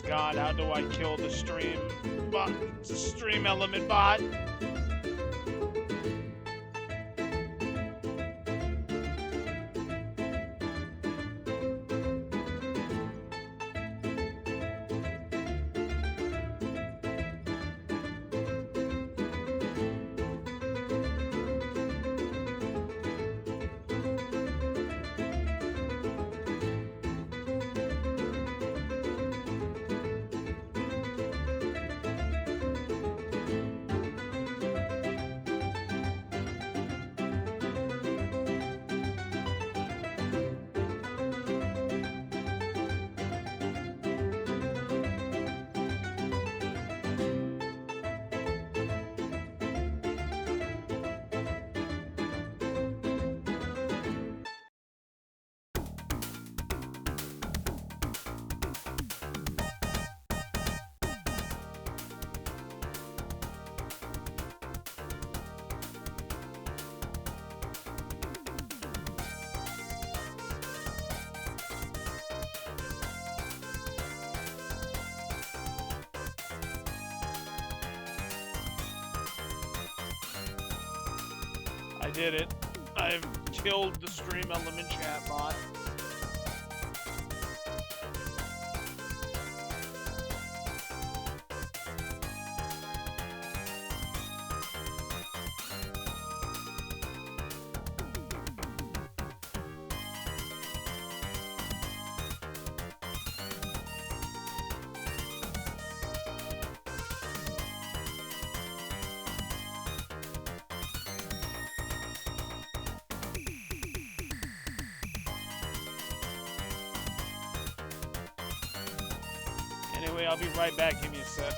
God, how do I kill the stream bot? Stream element bot? I did it. I've killed the stream element chat bot. Anyway, I'll be right back. Give me a sec.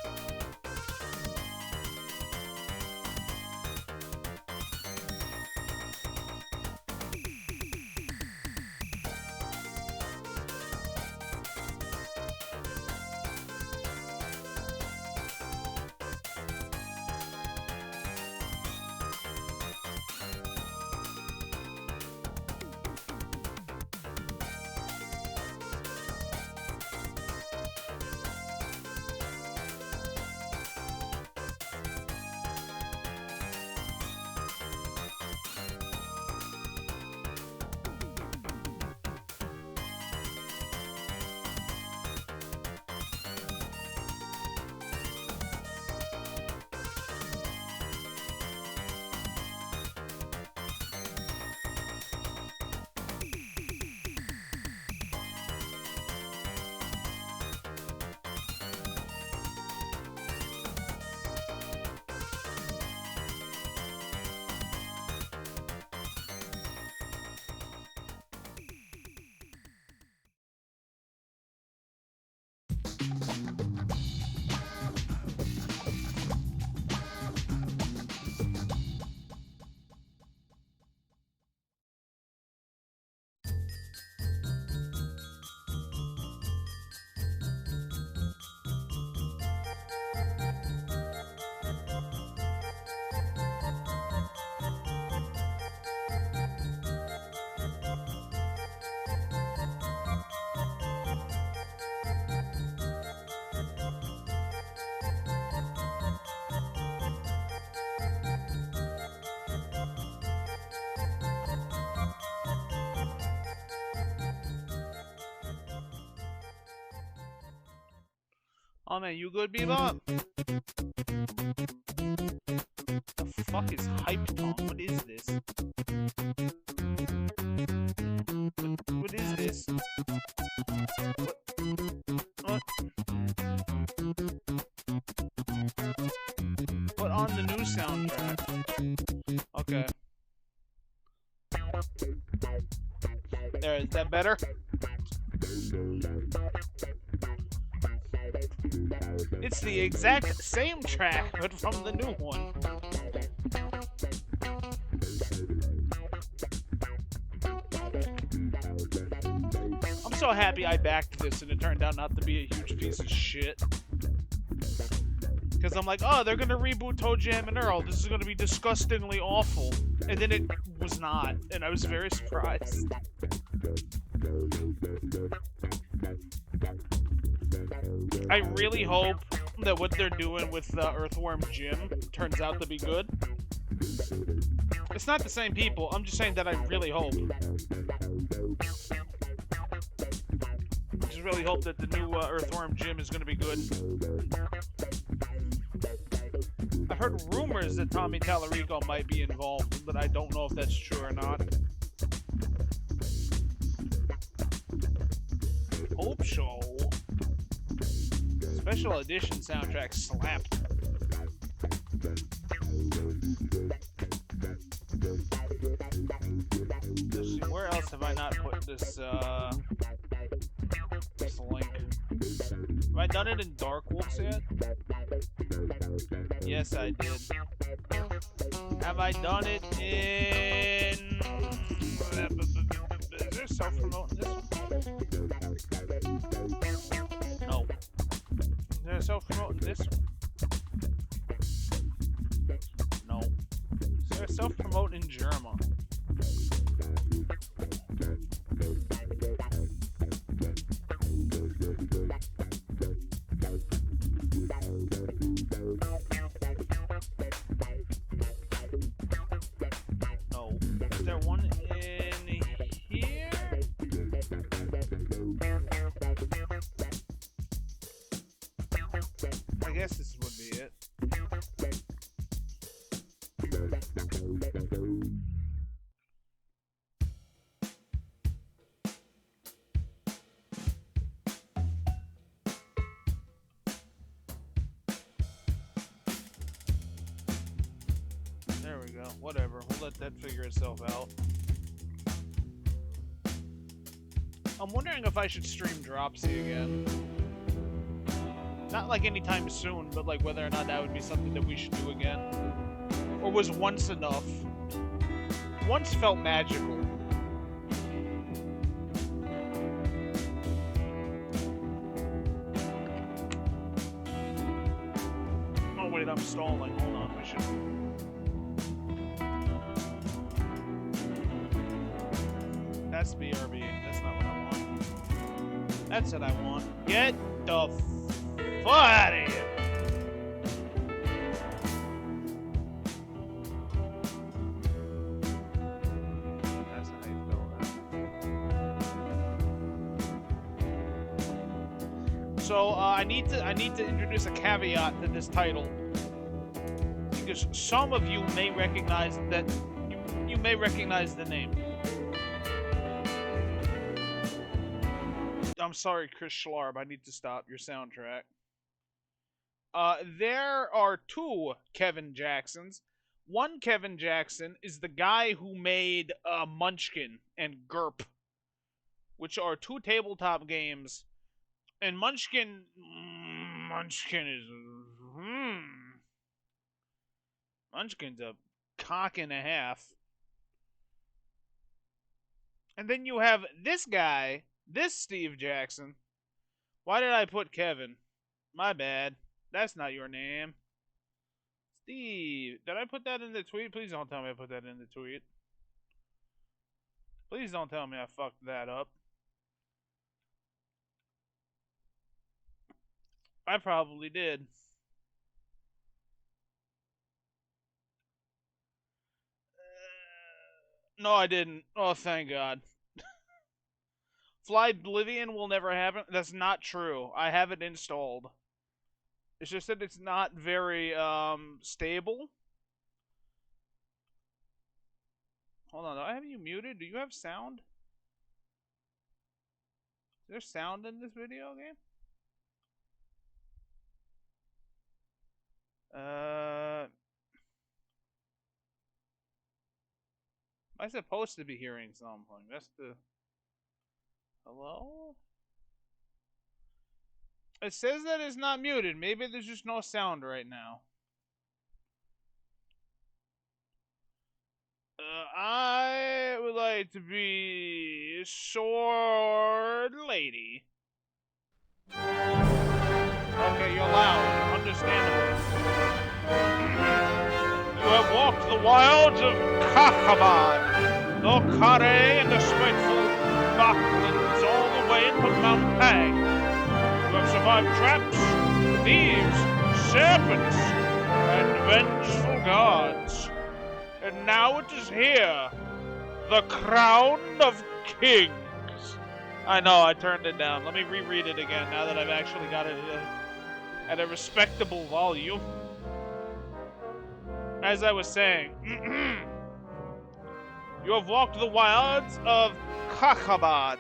Oh man, you good, Bebop? The fuck is Hype Tom? What is this? What is this? What? What on the new soundtrack? Okay. There, is that better? It's the exact same track, but from the new one. I'm so happy I backed this and it turned out not to be a huge piece of shit. Because I'm like, oh, they're going to reboot ToeJam and Earl. This is going to be disgustingly awful. And then it was not, and I was very surprised. I really hope that what they're doing with Earthworm Jim turns out to be good. It's not the same people. I'm just saying that I really hope. I just really hope that the new Earthworm Jim is going to be good. I've heard rumors that Tommy Tallarico might be involved, but I don't know if that's true or not. Hope so. Special edition soundtrack slapped. Let's see, where else have I not put this link? Have I done it in Dark Wolves yet? Yes, I did. Have I done it in... Is there self-promote in this one? No. Is there self-promote in this one? No. Is there self-promote in German? No. Is there one in here? I guess this would be it. There we go. Whatever. We'll let that figure itself out. I'm wondering if I should stream Dropsy again. Not like anytime soon, but like whether or not that would be something that we should do again. Or was once enough? Once felt magical. Oh wait, I'm stalling. Hold on, we should... That's BRB. That's not what I want. That's what I want. Get the fuck out of here! That's how you feel that. So I need to introduce a caveat to this title, because some of you may recognize that you may recognize the name. I'm sorry, Chris Schlarb. I need to stop your soundtrack. There are two Kevin Jacksons. One Kevin Jackson is the guy who made Munchkin and GURP, which are two tabletop games. And Munchkin is... Munchkin's a cock and a half. And then you have this guy... This Steve Jackson. Why did I put Kevin? My bad. That's not your name. Steve. Did I put that in the tweet? Please don't tell me I put that in the tweet. Please don't tell me I fucked that up. I probably did. No, I didn't. Oh, thank God. Fly Oblivion will never happen. That's not true. I have it installed. It's just that it's not very stable. Hold on, do I have you muted? Do you have sound? Is there sound in this video game? Am I supposed to be hearing something? That's the... Hello? It says that it's not muted. Maybe there's just no sound right now. I would like to be Sword Lady. Okay, you're loud. Understandable. You have walked the wilds of Kakhabad, Nokare, and the spiteful Baklands all the way to Mount Pag. You have survived traps, thieves, serpents, and vengeful gods. And now it is here, the crown of kings. I know, I turned it down. Let me reread it again now that I've actually got it at a respectable volume. As I was saying, you have walked the wilds of Kakhabad,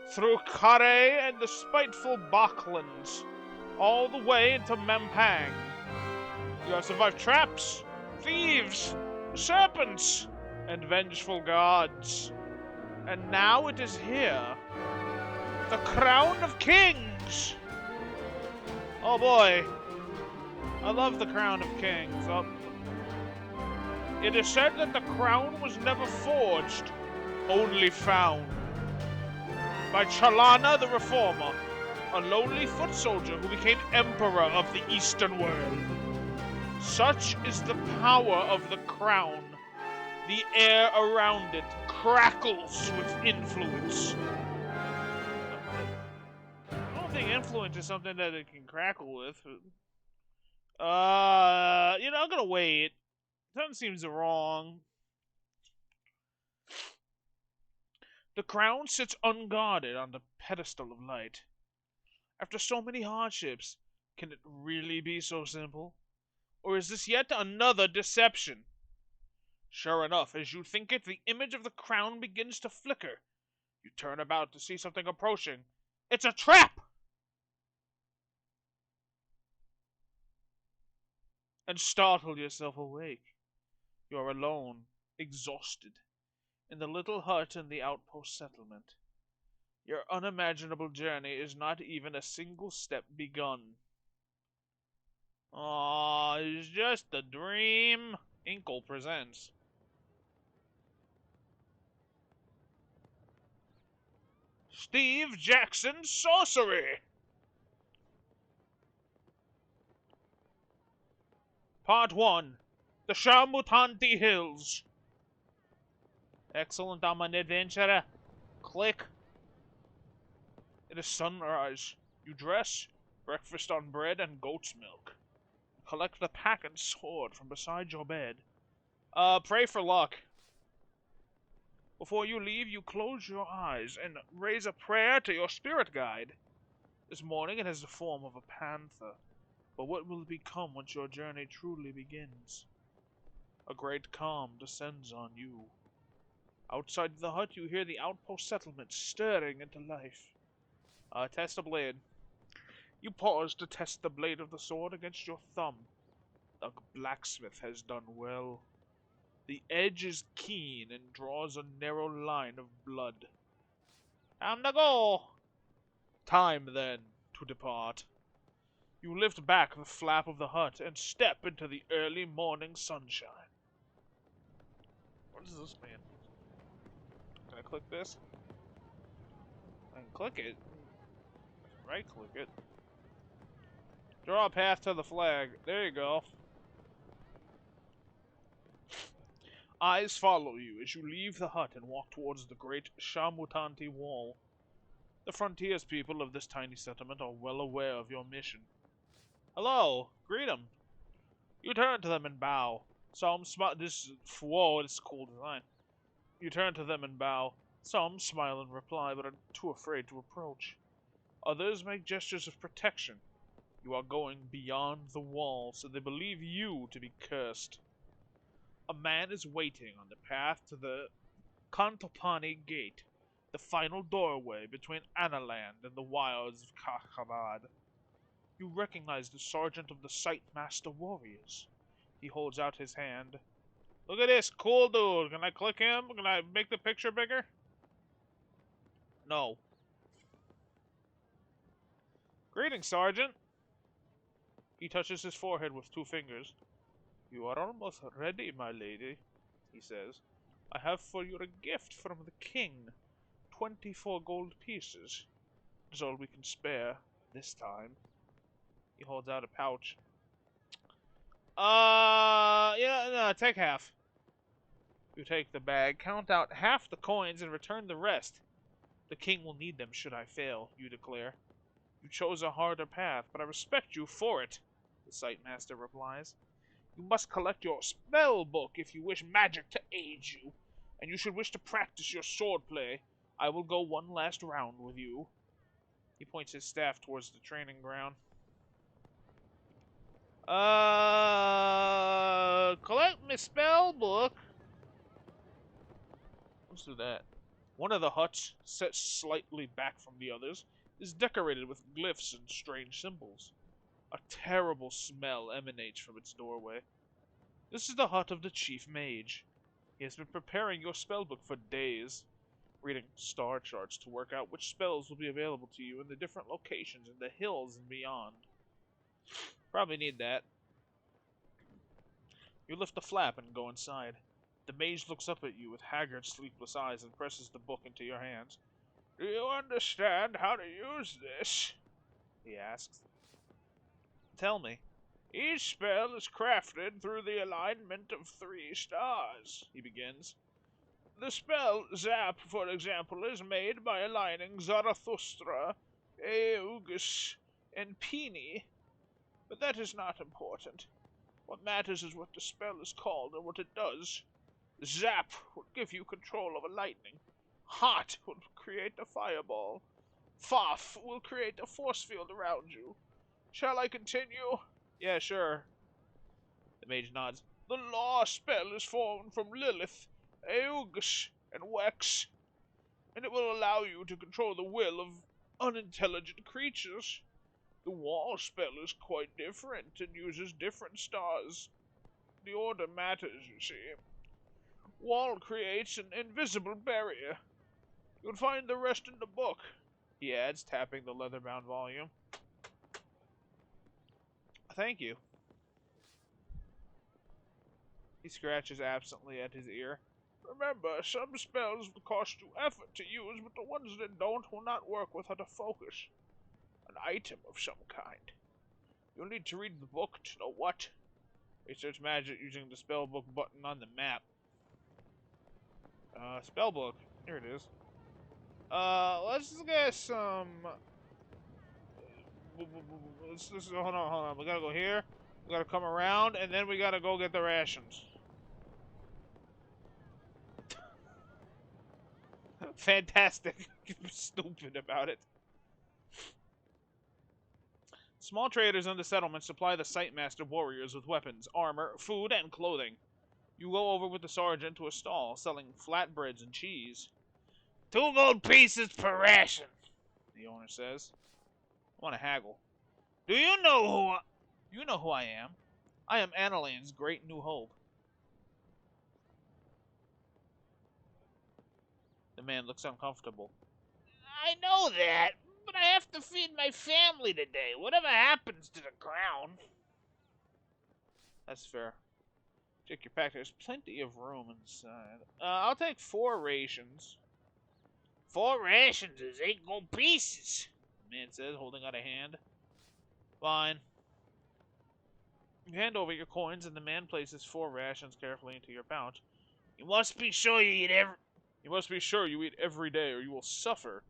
through Kare and the spiteful Bachlands, all the way into Mempang. You have survived traps, thieves, serpents, and vengeful gods. And now it is here, the crown of kings. Oh boy, I love the crown of kings. It is said that the crown was never forged, only found. By Chalana the Reformer, a lowly foot soldier who became emperor of the Eastern world. Such is the power of the crown. The air around it crackles with influence. I don't think influence is something that it can crackle with. I'm gonna wait. Something seems wrong. The crown sits unguarded on the pedestal of light. After so many hardships, can it really be so simple? Or is this yet another deception? Sure enough, as you think it, the image of the crown begins to flicker. You turn about to see something approaching. It's a trap! And startle yourself awake. You are alone, exhausted, in the little hut in the outpost settlement. Your unimaginable journey is not even a single step begun. Aw, it's just a dream. Inkle presents. Steve Jackson's Sorcery! Part 1. The Shamutanti Hills. Excellent, I'm an adventurer. Click. It is sunrise. You dress, breakfast on bread and goat's milk. Collect the pack and sword from beside your bed. Pray for luck. Before you leave, you close your eyes and raise a prayer to your spirit guide. This morning it has the form of a panther, but what will it become once your journey truly begins? A great calm descends on you. Outside the hut, you hear the outpost settlement stirring into life. Test a blade. You pause to test the blade of the sword against your thumb. The blacksmith has done well. The edge is keen and draws a narrow line of blood. Time to go! Time, then, to depart. You lift back the flap of the hut and step into the early morning sunshine. What does this mean? Can I click this? I can click it. Right-click it. Draw a path to the flag. There you go. Eyes follow you as you leave the hut and walk towards the great Shamutanti Wall. The frontiers people of this tiny settlement are well aware of your mission. Hello! Greet them! You turn to them and bow. Some smile. This is a cool design. You turn to them and bow. Some smile in reply, but are too afraid to approach. Others make gestures of protection. You are going beyond the wall, so they believe you to be cursed. A man is waiting on the path to the Kantopani Gate, the final doorway between Analand and the wilds of Kakhabad. You recognize the sergeant of the Sightmaster Warriors. He holds out his hand. Look at this cool dude. Can I click him? Can I make the picture bigger? No. Greetings, Sergeant. He touches his forehead with 2 fingers. You are almost ready, my lady, he says. I have for you a gift from the king. 24 gold pieces. It is all we can spare this time. He holds out a pouch. No, take half. You take the bag, count out half the coins, and return the rest. The king will need them should I fail, you declare. You chose a harder path, but I respect you for it, the Sightmaster replies. You must collect your spell book if you wish magic to aid you, and you should wish to practice your swordplay. I will go one last round with you. He points his staff towards the training ground. Collect my spell book. Let's do that. One of the huts, set slightly back from the others, is decorated with glyphs and strange symbols. A terrible smell emanates from its doorway. This is the hut of the chief mage. He has been preparing your spellbook for days, reading star charts to work out which spells will be available to you in the different locations in the hills and beyond. Probably need that. You lift the flap and go inside. The mage looks up at you with haggard, sleepless eyes and presses the book into your hands. Do you understand how to use this? He asks. Tell me. Each spell is crafted through the alignment of 3 stars, he begins. The spell Zap, for example, is made by aligning Zarathustra, Aeugis, and Pini. But that is not important. What matters is what the spell is called and what it does. Zap will give you control over lightning. Hot will create a fireball. Foff will create a force field around you. Shall I continue? Yeah, sure. The mage nods. The law spell is formed from Lilith, Aeugis, and Wex, and it will allow you to control the will of unintelligent creatures. The wall spell is quite different and uses different stars. The order matters, you see. Wall creates an invisible barrier. You'll find the rest in the book, he adds, tapping the leather-bound volume. Thank you. He scratches absently at his ear. Remember, some spells will cost you effort to use, but the ones that don't will not work without a focus. An item of some kind. You'll need to read the book to know what. Research magic using the spellbook button on the map. Spellbook. Here it is. Let's get some... hold on. We gotta go here. We gotta come around, and then we gotta go get the rations. Fantastic. Stupid about it. Small traders in the settlement supply the Sightmaster warriors with weapons, armor, food, and clothing. You go over with the sergeant to a stall selling flatbreads and cheese. 2 gold pieces per ration, the owner says. I want to haggle. Do you know who I am? I am Annalane's great new hope. The man looks uncomfortable. I know that, but I have to feed my family today. Whatever happens to the crown. That's fair. Check your pack. There's plenty of room inside. I'll take 4 rations. 4 rations is 8 gold pieces, the man says, holding out a hand. Fine. You hand over your coins, and the man places 4 rations carefully into your pouch. You must be sure you eat every day, or you will suffer,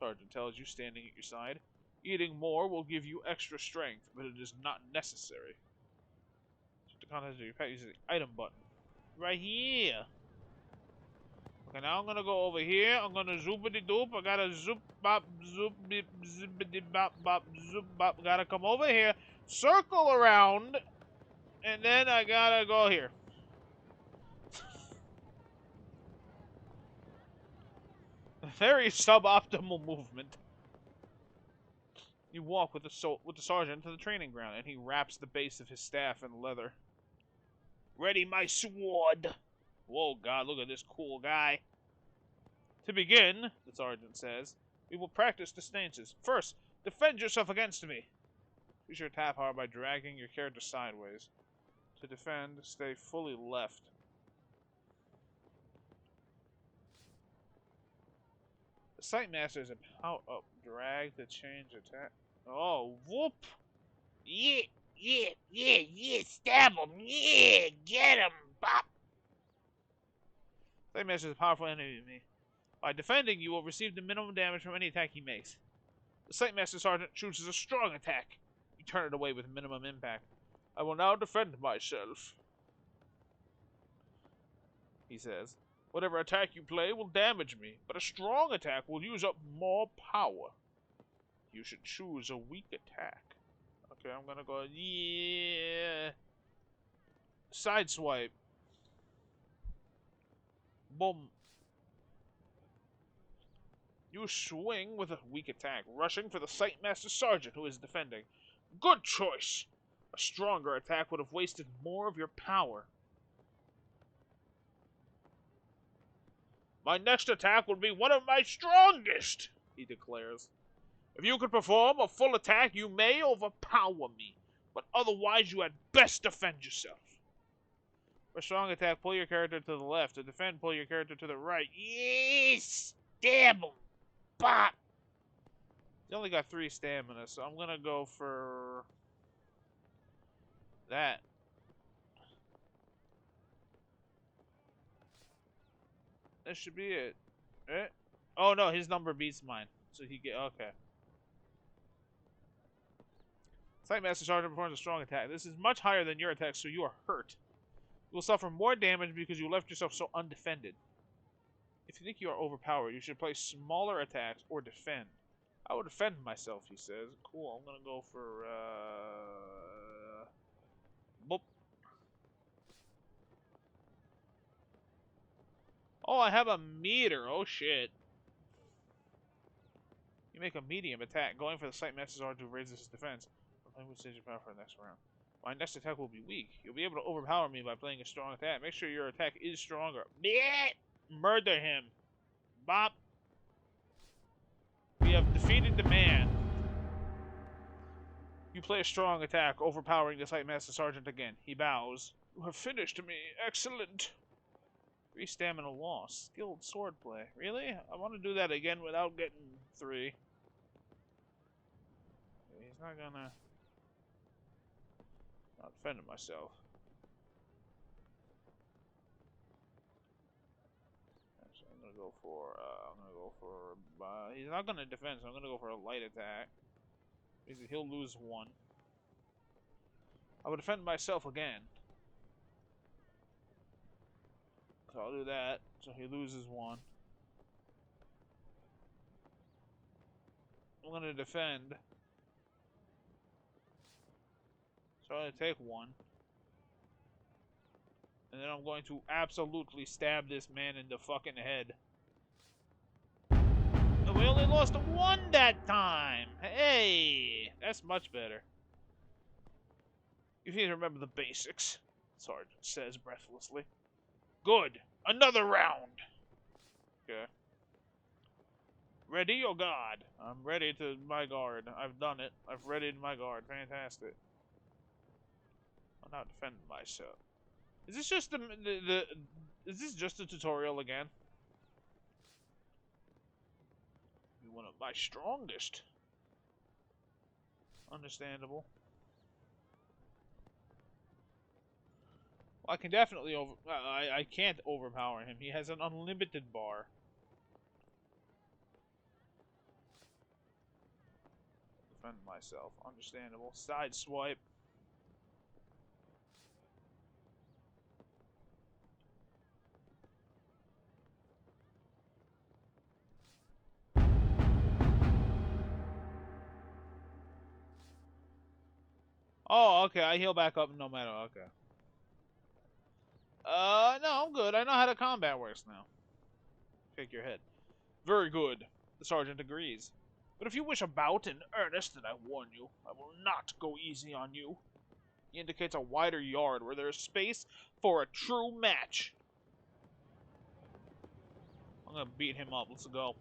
Sergeant tells you, standing at your side. Eating more will give you extra strength, but it is not necessary. The contents of your pack, use the item button. Right here. Okay, now I'm gonna go over here. I'm gonna zoopity doop. I gotta zoop bop zoop bip zippity bop bop zoop bop. Gotta come over here, circle around, and then I gotta go here. Very suboptimal movement. You walk with the sergeant to the training ground, and he wraps the base of his staff in leather. Ready my sword. Whoa, God, look at this cool guy. To begin, the sergeant says, we will practice the stances. First, defend yourself against me. Use your tap hard by dragging your character sideways. To defend, stay fully left. The Sightmaster is a power up. Drag to change attack. Oh, whoop! Yeah, stab him! Yeah, get him! Bop! Sightmaster is a powerful enemy to me. By defending, you will receive the minimum damage from any attack he makes. The Sightmaster Sergeant chooses a strong attack. You turn it away with minimum impact. I will now defend myself, he says. Whatever attack you play will damage me, but a strong attack will use up more power. You should choose a weak attack. Okay, I'm gonna go, yeah. Sideswipe. Boom. You swing with a weak attack, rushing for the Sightmaster Sergeant who is defending. Good choice! A stronger attack would have wasted more of your power. My next attack will be one of my strongest, he declares. If you could perform a full attack, you may overpower me, but otherwise you had best defend yourself. For a strong attack, pull your character to the left. To defend, pull your character to the right. Yes! Stab him! Bop! He only got 3 stamina, so I'm gonna go for that. That should be it. Right? Oh no, his number beats mine. So he get okay. Sightmaster Sergeant performs a strong attack. This is much higher than your attack, so you are hurt. You will suffer more damage because you left yourself so undefended. If you think you are overpowered, you should play smaller attacks or defend. I will defend myself, he says. Cool, I'm gonna go for, boop. Oh, I have a meter. Oh, shit. You make a medium attack, going for the Sightmaster Sergeant who raises his defense. I will change your power for the next round. My next attack will be weak. You'll be able to overpower me by playing a strong attack. Make sure your attack is stronger. Murder him. Bop. We have defeated the man. You play a strong attack, overpowering the Sightmaster Sergeant again. He bows. You have finished me. Excellent. 3 stamina lost. Skilled swordplay. Really? I want to do that again without getting 3. He's not gonna... Not defending myself. Actually, I'm gonna go for, he's not gonna defend, so I'm gonna go for a light attack. Because he'll lose 1. I will defend myself again. So I'll do that, so he loses 1. I'm gonna defend. So I'm gonna take 1. And then I'm going to absolutely stab this man in the fucking head. And we only lost 1 that time! Hey! That's much better. You need to remember the basics, Sergeant says breathlessly. Good! Another round! Okay. Ready, oh god? I'm ready to my guard. I've done it. I've readied my guard. Fantastic. I'm not defending myself. Is this just is this just a tutorial again? Be one of my strongest. Understandable. Well, I can definitely I can't overpower him. He has an unlimited bar. Defend myself. Understandable. Side swipe. Oh, okay. I heal back up no matter. Okay. No, I'm good. I know how the combat works now. Shake your head. Very good. The sergeant agrees. But if you wish a bout in earnest, then I warn you, I will not go easy on you. He indicates a wider yard where there is space for a true match. I'm gonna beat him up. Let's go.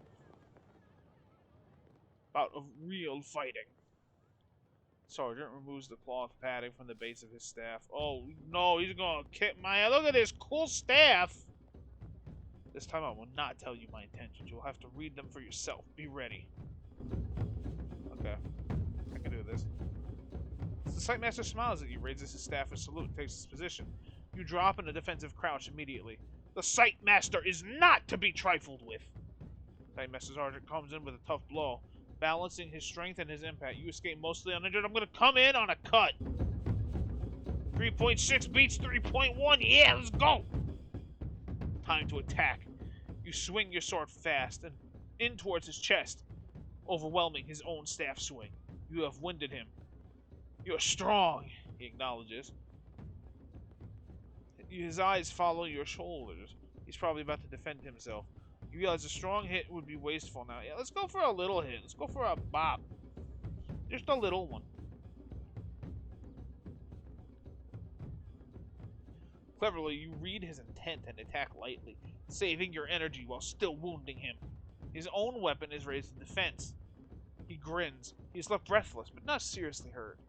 Bout of real fighting. Sergeant removes the cloth padding from the base of his staff. Oh, no, he's gonna kick my... Look at this cool staff! This time I will not tell you my intentions. You'll have to read them for yourself. Be ready. Okay. I can do this. The Sightmaster smiles at you, raises his staff in salute, takes his position. You drop in a defensive crouch immediately. The Sightmaster is not to be trifled with! Sightmaster Sergeant comes in with a tough blow. balancing his strength and his impact. You escape mostly uninjured. I'm going to come in on a cut. 3.6 beats 3.1. Yeah, let's go. Time to attack. You swing your sword fast and in towards his chest, overwhelming his own staff swing. You have winded him. You're strong, he acknowledges. His eyes follow your shoulders. He's probably about to defend himself. You realize a strong hit would be wasteful now. Yeah, let's go for a little hit. Let's go for a bop. Just a little one. Cleverly, you read his intent and attack lightly, saving your energy while still wounding him. His own weapon is raised in defense. He grins. He is left breathless, but not seriously hurt.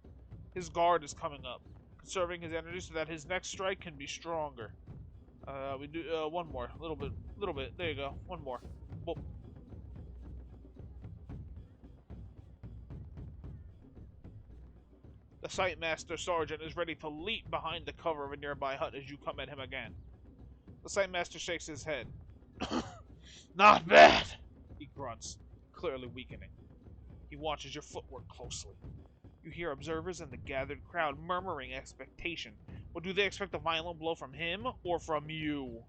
His guard is coming up, conserving his energy so that his next strike can be stronger. We do one more, little bit. There you go, one more. Whoop. The Sightmaster Sergeant is ready to leap behind the cover of a nearby hut as you come at him again. The Sightmaster shakes his head. Not bad, he grunts, clearly weakening. He watches your footwork closely. You hear observers in the gathered crowd murmuring expectation. Or do they expect a violent blow from him or from you?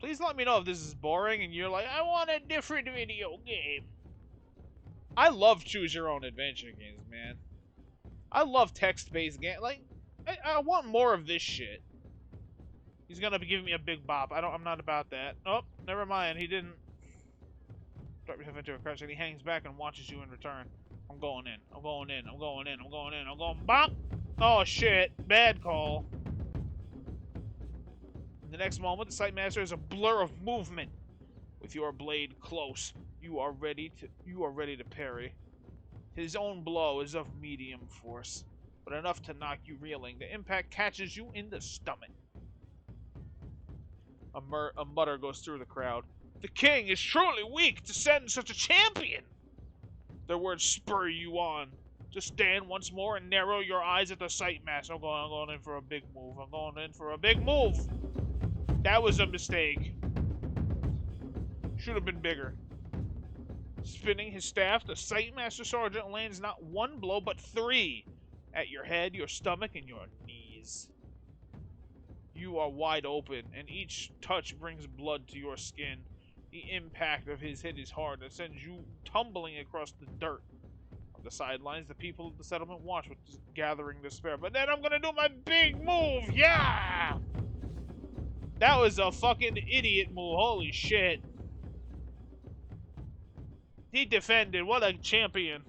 Please let me know if this is boring and you're like, I want a different video game. I love choose your own adventure games, man. I love text-based games. Like, I want more of this shit. He's gonna be giving me a big bop. I'm not about that. Oh, never mind. He didn't. Drop yourself into a crouch and he hangs back and watches you in return. I'm going in. I'm going in. I'm going in. I'm going in. I'm going bop. Oh shit. Bad call. In the next moment, the Sightmaster is a blur of movement. With your blade close, you are ready to parry. His own blow is of medium force, but enough to knock you reeling. The impact catches you in the stomach. A mutter goes through the crowd. The king is truly weak to send such a champion. Their words spur you on. To stand once more and narrow your eyes at the Sightmaster. I'm going in for a big move. I'm going in for a big move. That was a mistake. Should have been bigger. Spinning his staff, the Sightmaster Sergeant lands not one blow, but three at your head, your stomach, and your knees. You are wide open, and each touch brings blood to your skin. The impact of his hit is hard and sends you tumbling across the dirt. On the sidelines, the people of the settlement watch with gathering despair. But then I'm gonna do my big move! Yeah! That was a fucking idiot move. Holy shit. He defended. What a champion.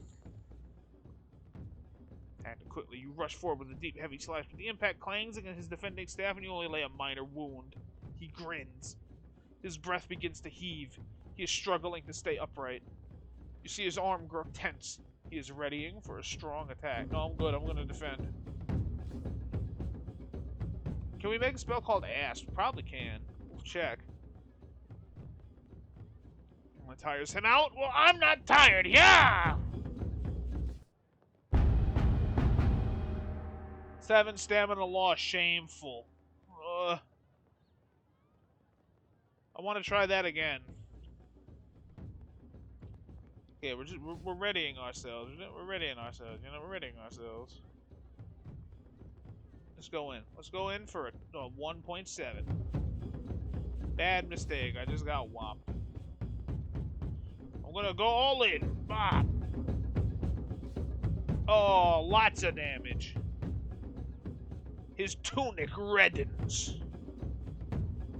Acting quickly, you rush forward with a deep, heavy slash, but the impact clangs against his defending staff and you only lay a minor wound. He grins. His breath begins to heave. He is struggling to stay upright. You see his arm grow tense. He is readying for a strong attack. No, I'm good. I'm going to defend. Can we make a spell called Ass? Probably can. We'll check. What tires him out? Well, I'm not tired. Yeah! 7 stamina loss. Shameful. I want to try that again. Okay, we're readying ourselves. We're readying ourselves. You know, we're readying ourselves. Let's go in. Let's go in for a 1.7. Bad mistake. I just got whopped. I'm gonna go all in. Bop. Oh, lots of damage. His tunic reddens.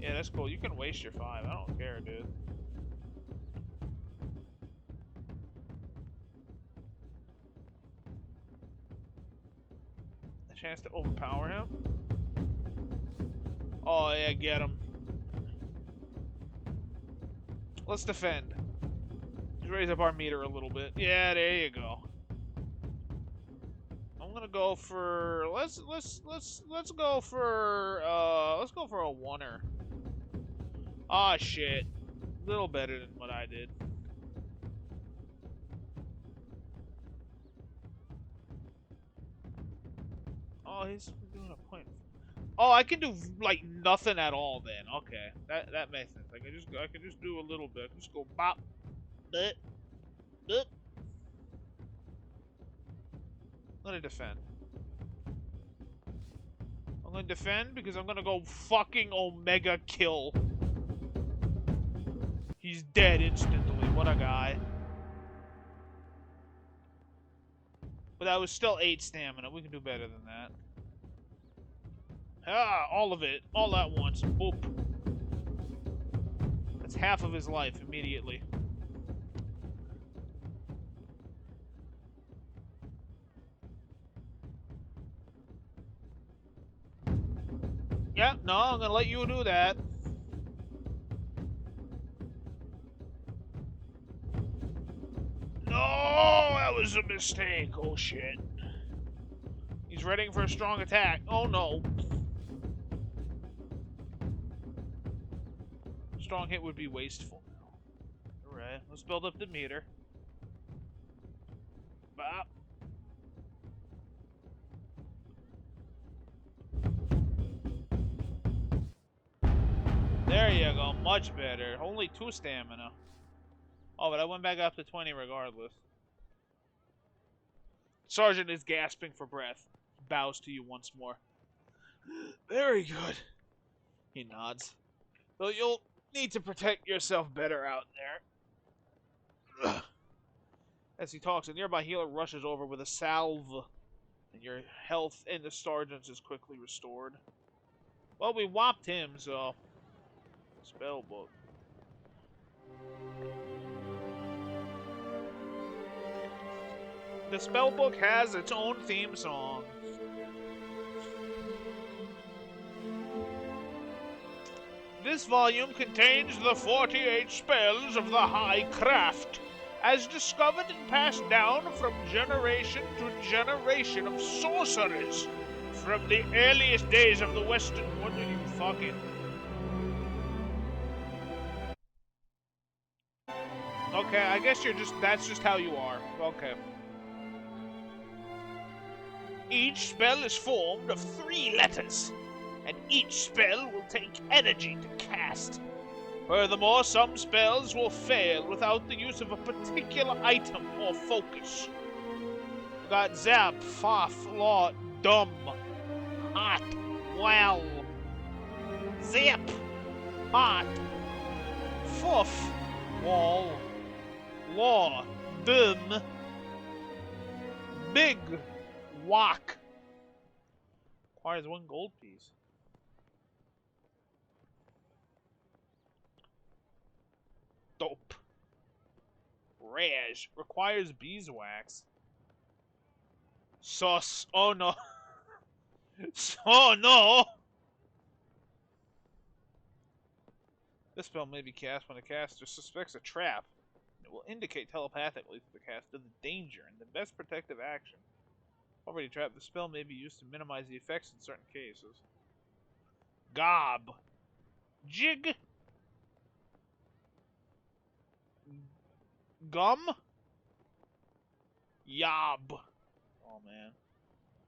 Yeah, that's cool. You can waste your 5. I don't care, dude. A chance to overpower him? Oh, yeah, get him. Let's defend. Just raise up our meter a little bit. Yeah, there you go. I'm gonna go for let's go for a 1-er. Ah, shit. A little better than what I did. Oh, he's doing a point. Oh, I can do like nothing at all then. Okay, that makes sense. I can just do a little bit. Just go bop, I'm gonna defend. I'm gonna defend because I'm gonna go fucking Omega kill. He's dead instantly. What a guy. But that was still 8 stamina. We can do better than that. Ah, all of it. All at once. Boop. That's half of his life immediately. Yeah, no, I'm gonna let you do that. No, that was a mistake. Oh, shit. He's readying for a strong attack. Oh, no. Strong hit would be wasteful now. Alright, let's build up the meter. Bop. There you go, much better. Only 2 stamina. Oh, but I went back up to 20 regardless. Sergeant is gasping for breath. Bows to you once more. Very good. He nods. So you'll need to protect yourself better out there. As he talks, a nearby healer rushes over with a salve, and your health in the sergeant's is quickly restored. Well, we whopped him, so... Spellbook. The spellbook has its own theme song. This volume contains the 48 spells of the High Craft, as discovered and passed down from generation to generation of sorcerers from the earliest days of the Western... What are you fucking... Okay, I guess you're just... That's just how you are. Okay. Each spell is formed of 3 letters, and each spell will take energy to cast. Furthermore, some spells will fail without the use of a particular item or focus. We got Zap, Faff, Law, Dumb, Hot, Well, Zip, Hot, Fuff, Wall, Law, Dum, Big, Whack. Requires 1 gold piece. Dope. Raj. Requires beeswax. Sus. Oh no. Oh no! This spell may be cast when the caster suspects a trap. It will indicate telepathically to the caster the danger and the best protective action. Already trapped, the spell may be used to minimize the effects in certain cases. Gob. Jig. Gum. Yob. Oh man.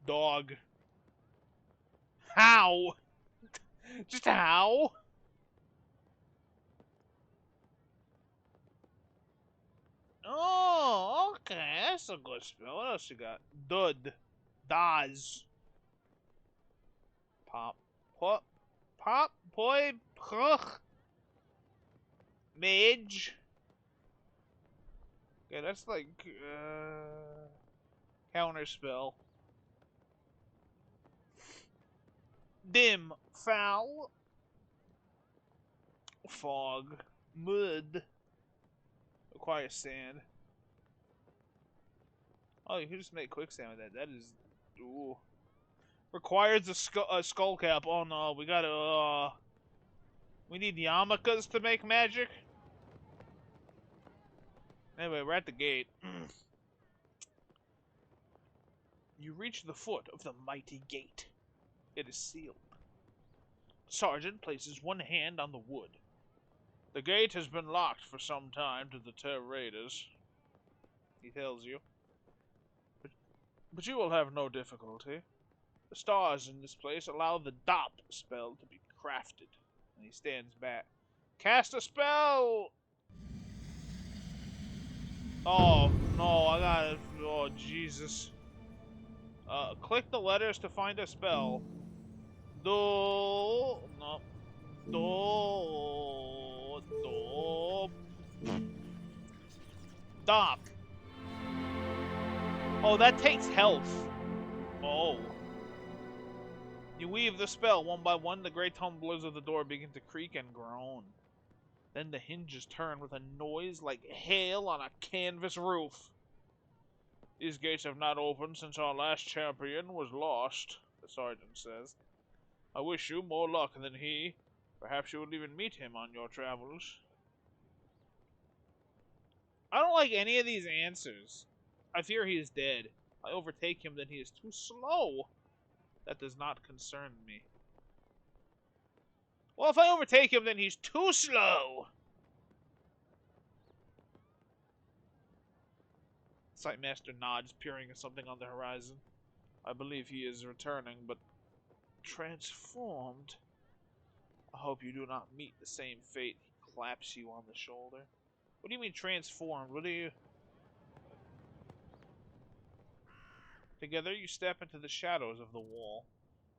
Dog. How? Just how? Oh, okay. That's a good spell. What else you got? Dud. Daz. Pop. Pop. Pop. Boy. Puch. Mage. Okay, that's like, counter spell. Dim. Foul. Fog. Mud. Requires sand. Oh, you can just make quicksand with that. That is... Ooh. Requires a skull cap. Oh no, we gotta, we need yarmulkes to make magic? Anyway, we're at the gate. You reach the foot of the mighty gate. It is sealed. Sergeant places 1 hand on the wood. The gate has been locked for some time to the Terror Raiders, he tells you. But you will have no difficulty. The stars in this place allow the Dop spell to be crafted. And he stands back. Cast a spell! Oh, no, I gotta... Oh, Jesus. Click the letters to find a spell. Do... No. Do... Do... Stop. Oh, that takes health. Oh. You weave the spell. One by one, the great tumblers of the door begin to creak and groan. Then the hinges turn with a noise like hail on a canvas roof. These gates have not opened since our last champion was lost, the sergeant says. I wish you more luck than he. Perhaps you will even meet him on your travels. I don't like any of these answers. I fear he is dead. I overtake him, then he is too slow. That does not concern me. Well, if I overtake him, then he's too slow. Sightmaster nods, peering at something on the horizon. I believe he is returning, but transformed. I hope you do not meet the same fate. He claps you on the shoulder. What do you mean transformed? What do you... Together you step into the shadows of the wall.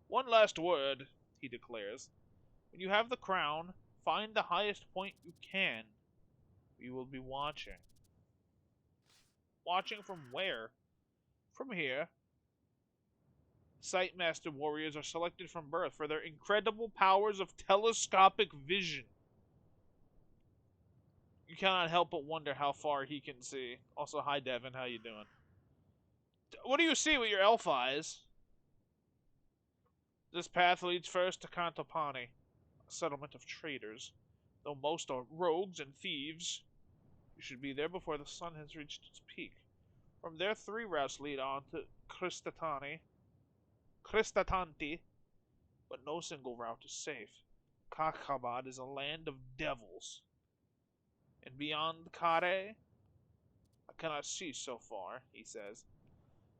One last word, he declares. When you have the crown, find the highest point you can. We will be watching. Watching from where? From here. Sightmaster warriors are selected from birth for their incredible powers of telescopic vision. You cannot help but wonder how far he can see. Also, hi Devin, how you doing? What do you see with your elf eyes? This path leads first to Cantopani, a settlement of traders. Though most are rogues and thieves, you should be there before the sun has reached its peak. From there, 3 routes lead on to Kristatanti, but no single route is safe. Kakhabad is a land of devils. And beyond Kare, I cannot see so far, he says.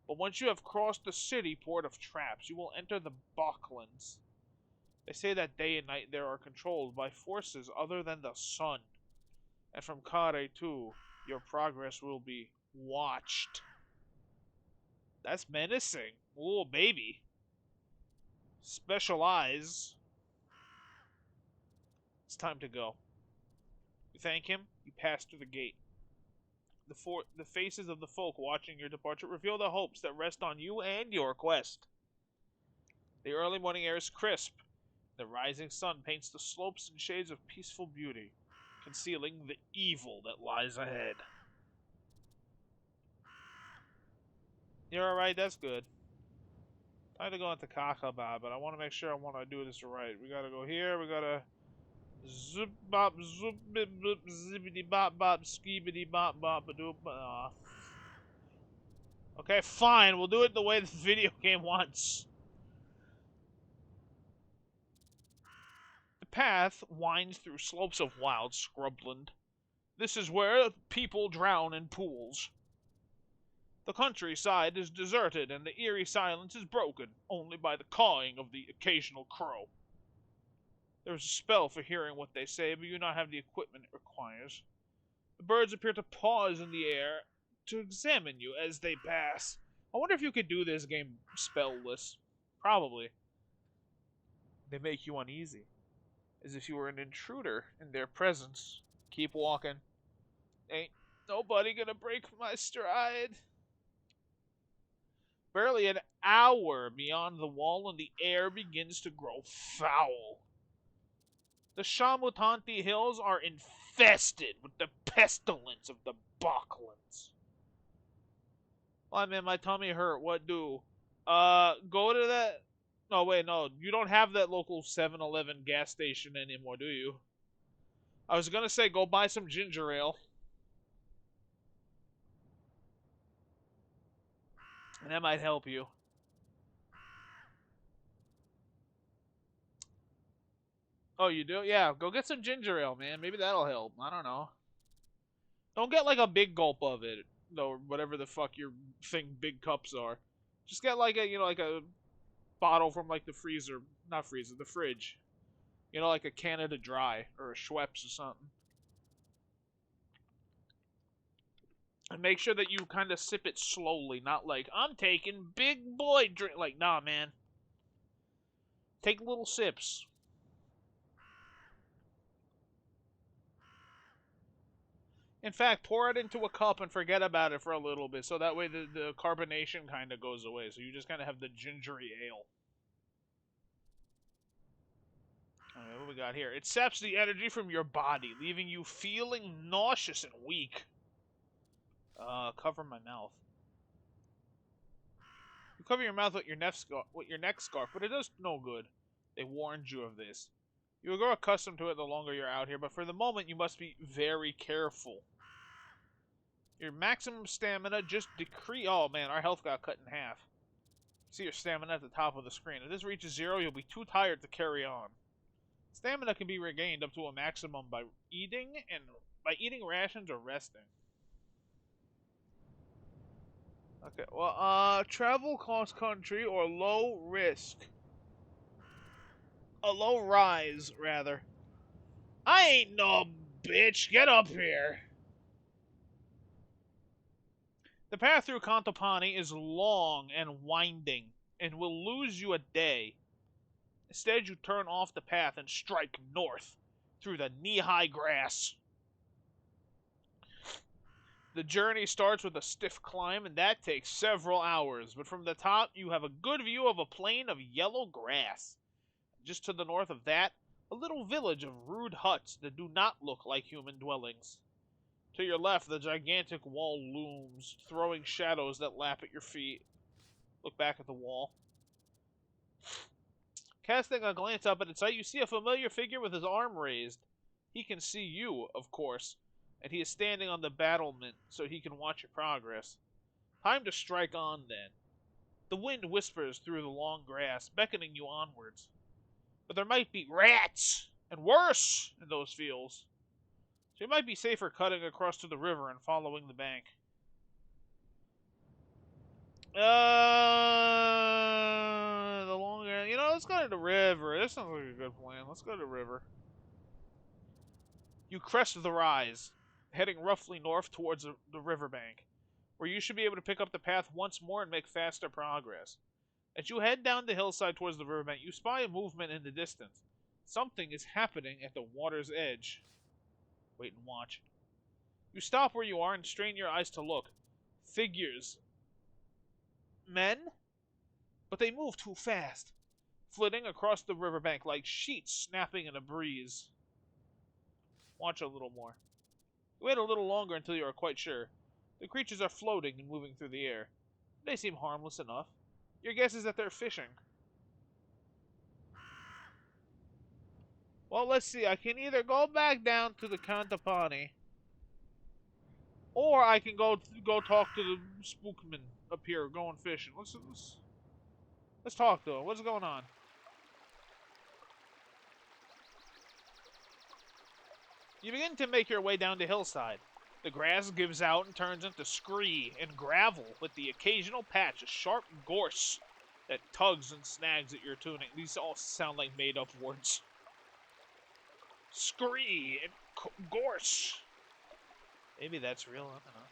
But once you have crossed the city port of traps, you will enter the Balklands. They say that day and night there are controlled by forces other than the sun. And from Kare, too, your progress will be watched. That's menacing. Ooh, baby. Special eyes. It's time to go. You thank him, you pass through the gate. The faces of the folk watching your departure reveal the hopes that rest on you and your quest. The early morning air is crisp. The rising sun paints the slopes in shades of peaceful beauty, concealing the evil that lies ahead. You're alright, that's good. Time to go into Kakhabad, but I want to make sure I want to do this right. We gotta go here, we gotta... Zoop bop zoop bip boop zippity bop bop skeebity bop bop doop. Okay, fine. We'll do it the way the video game wants. The path winds through slopes of wild scrubland. This is where people drown in pools. The countryside is deserted, and the eerie silence is broken only by the cawing of the occasional crow. There is a spell for hearing what they say, but you do not have the equipment it requires. The birds appear to pause in the air to examine you as they pass. I wonder if you could do this game spellless. Probably. They make you uneasy, as if you were an intruder in their presence. Keep walking. Ain't nobody gonna break my stride. Barely an hour beyond the wall, and the air begins to grow foul. The Shamutanti Hills are infested with the pestilence of the Balklands. Oh man, my tummy hurt. What do? Go to that... No, wait, no. You don't have that local 7-Eleven gas station anymore, do you? I was gonna say go buy some ginger ale. And that might help you. Oh, you do? Yeah, go get some ginger ale, man. Maybe that'll help. I don't know. Don't get like a big gulp of it, or whatever the fuck your thing big cups are. Just get like a, like a bottle from like the freezer, not freezer, the fridge. Like a Canada Dry or a Schweppes or something. And make sure that you kind of sip it slowly, not like, I'm taking big boy drink. Like, nah, man. Take little sips. In fact, pour it into a cup and forget about it for a little bit, so that way the carbonation kind of goes away. So you just kind of have the gingery ale. Alright, what we got here? It saps the energy from your body, leaving you feeling nauseous and weak. Cover my mouth. You cover your mouth with your neck scarf, but it does no good. They warned you of this. You will grow accustomed to it the longer you're out here, but for the moment you must be very careful. Your maximum stamina just decrease. Oh man, our health got cut in half. See your stamina at the top of the screen. If this reaches 0, you'll be too tired to carry on. Stamina can be regained up to a maximum by eating rations or resting. Okay, well, travel cross country or low risk. A low rise, rather. I ain't no bitch. Get up here. The path through Contopani is long and winding, and will lose you a day. Instead, you turn off the path and strike north through the knee-high grass. The journey starts with a stiff climb, and that takes several hours, but from the top, you have a good view of a plain of yellow grass. Just to the north of that, a little village of rude huts that do not look like human dwellings. To your left, the gigantic wall looms, throwing shadows that lap at your feet. Look back at the wall. Casting a glance up at its sight, you see a familiar figure with his arm raised. He can see you, of course, and he is standing on the battlement so he can watch your progress. Time to strike on, then. The wind whispers through the long grass, beckoning you onwards. But there might be rats, and worse, in those fields. So you might be safer cutting across to the river and following the bank. The longer... let's go to the river. This sounds like a good plan. Let's go to the river. You crest the rise, heading roughly north towards the riverbank, where you should be able to pick up the path once more and make faster progress. As you head down the hillside towards the riverbank, you spy a movement in the distance. Something is happening at the water's edge. Wait and watch. You stop where you are and strain your eyes to look. Figures. Men? But they move too fast, flitting across the riverbank like sheets snapping in a breeze. Watch a little more. You wait a little longer until you are quite sure. The creatures are floating and moving through the air. They seem harmless enough. Your guess is that they're fishing. Well, let's see. I can either go back down to the Cantapani, or I can go talk to the spookman up here going fishing. Let's talk to him. What's going on? You begin to make your way down the hillside. The grass gives out and turns into scree and gravel with the occasional patch of sharp gorse that tugs and snags at your tunic. These all sound like made-up words. Scree and gorse. Maybe that's real, I don't know.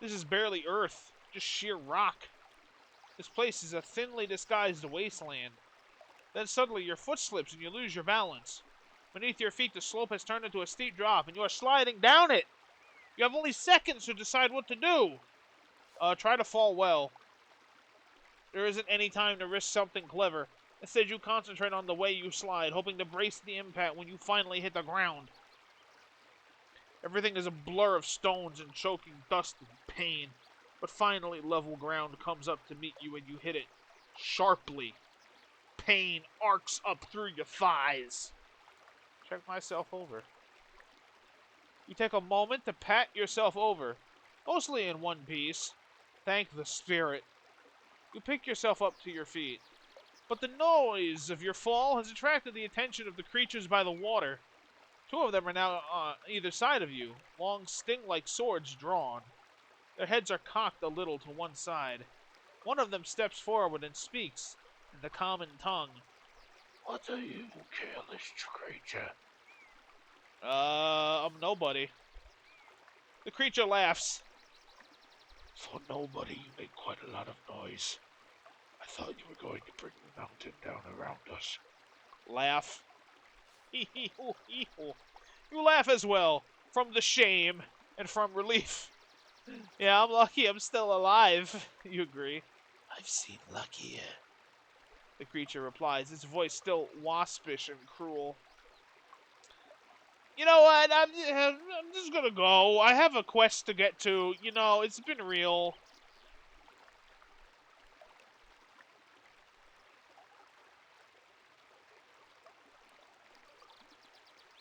This is barely earth, just sheer rock. This place is a thinly disguised wasteland. Then suddenly your foot slips and you lose your balance. Beneath your feet, the slope has turned into a steep drop, and you are sliding down it. You have only seconds to decide what to do. Try to fall well. There isn't any time to risk something clever. Instead, you concentrate on the way you slide, hoping to brace the impact when you finally hit the ground. Everything is a blur of stones and choking dust and pain. But finally, level ground comes up to meet you and you hit it sharply. Pain arcs up through your thighs. Check myself over. You take a moment to pat yourself over, mostly in one piece. Thank the spirit. You pick yourself up to your feet. But the noise of your fall has attracted the attention of the creatures by the water. Two of them are now on either side of you, long sting-like swords drawn. Their heads are cocked a little to one side. One of them steps forward and speaks in the common tongue. What do you careless creature? I'm nobody. The creature laughs. For nobody, you make quite a lot of noise. I thought you were going to bring the mountain down around us. Laugh. You laugh as well, from the shame and from relief. Yeah, I'm lucky I'm still alive. You agree? I've seen luckier. The creature replies, its voice still waspish and cruel. You know what? I'm just gonna go. I have a quest to get to. You know, it's been real.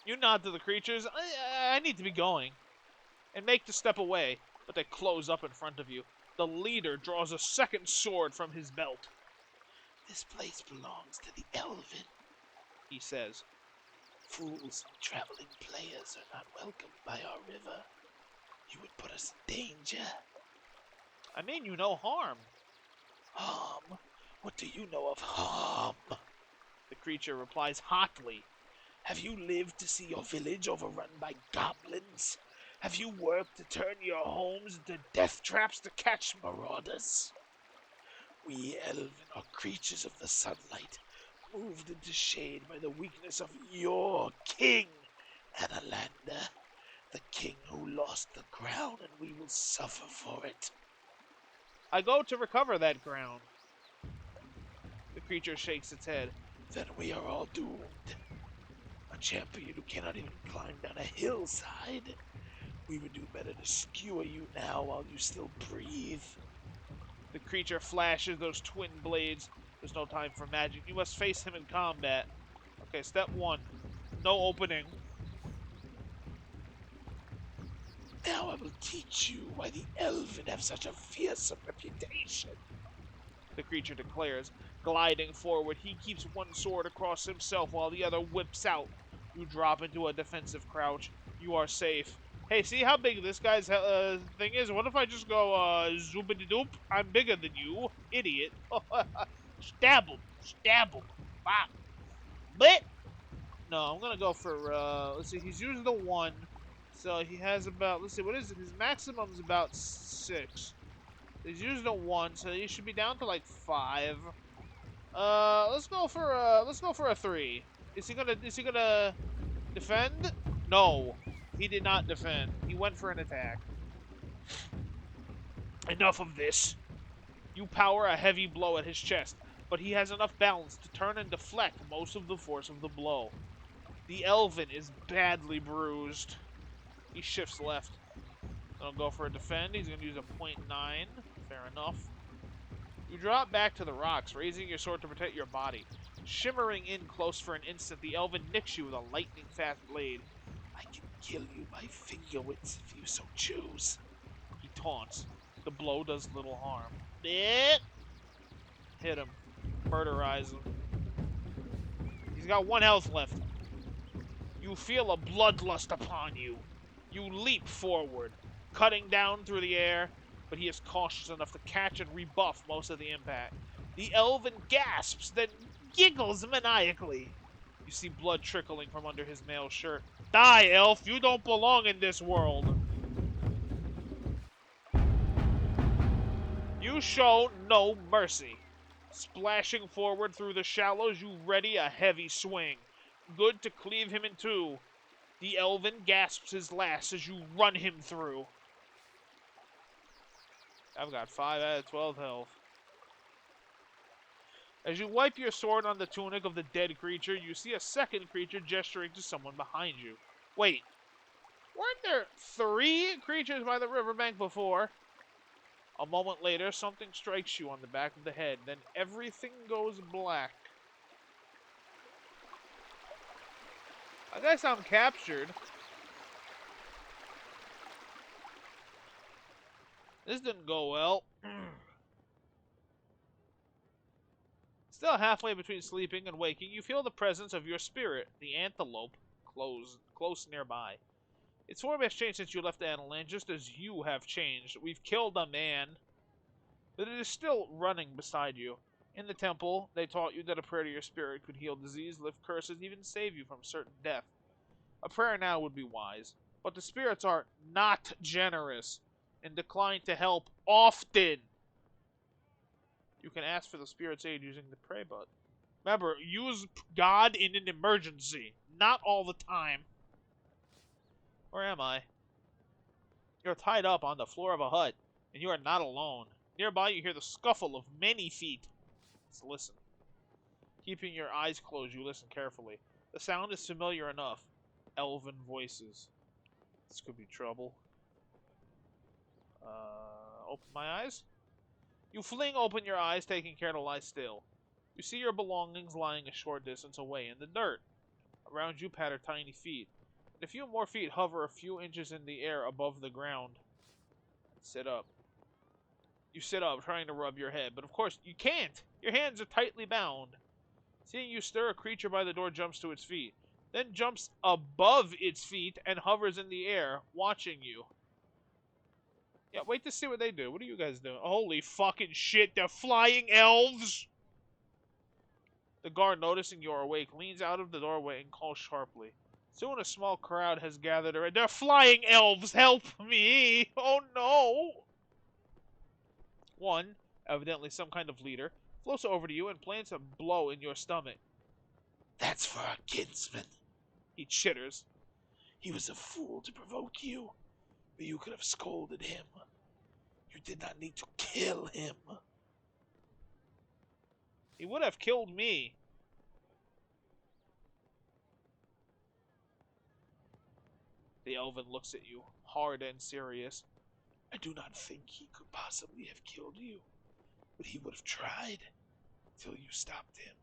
You nod to the creatures. I need to be going. And make the step away, but they close up in front of you. The leader draws a second sword from his belt. This place belongs to the Elven, he says. Fools and traveling players are not welcome by our river. You would put us in danger. I mean you no harm. Harm? What do you know of harm? The creature replies hotly. Have you lived to see your village overrun by goblins? Have you worked to turn your homes into death traps to catch marauders? We Elven are creatures of the sunlight, moved into shade by the weakness of your king, Analander, the king who lost the crown, and we will suffer for it. I go to recover that crown. The creature shakes its head. Then we are all doomed. A champion who cannot even climb down a hillside. We would do better to skewer you now while you still breathe. The creature flashes those twin blades. There's no time for magic. You must face him in combat. Okay, step 1. No opening. Now I will teach you why the Elven have such a fearsome reputation. The creature declares, gliding forward. He keeps one sword across himself while the other whips out. You drop into a defensive crouch. You are safe. Hey, see how big this guy's thing is? What if I just go, zoopity-doop? I'm bigger than you, idiot. Stab him. Stab him. Bop. Blit! No, I'm gonna go for, let's see, he's using the 1. So he has about, let's see, what is it? His maximum is about 6. He's using a 1, so he should be down to like 5. Let's go for a 3. Is he gonna defend? No. He did not defend. He went for an attack. Enough of this. You power a heavy blow at his chest, but he has enough balance to turn and deflect most of the force of the blow. The Elven is badly bruised. He shifts left. I'll go for a defend. He's going to use a .9. Fair enough. You drop back to the rocks, raising your sword to protect your body. Shimmering in close for an instant, the Elven nicks you with a lightning-fast blade. I can kill you by fingerwits if you so choose. He taunts. The blow does little harm. Hit him. Murderize him. He's got 1 health left. You feel a bloodlust upon you. You leap forward, cutting down through the air, but he is cautious enough to catch and rebuff most of the impact. The Elven gasps, then giggles maniacally. You see blood trickling from under his mail shirt. Die, elf! You don't belong in this world! You show no mercy. Splashing forward through the shallows, you ready a heavy swing. Good to cleave him in 2. The Elven gasps his last as you run him through. I've got 5 out of 12 health. As you wipe your sword on the tunic of the dead creature, you see a second creature gesturing to someone behind you. Wait, weren't there 3 creatures by the riverbank before? A moment later, something strikes you on the back of the head, then everything goes black. I guess I'm captured. This didn't go well. Still halfway between sleeping and waking, you feel the presence of your spirit, the antelope, close nearby. Its form has changed since you left Analand, just as you have changed. We've killed a man, but it is still running beside you. In the temple, they taught you that a prayer to your spirit could heal disease, lift curses, even save you from certain death. A prayer now would be wise, but the spirits are not generous. and decline to help often. You can ask for the spirit's aid using the pray button. Remember, use God in an emergency, not all the time. Where am I? You're tied up on the floor of a hut, and you are not alone. Nearby, you hear the scuffle of many feet. Let's listen. Keeping your eyes closed, you listen carefully. The sound is familiar enough. Elven voices. This could be trouble. Open my eyes? You fling open your eyes, taking care to lie still. You see your belongings lying a short distance away in the dirt. Around you patter tiny feet. And a few more feet hover a few inches in the air above the ground. Sit up. You sit up, trying to rub your head, but of course you can't. Your hands are tightly bound. Seeing you stir, a creature by the door jumps to its feet, then jumps above its feet and hovers in the air, watching you. Yeah, wait to see what they do. What are you guys doing? Holy fucking shit, they're flying elves! The guard, noticing you are awake, leans out of the doorway and calls sharply. Soon a small crowd has gathered around. They're flying elves! Help me! Oh no! One, evidently some kind of leader, floats over to you and plants a blow in your stomach. That's for our kinsman. He chitters. He was a fool to provoke you, but you could have scolded him. You did not need to kill him. He would have killed me. The elven looks at you, hard and serious. I do not think he could possibly have killed you, but he would have tried till you stopped him.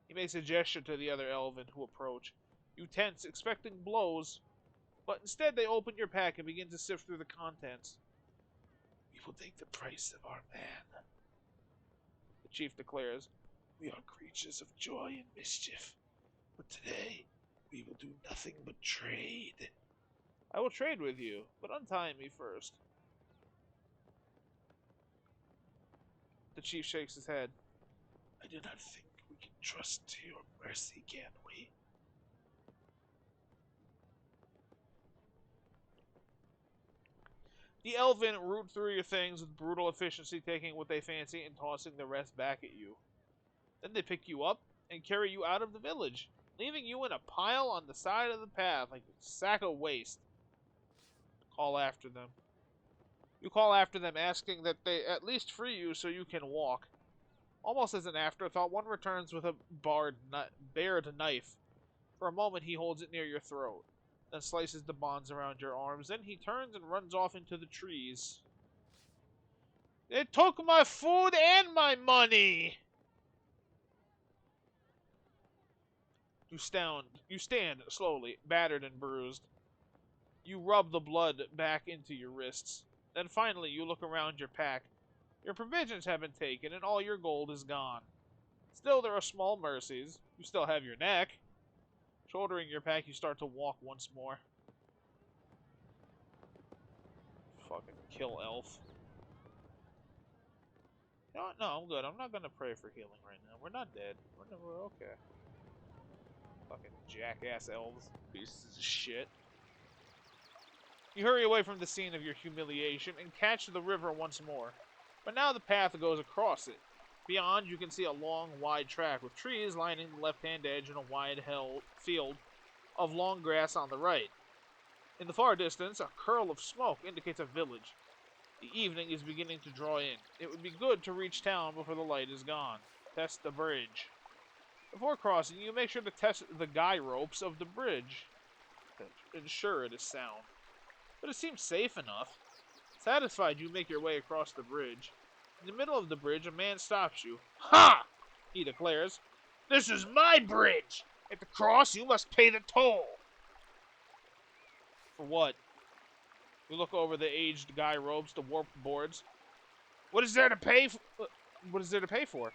He makes a gesture to the other elven who approach. You tense, expecting blows, but instead they open your pack and begin to sift through the contents. We will take the price of our man. The chief declares. We are creatures of joy and mischief, but today we will do nothing but trade. I will trade with you, but untie me first. The chief shakes his head. I do not think we can trust to your mercy, can we? The elven root through your things with brutal efficiency, taking what they fancy and tossing the rest back at you. Then they pick you up and carry you out of the village, leaving you in a pile on the side of the path like a sack of waste. Call after them. You call after them, asking that they at least free you so you can walk. Almost as an afterthought, one returns with a bared knife. For a moment, he holds it near your throat, then slices the bonds around your arms. Then he turns and runs off into the trees. They took my food and my money! You stand slowly, battered and bruised. You rub the blood back into your wrists. Then finally you look around your pack. Your provisions have been taken and all your gold is gone. Still, there are small mercies. You still have your neck. Shouldering your pack, you start to walk once more. Fucking kill elf. You know what? No, I'm good. I'm not gonna pray for healing right now. We're not dead. We're okay. Fucking jackass elves. Pieces of shit. You hurry away from the scene of your humiliation and catch the river once more. But now the path goes across it. Beyond, you can see a long, wide track with trees lining the left-hand edge and a wide field of long grass on the right. In the far distance, a curl of smoke indicates a village. The evening is beginning to draw in. It would be good to reach town before the light is gone. Test the bridge. Before crossing, you make sure to test the guy ropes of the bridge to ensure it is sound. But it seems safe enough. Satisfied, you make your way across the bridge. In the middle of the bridge, a man stops you. "Ha!" he declares. "This is my bridge! At the cross, you must pay the toll!" For what? You look over the aged guy ropes, the warped boards. What is there to pay for? What is there to pay for?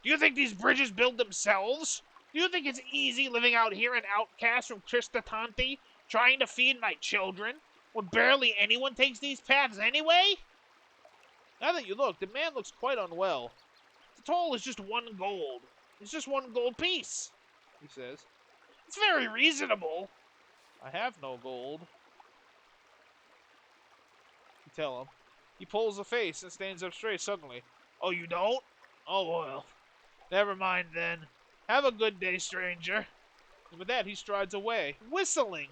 Do you think these bridges build themselves? Do you think it's easy living out here an outcast from Tristatanti, trying to feed my children, when barely anyone takes these paths anyway? Now that you look, the man looks quite unwell. The toll is just 1 gold. It's just 1 gold piece, he says. It's very reasonable. I have no gold. You tell him. He pulls a face and stands up straight suddenly. Oh, you don't? Oh, well. Never mind then. Have a good day, stranger. And with that, he strides away, whistling.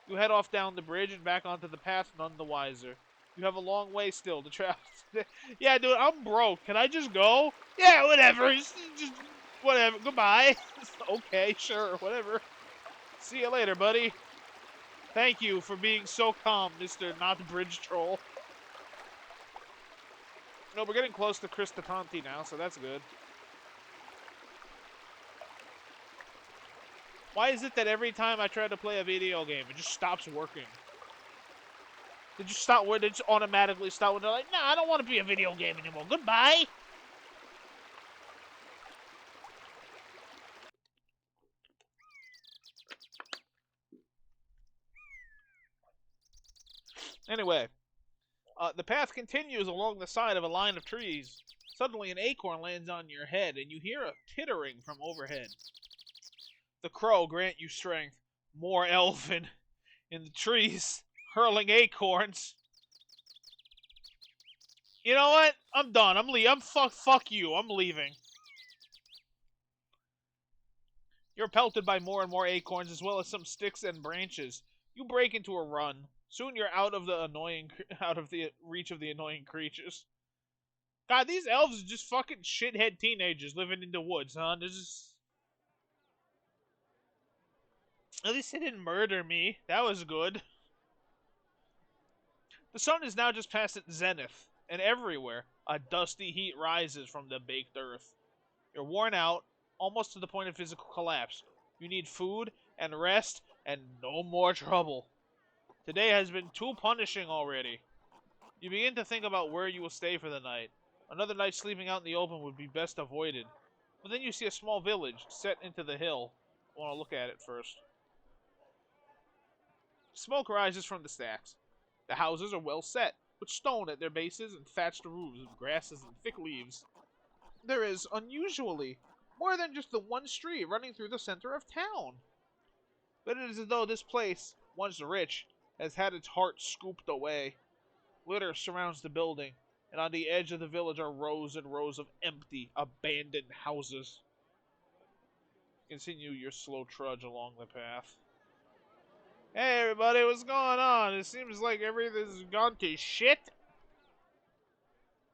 You head off down the bridge and back onto the path, none the wiser. You have a long way still to travel. Yeah, dude, I'm broke. Can I just go? Yeah, whatever. Just whatever. Goodbye. Okay, sure, whatever. See you later, buddy. Thank you for being so calm, Mr. Not Bridge Troll. No, we're getting close to Cristatanti now, so that's good. Why is it that every time I try to play a video game, it just stops working? They just stop when they just automatically stop when they're like, nah, I don't want to be a video game anymore. Goodbye. Anyway, the path continues along the side of a line of trees. Suddenly, an acorn lands on your head, and you hear a tittering from overhead. The crow grant you strength. More elfin in the trees, hurling acorns. You know what? I'm done. I'm leaving. Fuck you. I'm leaving. You're pelted by more and more acorns, as well as some sticks and branches. You break into a run. Soon you're out of the reach of the annoying creatures. God, these elves are just fucking shithead teenagers living in the woods, huh? At least they didn't murder me. That was good. The sun is now just past its zenith, and everywhere a dusty heat rises from the baked earth. You're worn out, almost to the point of physical collapse. You need food and rest and no more trouble. Today has been too punishing already. You begin to think about where you will stay for the night. Another night sleeping out in the open would be best avoided. But then you see a small village set into the hill. I want to look at it first. Smoke rises from the stacks. The houses are well set, with stone at their bases and thatched roofs of grasses and thick leaves. There is, unusually, more than just the one street running through the center of town. But it is as though this place, once rich, has had its heart scooped away. Litter surrounds the building, and on the edge of the village are rows and rows of empty, abandoned houses. Continue your slow trudge along the path. Hey everybody, what's going on? It seems like everything's gone to shit.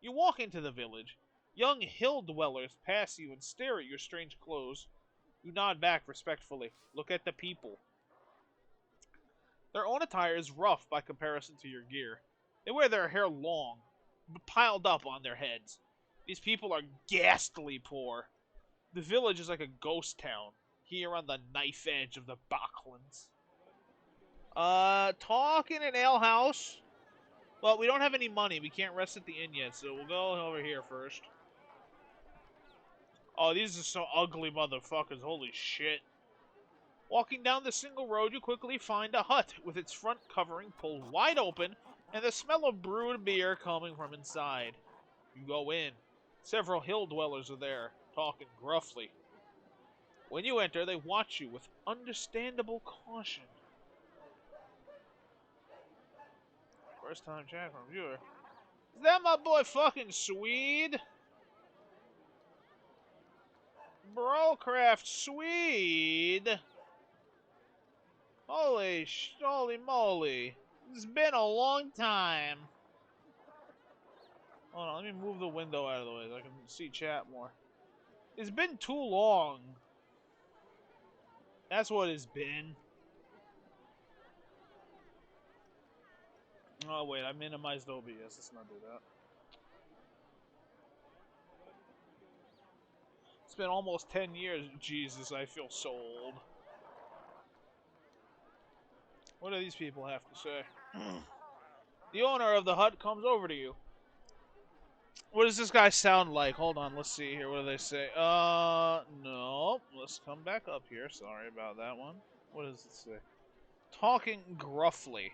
You walk into the village. Young hill dwellers pass you and stare at your strange clothes. You nod back respectfully. Look at the people. Their own attire is rough by comparison to your gear. They wear their hair long, but piled up on their heads. These people are ghastly poor. The village is like a ghost town, here on the knife edge of the Bachlands. Talk in an alehouse. Well, we don't have any money. We can't rest at the inn yet, so we'll go over here first. Oh, these are some ugly motherfuckers. Holy shit. Walking down the single road, you quickly find a hut with its front covering pulled wide open and the smell of brewed beer coming from inside. You go in. Several hill dwellers are there, talking gruffly. When you enter, they watch you with understandable caution. First time chat from viewer. Is that my boy fucking Swede? Brocraft Swede? Holy moly. It's been a long time. Hold on, let me move the window out of the way so I can see chat more. It's been too long. That's what it's been. Oh, wait, I minimized OBS. Let's not do that. It's been almost 10 years. Jesus, I feel so old. What do these people have to say? The owner of the hut comes over to you. What does this guy sound like? Hold on, let's see here. What do they say? No. Let's come back up here. Sorry about that one. What does it say? Talking gruffly.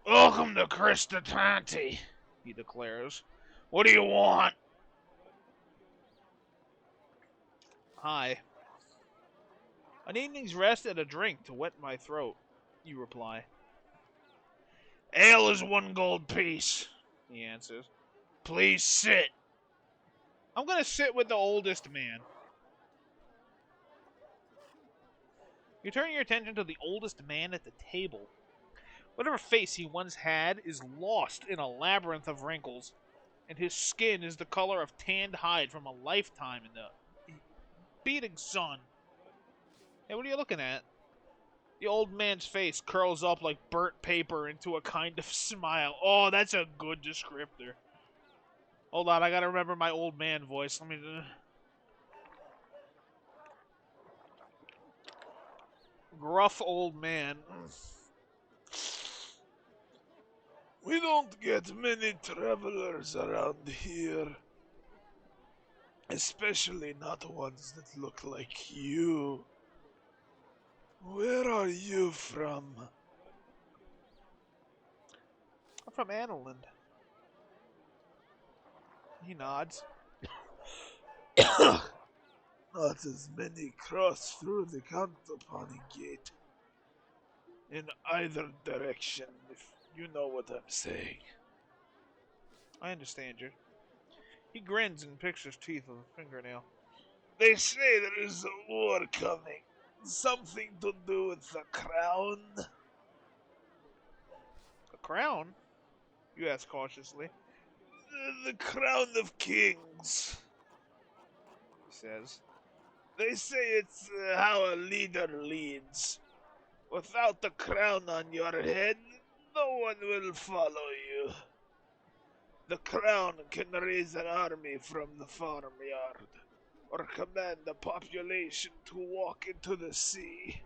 Welcome to Cristatanti, He declares. What do you want? Hi. An evening's rest and a drink to wet my throat, you reply. Ale is 1 gold piece, He answers. Please sit. I'm gonna sit with the oldest man. You turn your attention to the oldest man at the table. Whatever face he once had is lost in a labyrinth of wrinkles, and his skin is the color of tanned hide from a lifetime in the beating sun. Hey, what are you looking at? The old man's face curls up like burnt paper into a kind of smile. Oh, that's a good descriptor. Hold on, I gotta remember my old man voice. Let me... Gruff old man. We don't get many travelers around here. Especially not ones that look like you. Where are you from? I'm from Annalyn. He nods. Not as many cross through the Cantopani gate. In either direction, if you know what I'm saying. I understand you. He grins and picks his teeth with a fingernail. They say there is a war coming. Something to do with the crown? A crown? You ask cautiously. The crown of kings, He says. They say it's how a leader leads. Without the crown on your head, no one will follow you. The crown can raise an army from the farmyard, or command a population to walk into the sea.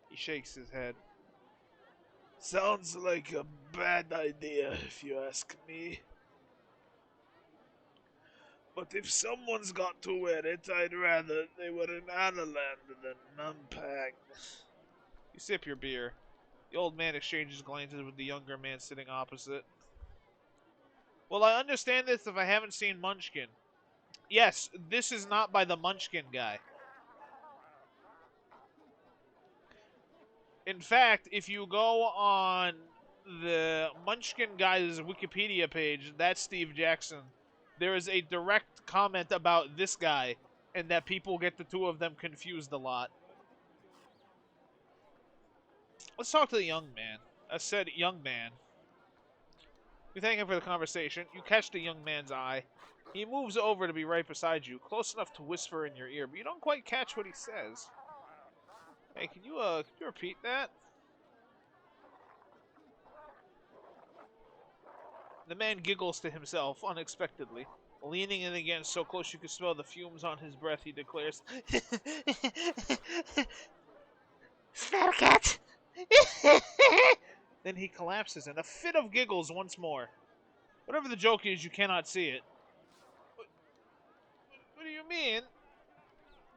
He shakes his head. Sounds like a bad idea, if you ask me. But if someone's got to wear it, I'd rather they were in Analand than Nampang. You sip your beer. The old man exchanges glances with the younger man sitting opposite. Well, I understand this if I haven't seen Munchkin. Yes, this is not by the Munchkin guy. In fact, if you go on the Munchkin guy's Wikipedia page, that's Steve Jackson. There is a direct comment about this guy, and that people get the two of them confused a lot. Let's talk to the young man. I said young man. You thank him for the conversation. You catch the young man's eye. He moves over to be right beside you, close enough to whisper in your ear, but you don't quite catch what he says. Hey, can you repeat that? The man giggles to himself unexpectedly. Leaning in again so close you can smell the fumes on his breath, he declares, Snarkat! Then he collapses in a fit of giggles once more. Whatever the joke is, you cannot see it. What do you mean?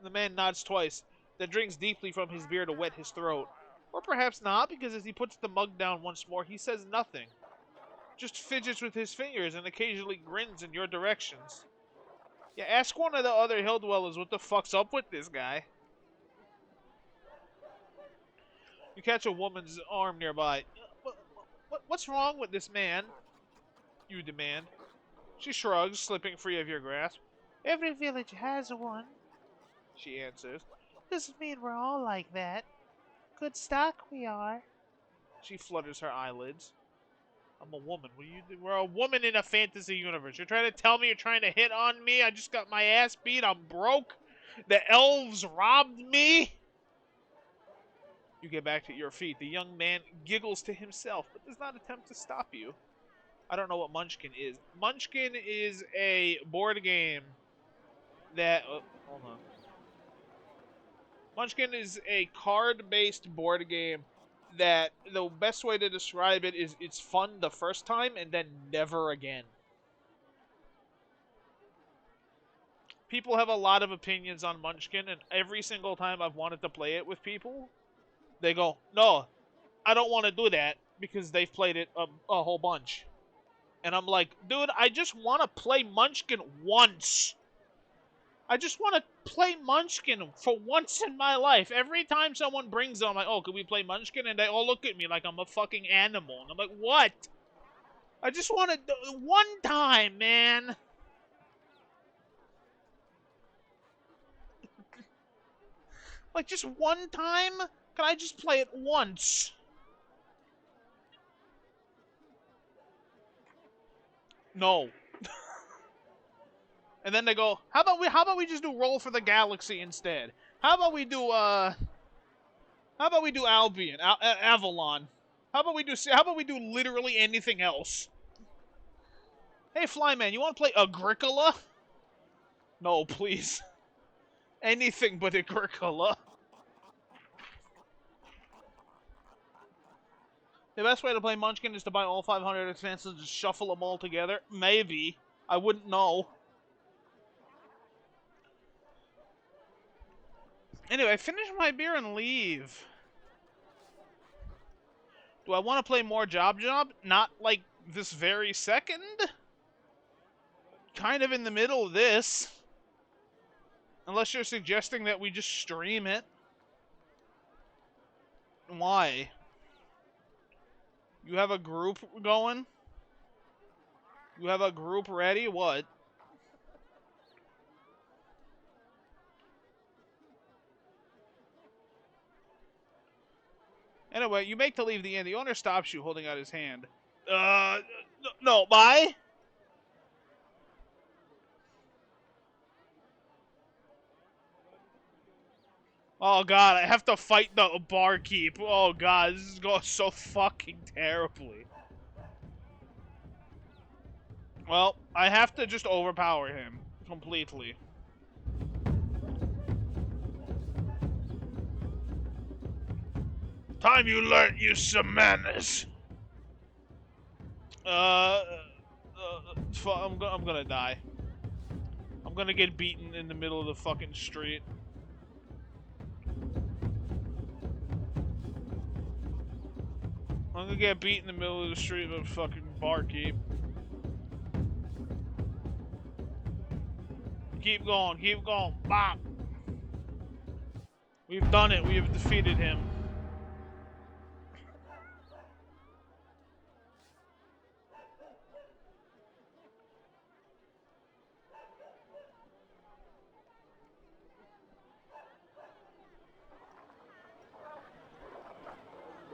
The man nods twice, then drinks deeply from his beer to wet his throat. Or perhaps not, because as he puts the mug down once more, he says nothing. Just fidgets with his fingers and occasionally grins in your directions. Yeah, ask one of the other hill dwellers what the fuck's up with this guy. You catch a woman's arm nearby. What's wrong with this man? You demand. She shrugs, slipping free of your grasp. Every village has one, she answers. Doesn't mean we're all like that. Good stock we are. She flutters her eyelids. I'm a woman. What do you do? We're a woman in a fantasy universe. You're trying to tell me you're trying to hit on me? I just got my ass beat. I'm broke. The elves robbed me. You get back to your feet. The young man giggles to himself, but does not attempt to stop you. I don't know what Munchkin is. Munchkin is a board game that... Oh, hold on. Munchkin is a card-based board game that the best way to describe it is it's fun the first time and then never again. People have a lot of opinions on Munchkin, and every single time I've wanted to play it with people, they go, no, I don't want to do that, because they've played it a whole bunch. And I'm like, dude, I just want to play Munchkin once. I just want to play Munchkin for once in my life. Every time someone brings it, I'm like, oh, could we play Munchkin? And they all look at me like I'm a fucking animal. And I'm like, what? I just want to... One time, man. Like, just one time? Can I just play it once? No. And then they go, how about we just do Roll for the Galaxy instead? How about we do Albion, Avalon? How about we do literally anything else? Hey Flyman, you want to play Agricola? No, please. Anything but Agricola. The best way to play Munchkin is to buy all 500 expansions and just shuffle them all together. Maybe. I wouldn't know. Anyway, finish my beer and leave. Do I want to play more Job Job? Not like this very second? Kind of in the middle of this. Unless you're suggesting that we just stream it. Why? You have a group going? You have a group ready? What? Anyway, you make to leave the inn. The owner stops you, holding out his hand. No, bye? Oh god, I have to fight the barkeep. Oh god, this is going so fucking terribly. Well, I have to just overpower him completely. Time you learned you some manners. I'm gonna die. I'm gonna get beaten in the middle of the fucking street. I'm gonna get beat in the middle of the street with a fucking barkeep. Keep going, bop! We've done it, we have defeated him.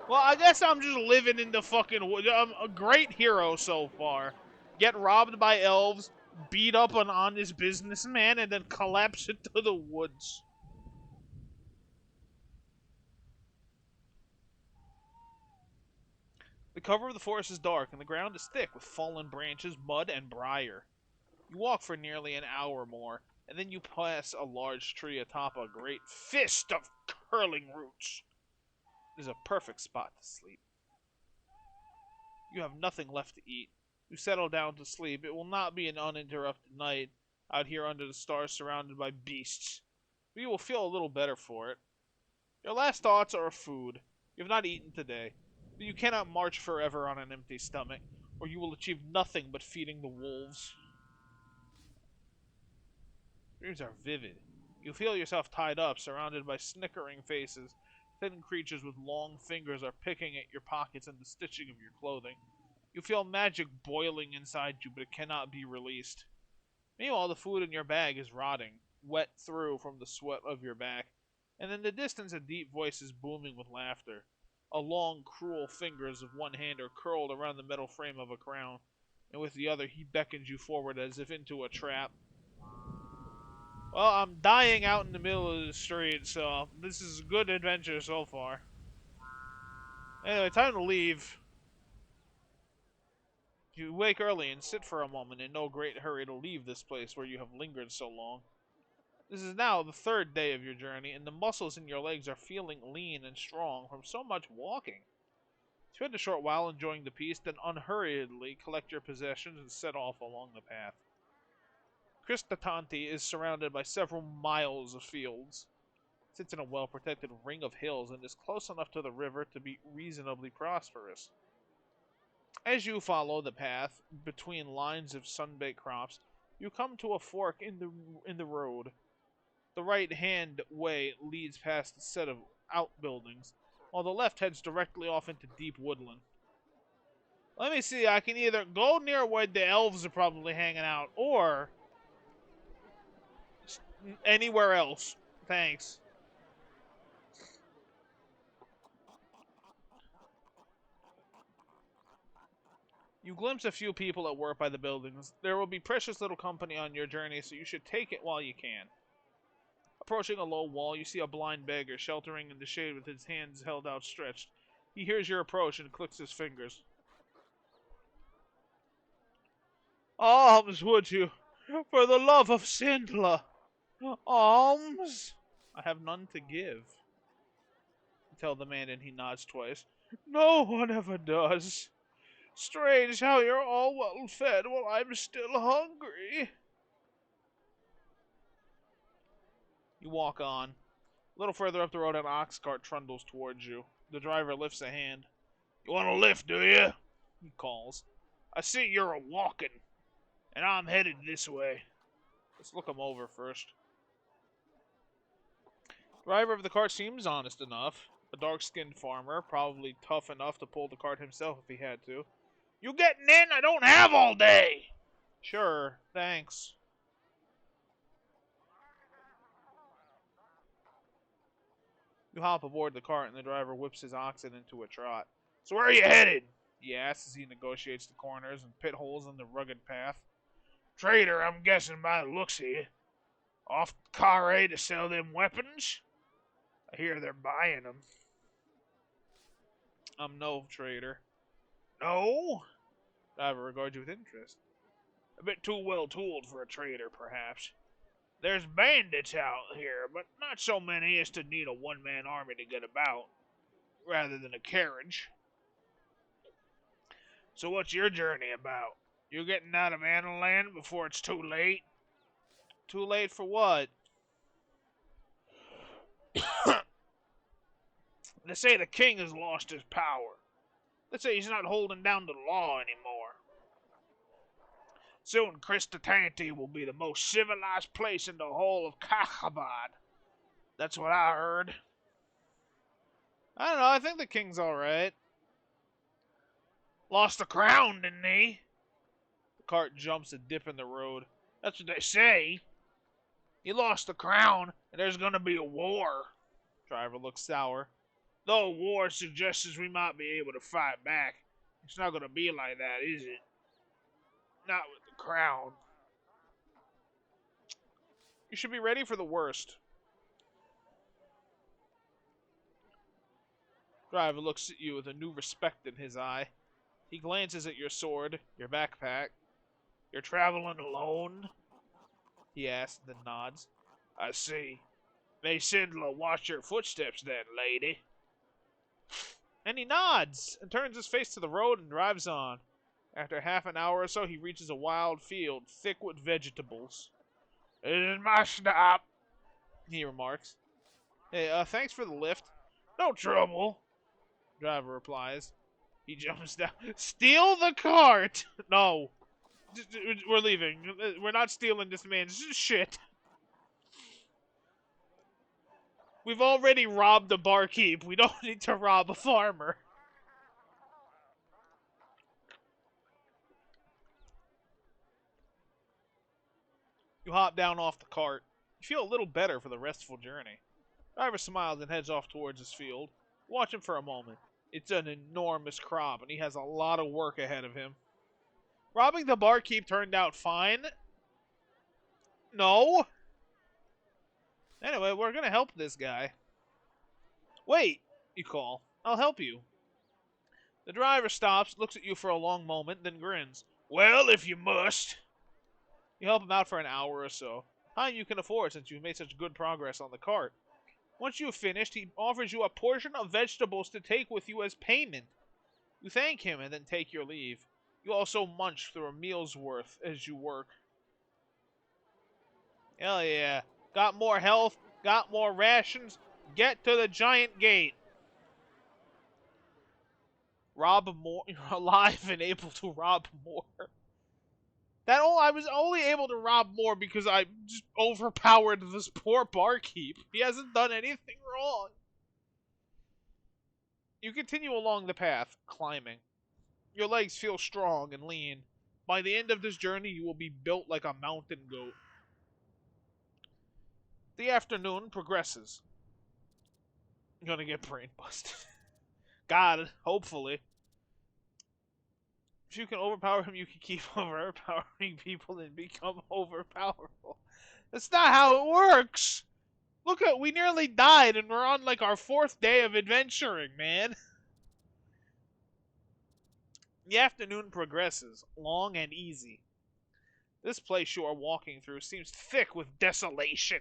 Well, I guess I'm just living in the fucking... I'm a great hero so far. Get robbed by elves, beat up an honest businessman, and then collapse into the woods. The cover of the forest is dark, and the ground is thick with fallen branches, mud, and briar. You walk for nearly an hour more, and then you pass a large tree atop a great fist of curling roots. It is a perfect spot to sleep. You have nothing left to eat. You settle down to sleep. It will not be an uninterrupted night out here under the stars surrounded by beasts, but you will feel a little better for it. Your last thoughts are of food. You have not eaten today, but you cannot march forever on an empty stomach, or you will achieve nothing but feeding the wolves. Dreams are vivid. You feel yourself tied up, surrounded by snickering faces. Thin creatures with long fingers are picking at your pockets and the stitching of your clothing. You feel magic boiling inside you, but it cannot be released. Meanwhile, the food in your bag is rotting, wet through from the sweat of your back, and in the distance a deep voice is booming with laughter. A long, cruel fingers of one hand are curled around the metal frame of a crown, and with the other he beckons you forward as if into a trap. Well, I'm dying out in the middle of the street, so this is a good adventure so far. Anyway, time to leave. You wake early and sit for a moment in no great hurry to leave this place where you have lingered so long. This is now the third day of your journey, and the muscles in your legs are feeling lean and strong from so much walking. Spend a short while enjoying the peace, then unhurriedly collect your possessions and set off along the path. Kristatanti is surrounded by several miles of fields. It sits in a well-protected ring of hills and is close enough to the river to be reasonably prosperous. As you follow the path between lines of sun-baked crops, you come to a fork in the road. The right-hand way leads past a set of outbuildings, while the left heads directly off into deep woodland. Let me see, I can either go near where the elves are probably hanging out, or anywhere else. Thanks. You glimpse a few people at work by the buildings. There will be precious little company on your journey, so you should take it while you can. Approaching a low wall, you see a blind beggar sheltering in the shade with his hands held outstretched. He hears your approach and clicks his fingers. Alms, would you? For the love of Sindla! Alms! I have none to give. You tell the man, and he nods twice. No one ever does. Strange how you're all well fed while I'm still hungry. You walk on. A little further up the road, an ox cart trundles towards you. The driver lifts a hand. You want a lift, do you? He calls. I see you're a walking, and I'm headed this way. Let's look him over first. Driver of the cart seems honest enough. A dark-skinned farmer, probably tough enough to pull the cart himself if he had to. You getting in? I don't have all day. Sure, thanks. You hop aboard the cart and the driver whips his oxen into a trot. So where are you headed? He asks as he negotiates the corners and pit holes in the rugged path. Trader, I'm guessing by the looks of you. Off to Carre to sell them weapons? I hear they're buying them. I'm no trader. No? Driver regards you with interest. A bit too well tooled for a trader, perhaps. There's bandits out here, but not so many as to need a one-man army to get about, rather than a carriage. So what's your journey about? You getting out of Analand before it's too late? Too late for what? They say the king has lost his power. They say he's not holding down the law anymore. Soon Christianity will be the most civilized place in the whole of Kakhabad. That's what I heard. I don't know, I think the king's alright. Lost the crown, didn't he? The cart jumps a dip in the road. That's what they say. He lost the crown, and there's gonna be a war. Driver looks sour. Though war suggests we might be able to fight back. It's not gonna be like that, is it? Not with the crown. You should be ready for the worst. Driver looks at you with a new respect in his eye. He glances at your sword, your backpack. You're traveling alone? He asks, then nods. I see. May Sindla watch your footsteps then, lady. And he nods, and turns his face to the road and drives on. After half an hour or so, he reaches a wild field, thick with vegetables. This is my stop, he remarks. Hey, thanks for the lift. No trouble, driver replies. He jumps down. Steal the cart! No. We're leaving. We're not stealing this man's shit. We've already robbed a barkeep. We don't need to rob a farmer. You hop down off the cart. You feel a little better for the restful journey. Driver smiles and heads off towards his field. Watch him for a moment. It's an enormous crop, and he has a lot of work ahead of him. Robbing the barkeep turned out fine. No. Anyway, we're gonna help this guy. Wait, you call. I'll help you. The driver stops, looks at you for a long moment, then grins. Well, if you must. You help him out for an hour or so. Time you can afford since you've made such good progress on the cart. Once you've finished, he offers you a portion of vegetables to take with you as payment. You thank him and then take your leave. You also munch through a meal's worth as you work. Hell yeah. Got more health, got more rations. Get to the giant gate. Rob more. You're alive and able to rob more. I was only able to rob more because I just overpowered this poor barkeep. He hasn't done anything wrong. You continue along the path, climbing. Your legs feel strong and lean. By the end of this journey, you will be built like a mountain goat. The afternoon progresses. You're gonna get brain busted. God, hopefully. If you can overpower him, you can keep overpowering people and become overpowerful. That's not how it works! Look at, we nearly died and we're on like our 4th day of adventuring, man. The afternoon progresses, long and easy. This place you are walking through seems thick with desolation,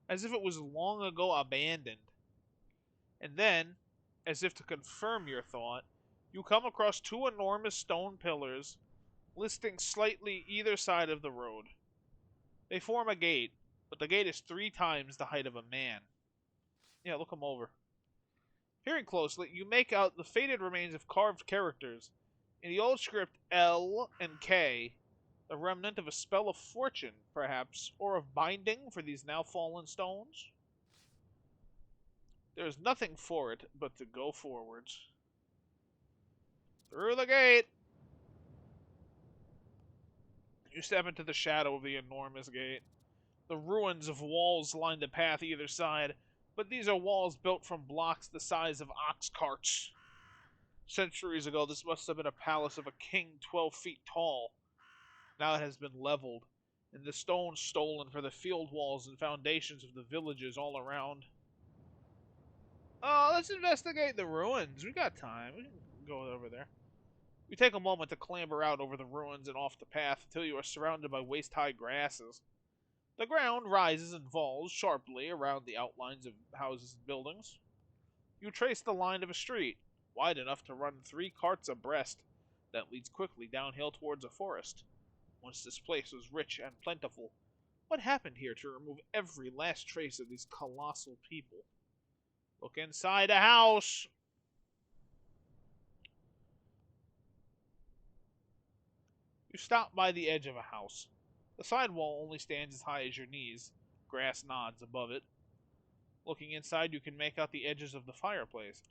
as if it was long ago abandoned. And then, as if to confirm your thought, you come across 2 enormous stone pillars listing slightly either side of the road. They form a gate, but the gate is 3 times the height of a man. Yeah, look them over. Peering closely, you make out the faded remains of carved characters. In the old script L and K, the remnant of a spell of fortune, perhaps, or of binding for these now fallen stones? There is nothing for it but to go forwards. Through the gate! You step into the shadow of the enormous gate. The ruins of walls line the path either side, but these are walls built from blocks the size of ox carts. Centuries ago, this must have been a palace of a king 12 feet tall. Now it has been leveled, and the stones stolen for the field walls and foundations of the villages all around. Oh, let's investigate the ruins. We got time. We can go over there. You take a moment to clamber out over the ruins and off the path until you are surrounded by waist-high grasses. The ground rises and falls sharply around the outlines of houses and buildings. You trace the line of a street, wide enough to run 3 carts abreast, that leads quickly downhill towards a forest. Once this place was rich and plentiful, what happened here to remove every last trace of these colossal people? Look inside a house! You stop by the edge of a house. The side wall only stands as high as your knees. Grass nods above it. Looking inside, you can make out the edges of the fireplace,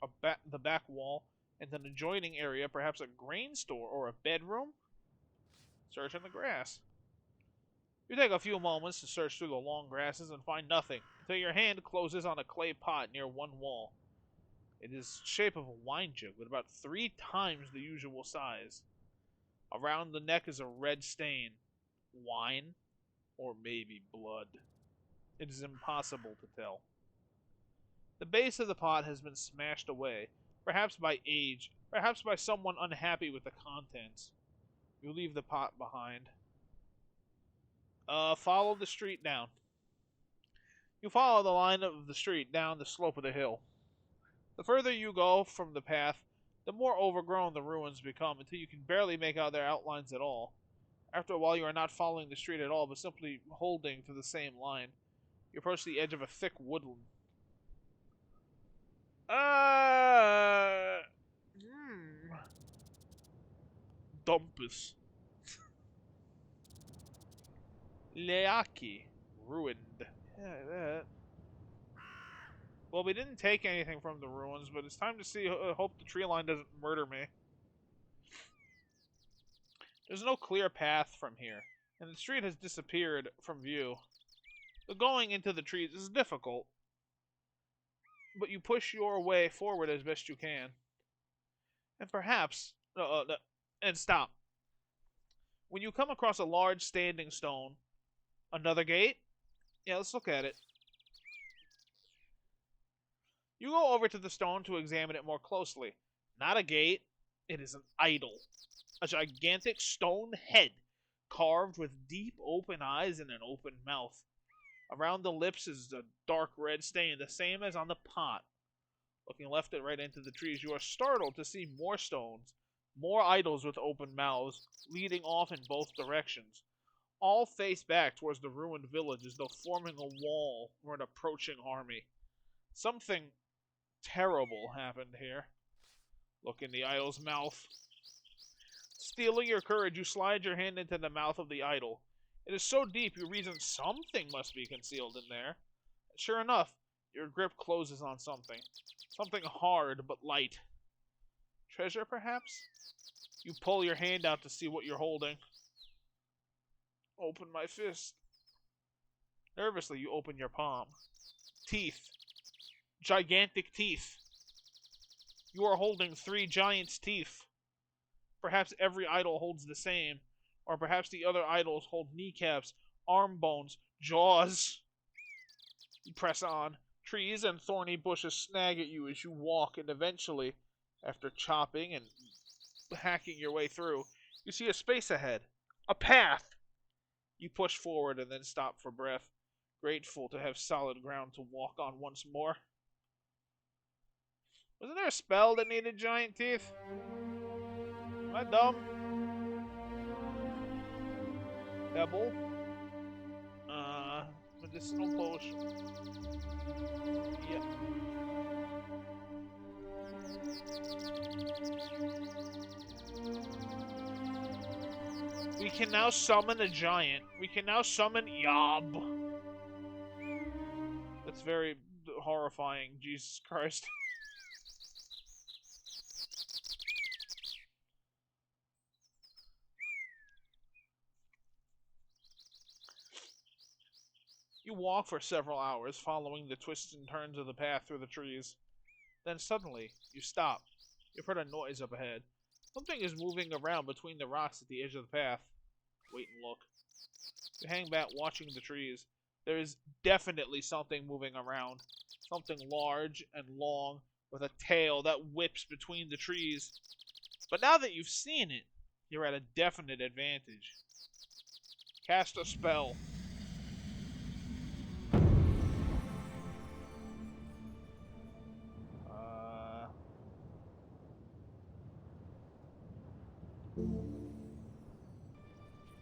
the back wall, and an adjoining area, perhaps a grain store or a bedroom? Search in the grass. You take a few moments to search through the long grasses and find nothing, until your hand closes on a clay pot near one wall. It is the shape of a wine jug, but about 3 times the usual size. Around the neck is a red stain. Wine? Or maybe blood. It is impossible to tell. The base of the pot has been smashed away, perhaps by age, perhaps by someone unhappy with the contents. You leave the pot behind. Follow the street down. You follow the line of the street down the slope of the hill. The further you go from the path, the more overgrown the ruins become, until you can barely make out their outlines at all. After a while, you are not following the street at all, but simply holding to the same line. You approach the edge of a thick woodland. Dumpus. Leaki. Ruined. Yeah, that. Well, we didn't take anything from the ruins, but it's time to see. Hope the tree line doesn't murder me. There's no clear path from here, and the street has disappeared from view. The going into the trees is difficult, but you push your way forward as best you can. And perhaps... and stop. When you come across a large standing stone... Another gate? Yeah, let's look at it. You go over to the stone to examine it more closely. Not a gate. It is an idol. A gigantic stone head, carved with deep open eyes and an open mouth. Around the lips is a dark red stain, the same as on the pot. Looking left and right into the trees, you are startled to see more stones, more idols with open mouths, leading off in both directions. All face back towards the ruined village as though forming a wall or an approaching army. Something terrible happened here. Look in the idol's mouth. Stealing your courage, you slide your hand into the mouth of the idol. It is so deep you reason something must be concealed in there. Sure enough, your grip closes on something. Something hard but light. Treasure, perhaps? You pull your hand out to see what you're holding. Open my fist. Nervously, you open your palm. Teeth. Gigantic teeth. You are holding 3 giants' teeth. Perhaps every idol holds the same. Or perhaps the other idols hold kneecaps, arm bones, jaws. You press on. Trees and thorny bushes snag at you as you walk, and eventually, after chopping and hacking your way through, you see a space ahead. A path! You push forward and then stop for breath, grateful to have solid ground to walk on once more. Wasn't there a spell that needed giant teeth? Am I dumb? Pebble. Medicinal potion. Yep. We can now summon a giant. We can now summon Yob. That's very horrifying, Jesus Christ. You walk for several hours, following the twists and turns of the path through the trees. Then suddenly, you stop. You've heard a noise up ahead. Something is moving around between the rocks at the edge of the path. Wait and look. You hang back, watching the trees. There is definitely something moving around. Something large and long, with a tail that whips between the trees. But now that you've seen it, you're at a definite advantage. Cast a spell.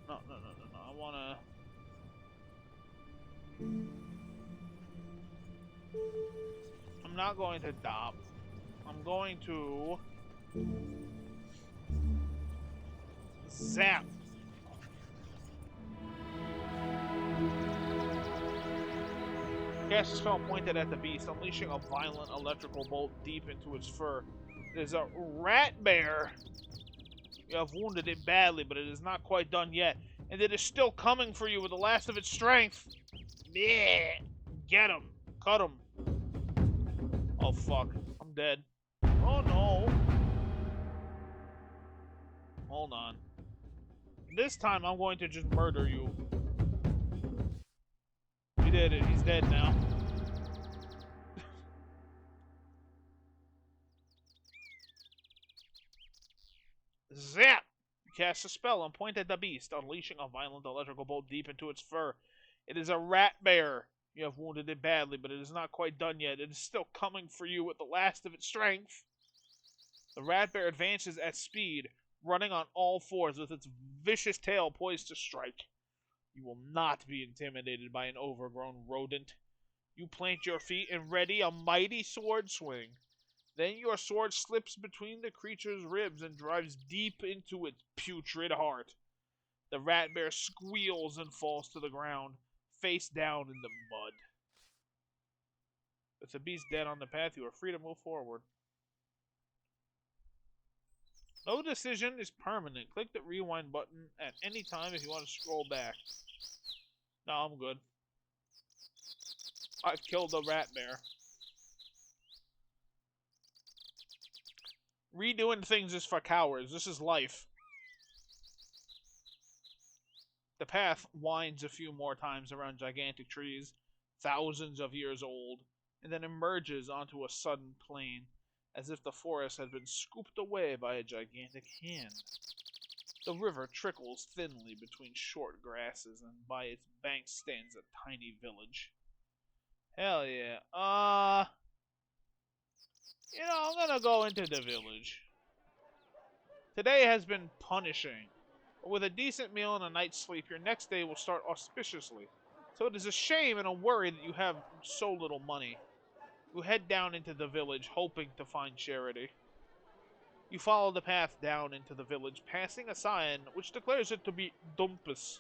No. I wanna... I'm not going to dop. I'm going to... zap. Cast a spell pointed at the beast, unleashing a violent electrical bolt deep into its fur. It is a rat bear. You have wounded it badly, but it is not quite done yet, and it is still coming for you with the last of its strength. Yeah, get him. Cut him. Oh, fuck. I'm dead. Oh, no. Hold on. This time, I'm going to just murder you. He did it. He's dead now. Zap! Cast a spell and point at the beast, unleashing a violent electrical bolt deep into its fur. It is a rat bear. You have wounded it badly, but it is not quite done yet. It is still coming for you with the last of its strength. The rat bear advances at speed, running on all fours with its vicious tail poised to strike. You will not be intimidated by an overgrown rodent. You plant your feet and ready a mighty sword swing. Then your sword slips between the creature's ribs and drives deep into its putrid heart. The rat bear squeals and falls to the ground, face down in the mud. With the beast dead on the path, you are free to move forward. No decision is permanent. Click the rewind button at any time if you want to scroll back. No, I'm good. I've killed the rat bear. Redoing things is for cowards. This is life. The path winds a few more times around gigantic trees, thousands of years old, and then emerges onto a sudden plain, as if the forest had been scooped away by a gigantic hand. The river trickles thinly between short grasses, and by its banks stands a tiny village. Hell yeah. I'm gonna go into the village. Today has been punishing, but with a decent meal and a night's sleep, your next day will start auspiciously. So it is a shame and a worry that you have so little money. You head down into the village, hoping to find Charity. You follow the path down into the village, passing a sign which declares it to be Dumpus.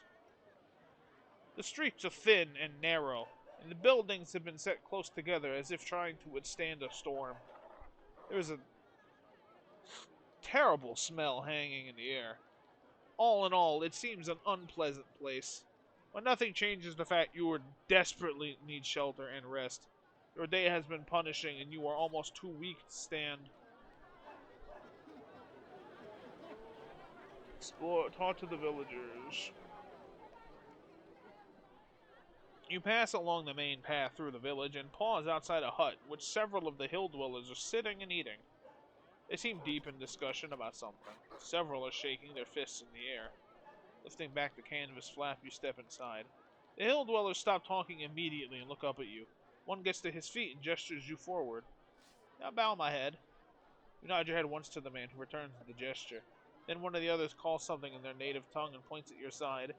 The streets are thin and narrow, and the buildings have been set close together as if trying to withstand a storm. There is a terrible smell hanging in the air. All in all, it seems an unpleasant place. But nothing changes the fact you desperately need shelter and rest. Your day has been punishing, and you are almost too weak to stand. Explore, talk to the villagers. You pass along the main path through the village and pause outside a hut, which several of the hill dwellers are sitting and eating. They seem deep in discussion about something. Several are shaking their fists in the air. Lifting back the canvas flap, you step inside. The hill dwellers stop talking immediately and look up at you. One gets to his feet and gestures you forward. Now bow my head. You nod your head once to the man, who returns the gesture. Then one of the others calls something in their native tongue and points at your side,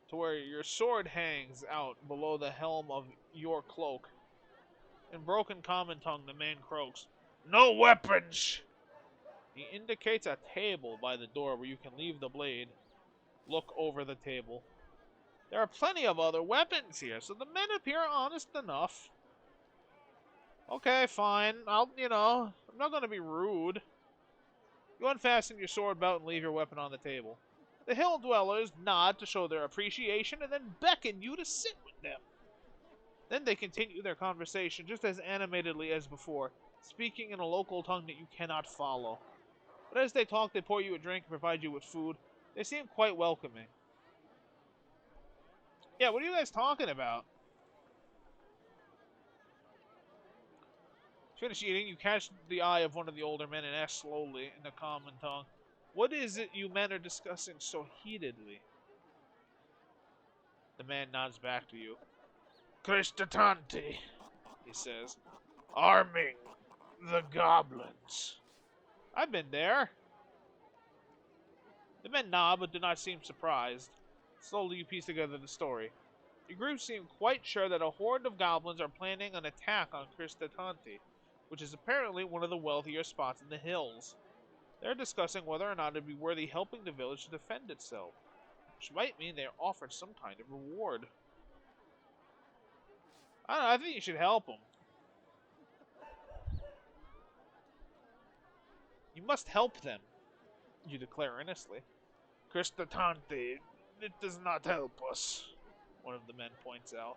to where your sword hangs out below the helm of your cloak. In broken common tongue, the man croaks, "No weapons!" He indicates a table by the door where you can leave the blade. Look over the table. There are plenty of other weapons here, so the men appear honest enough. Okay, fine. I'm not going to be rude. You unfasten your sword belt and leave your weapon on the table. The hill dwellers nod to show their appreciation and then beckon you to sit with them. Then they continue their conversation just as animatedly as before, speaking in a local tongue that you cannot follow. But as they talk, they pour you a drink and provide you with food. They seem quite welcoming. Yeah, what are you guys talking about? Finish eating, you catch the eye of one of the older men and ask slowly in the common tongue, "What is it you men are discussing so heatedly?" The man nods back to you. Cristatanti, He says, arming the goblins. "I've been there." The men nod but do not seem surprised. Slowly you piece together the story. Your group seem quite sure that a horde of goblins are planning an attack on Cristatanti, which is apparently one of the wealthier spots in the hills. They're discussing whether or not it would be worthy helping the village to defend itself, which might mean they're offered some kind of reward. I don't know, I think you should help them. You must help them, you declare earnestly. Cristatanti, it does not help us, One of the men points out.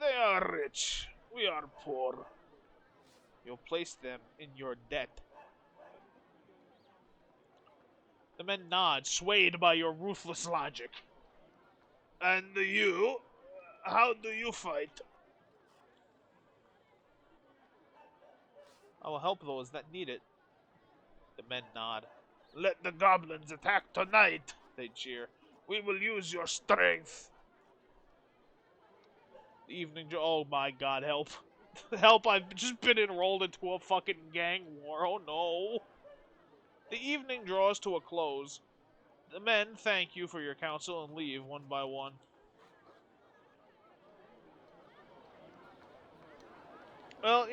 They are rich, we are poor. You'll place them in your debt. The men nod, swayed by your ruthless logic. And you, how do you fight? I will help those that need it. The men nod. Let the goblins attack tonight, they cheer. We will use your strength. The evening... Oh my god, help. Help, I've just been enrolled into a fucking gang war. Oh no. The evening draws to a close. The men thank you for your counsel and leave one by one. Well,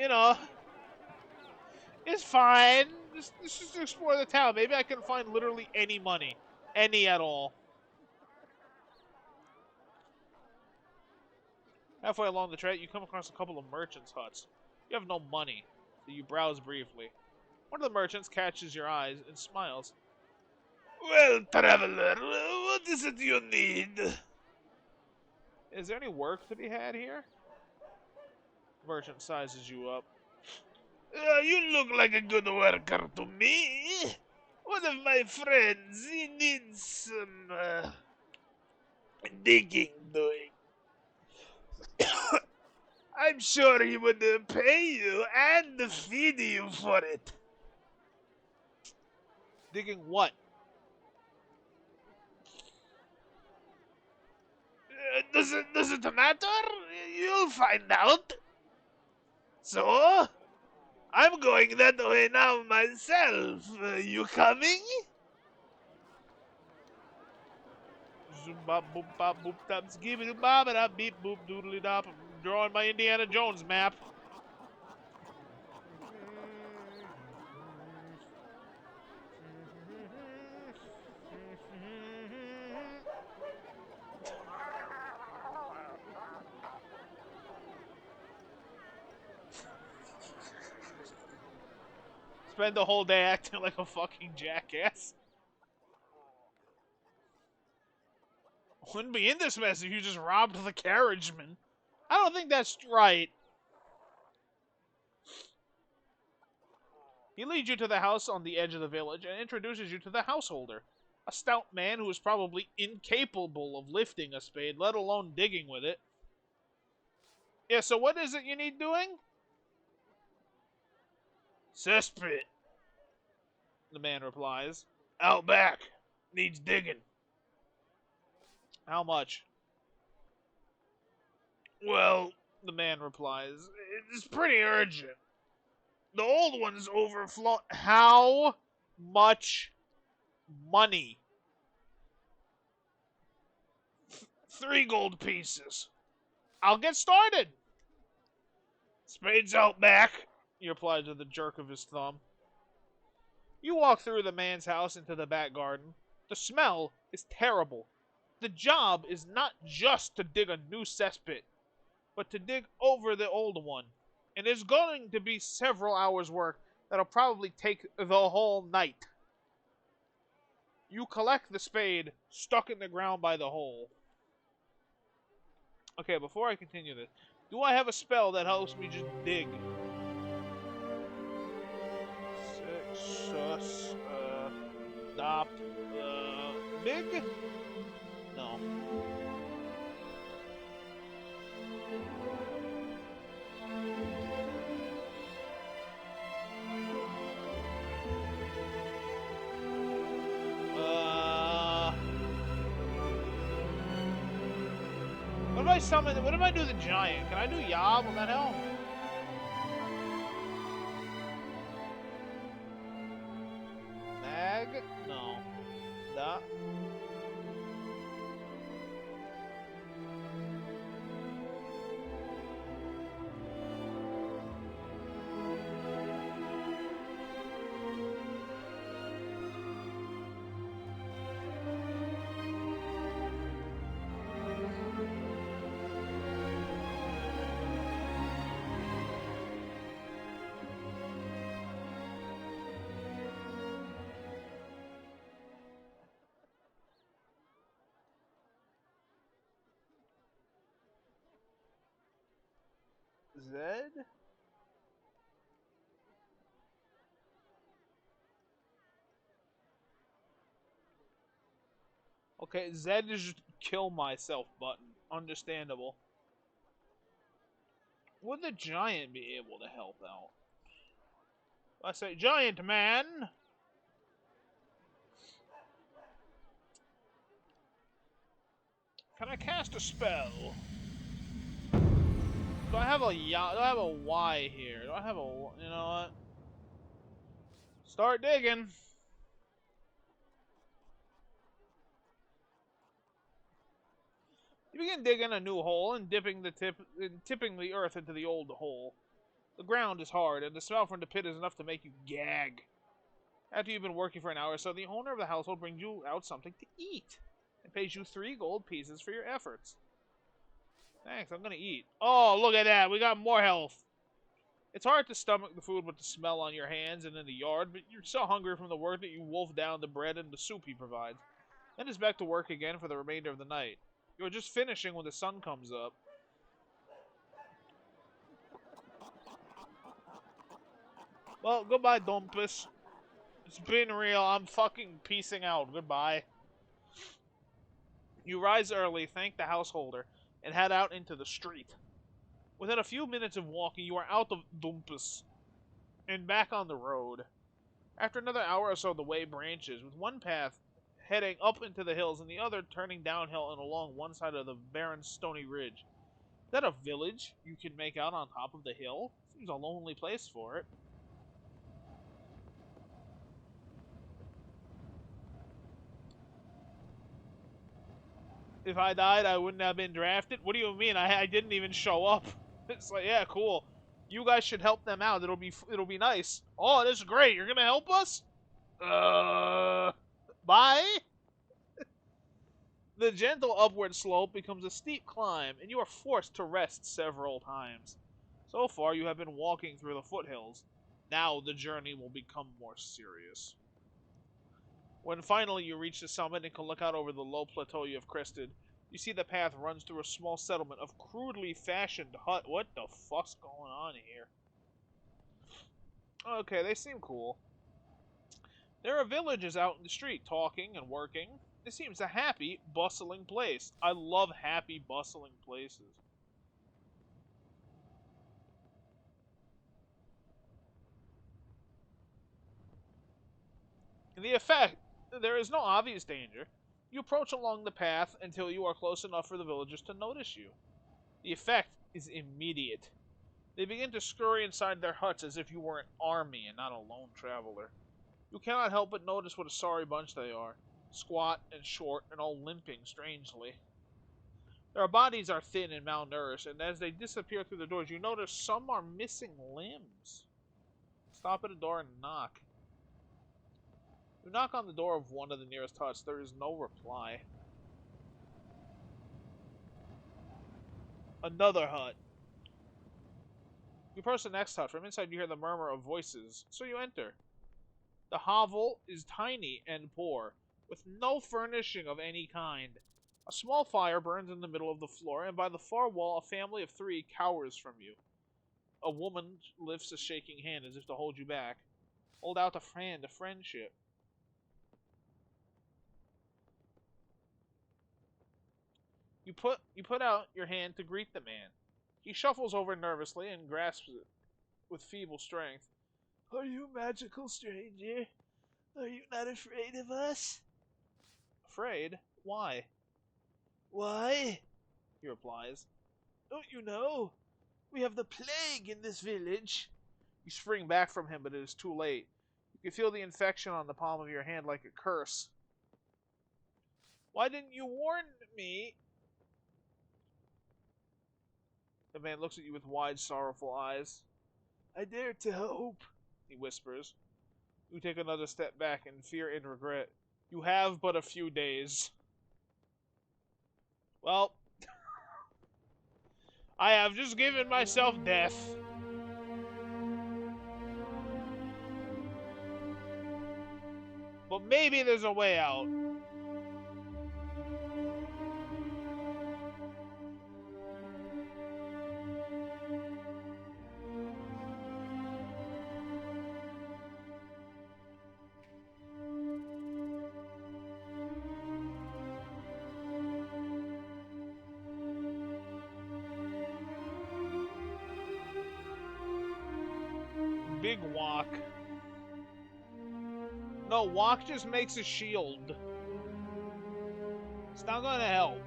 it's fine. Let's just explore the town. Maybe I can find literally any money. Any at all. Halfway along the track, you come across a couple of merchants' huts. You have no money, so you browse briefly. One of the merchants catches your eyes and smiles. Well, traveler, what is it you need? Is there any work to be had here? The merchant sizes you up. You look like a good worker to me. One of my friends, he needs some digging doing. I'm sure he would pay you and feed you for it. Digging what? Does it matter? You'll find out. So, I'm going that way now myself. You coming? Zoom bop boop bop boop dop skibby doo bop and beep boop doodly dop. I'm drawing my Indiana Jones map. spend the whole day acting like a fucking jackass. Wouldn't be in this mess if you just robbed the carriageman. I don't think that's right. He leads you to the house on the edge of the village and introduces you to the householder. A stout man who is probably incapable of lifting a spade, let alone digging with it. Yeah, so what is it you need doing? Cesspit, the man replies. Out back. Needs digging. How much? Well, the man replies, it's pretty urgent. The old one's overflow. How much money? 3 gold pieces. I'll get started. Spade's out back, he replied with a jerk of his thumb. You walk through the man's house into the back garden. The smell is terrible. The job is not just to dig a new cesspit, but to dig over the old one. And it's going to be several hours' work that'll probably take the whole night. You collect the spade stuck in the ground by the hole. Okay, before I continue this, do I have a spell that helps me just dig? Stop. Big? No. What if I summon? What if I do the giant? Can I do Yob? Will that help? Mag? No. Da. Zed? Okay, Zed is just kill myself button. Understandable. Would the giant be able to help out? I say, giant man! Can I cast a spell? Do I have a Y here? Do I have a, you know what? Start digging. You begin digging a new hole and tipping the earth into the old hole. The ground is hard, and the smell from the pit is enough to make you gag. After you've been working for an hour or so, the owner of the household brings you out something to eat and pays you 3 gold pieces for your efforts. Thanks, I'm gonna eat. Oh, look at that, we got more health. It's hard to stomach the food with the smell on your hands and in the yard, but you're so hungry from the work that you wolf down the bread and the soup he provides. Then it's back to work again for the remainder of the night. You're just finishing when the sun comes up. Well, goodbye, Dumpus. It's been real. I'm fucking peacing out. Goodbye. You rise early, thank the householder, and head out into the street. Within a few minutes of walking, you are out of Dumpus and back on the road. After another hour or so, the way branches, with one path heading up into the hills and the other turning downhill and along one side of the barren stony ridge. Is that a village you can make out on top of the hill? Seems a lonely place for it. If I died, I wouldn't have been drafted? What do you mean? I didn't even show up. It's like, yeah, cool. You guys should help them out. It'll be nice. Oh, this is great. You're gonna help us? Bye? The gentle upward slope becomes a steep climb, and you are forced to rest several times. So far, you have been walking through the foothills. Now the journey will become more serious. When finally you reach the summit and can look out over the low plateau you have crested, you see the path runs through a small settlement of crudely fashioned hut. What the fuck's going on here? Okay, they seem cool. There are villagers out in the street talking and working. It seems a happy, bustling place. I love happy, bustling places. In the effect, there is no obvious danger. You approach along the path until you are close enough for the villagers to notice you. The effect is immediate. They begin to scurry inside their huts as if you were an army and not a lone traveler. You cannot help but notice what a sorry bunch they are. Squat and short and all limping strangely. Their bodies are thin and malnourished, and as they disappear through the doors, you notice some are missing limbs. Stop at a door and knock. You knock on the door of one of the nearest huts. There is no reply. Another hut. You approach the next hut. From inside you hear the murmur of voices, so you enter. The hovel is tiny and poor, with no furnishing of any kind. A small fire burns in the middle of the floor, and by the far wall a family of 3 cowers from you. A woman lifts a shaking hand as if to hold you back. Hold out a hand of friendship. You put out your hand to greet the man. He shuffles over nervously and grasps it with feeble strength. Are you magical, stranger? Are you not afraid of us? Afraid? Why? Why? He replies. Don't you know? We have the plague in this village. You spring back from him, but it is too late. You can feel the infection on the palm of your hand like a curse. Why didn't you warn me? The man looks at you with wide, sorrowful eyes. I dare to hope, he whispers. You take another step back in fear and regret. You have but a few days. Well, I have just given myself death. But maybe there's a way out. Big walk. No, walk just makes a shield. It's not gonna help.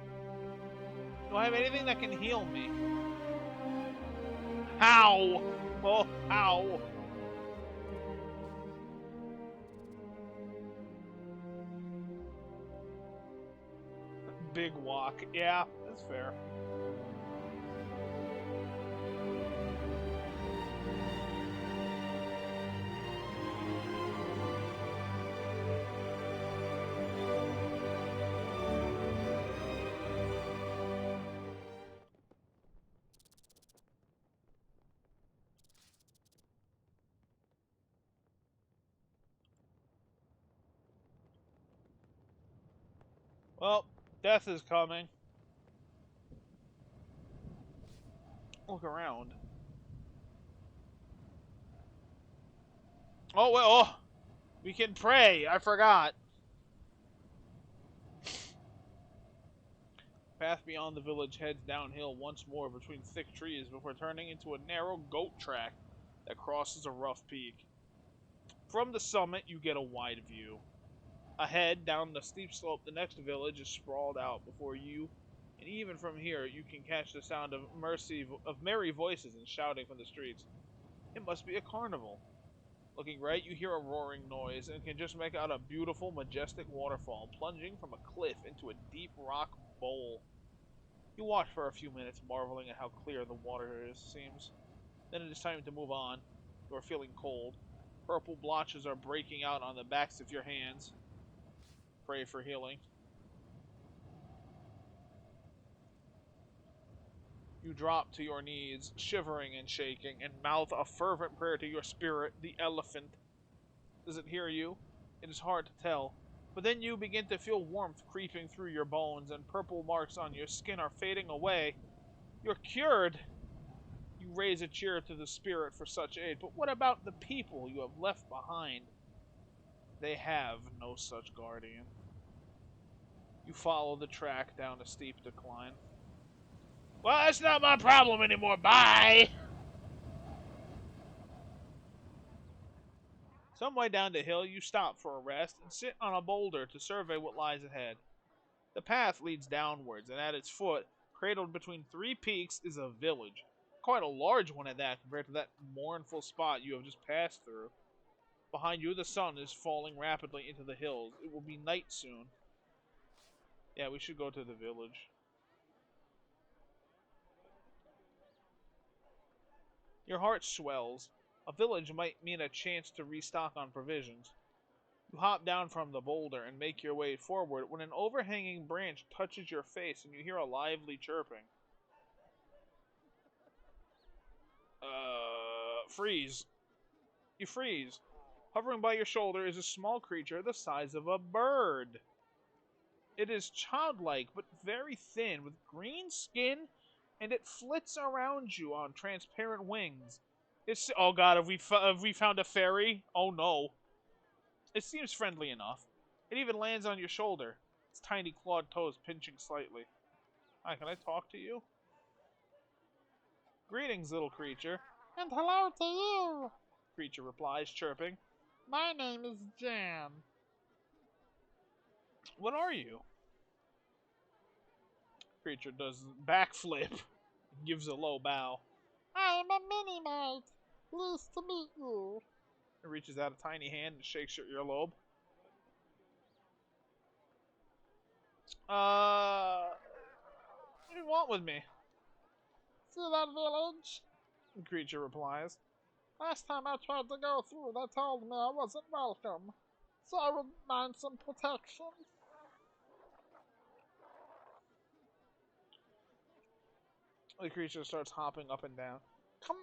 Do I have anything that can heal me? How? Oh, how? Big walk. Yeah, that's fair. Well, death is coming. Look around. Oh, wait, oh! We can pray. I forgot. Path beyond the village heads downhill once more between thick trees before turning into a narrow goat track that crosses a rough peak. From the summit, you get a wide view. Ahead, down the steep slope, the next village is sprawled out before you, and even from here, you can catch the sound of merry voices and shouting from the streets. It must be a carnival. Looking right, you hear a roaring noise and can just make out a beautiful, majestic waterfall plunging from a cliff into a deep rock bowl. You watch for a few minutes, marveling at how clear the water seems. Then it is time to move on. You are feeling cold. Purple blotches are breaking out on the backs of your hands. Pray for healing. You drop to your knees, shivering and shaking, and mouth a fervent prayer to your spirit, the elephant. Does it hear you? It is hard to tell. But then you begin to feel warmth creeping through your bones, and purple marks on your skin are fading away. You're cured! You raise a cheer to the spirit for such aid, but what about the people you have left behind? They have no such guardian. You follow the track down a steep decline. Well, that's not my problem anymore. Bye! Some way down the hill, you stop for a rest and sit on a boulder to survey what lies ahead. The path leads downwards, and at its foot, cradled between three peaks, is a village. Quite a large one at that, compared to that mournful spot you have just passed through. Behind you, the sun is falling rapidly into the hills. It will be night soon. Yeah, we should go to the village. Your heart swells. A village might mean a chance to restock on provisions. You hop down from the boulder and make your way forward when an overhanging branch touches your face and you hear a lively chirping. Freeze. You freeze. Hovering by your shoulder is a small creature the size of a bird. It is childlike but very thin, with green skin, and it flits around you on transparent wings. Oh god, have we found a fairy? Oh no. It seems friendly enough. It even lands on your shoulder, its tiny clawed toes pinching slightly. Hi, can I talk to you? Greetings, little creature. And hello to you. Creature replies, chirping. My name is Jan. What are you? Creature does backflip and gives a low bow. I'm a Mini-Mite. Pleased to meet you. It reaches out a tiny hand and shakes your earlobe. What do you want with me? See that village? The creature replies. Last time I tried to go through, they told me I wasn't welcome. So I would mind some protection. The creature starts hopping up and down. Come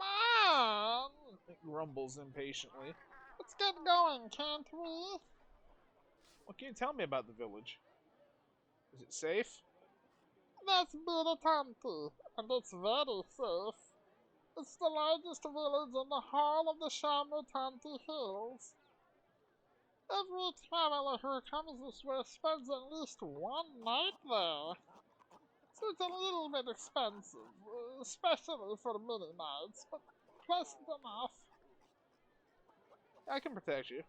on! It grumbles impatiently. Let's get going, can't we? What can you tell me about the village? Is it safe? That's Biritanti, and it's very safe. It's the largest village in the whole of the Shamutanti Hills. Every traveler who comes this way spends at least one night there. So it's a little bit expensive, especially for mini-nights, but pleasant enough. I can protect you.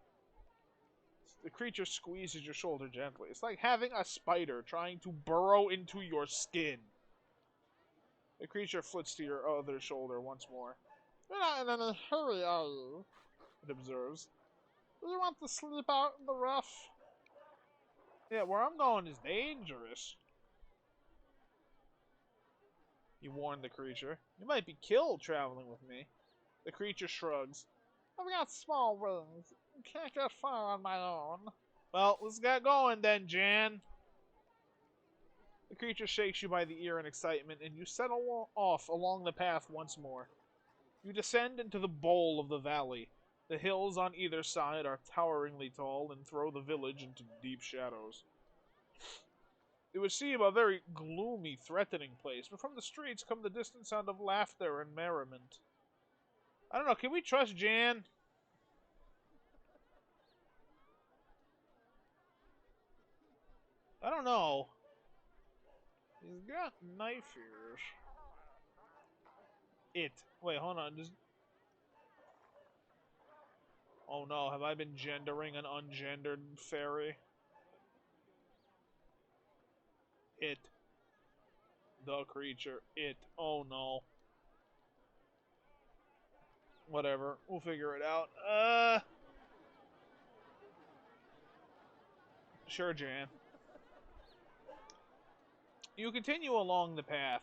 The creature squeezes your shoulder gently. It's like having a spider trying to burrow into your skin. The creature flits to your other shoulder once more. You're not in any hurry, are you? It observes. Do you want to sleep out in the rough? Yeah, where I'm going is dangerous. You warn the creature. You might be killed traveling with me. The creature shrugs. I've got small wings. Can't get far on my own. Well, let's get going then, Jan. The creature shakes you by the ear in excitement, and you set off along the path once more. You descend into the bowl of the valley. The hills on either side are toweringly tall and throw the village into deep shadows. It would seem a very gloomy, threatening place, but from the streets come the distant sound of laughter and merriment. I don't know, can we trust Jan? I don't know. He's got knife ears. Wait, hold on. Oh no, have I been gendering an ungendered fairy? The creature. Oh no. Whatever. We'll figure it out. Sure, Jan. You continue along the path.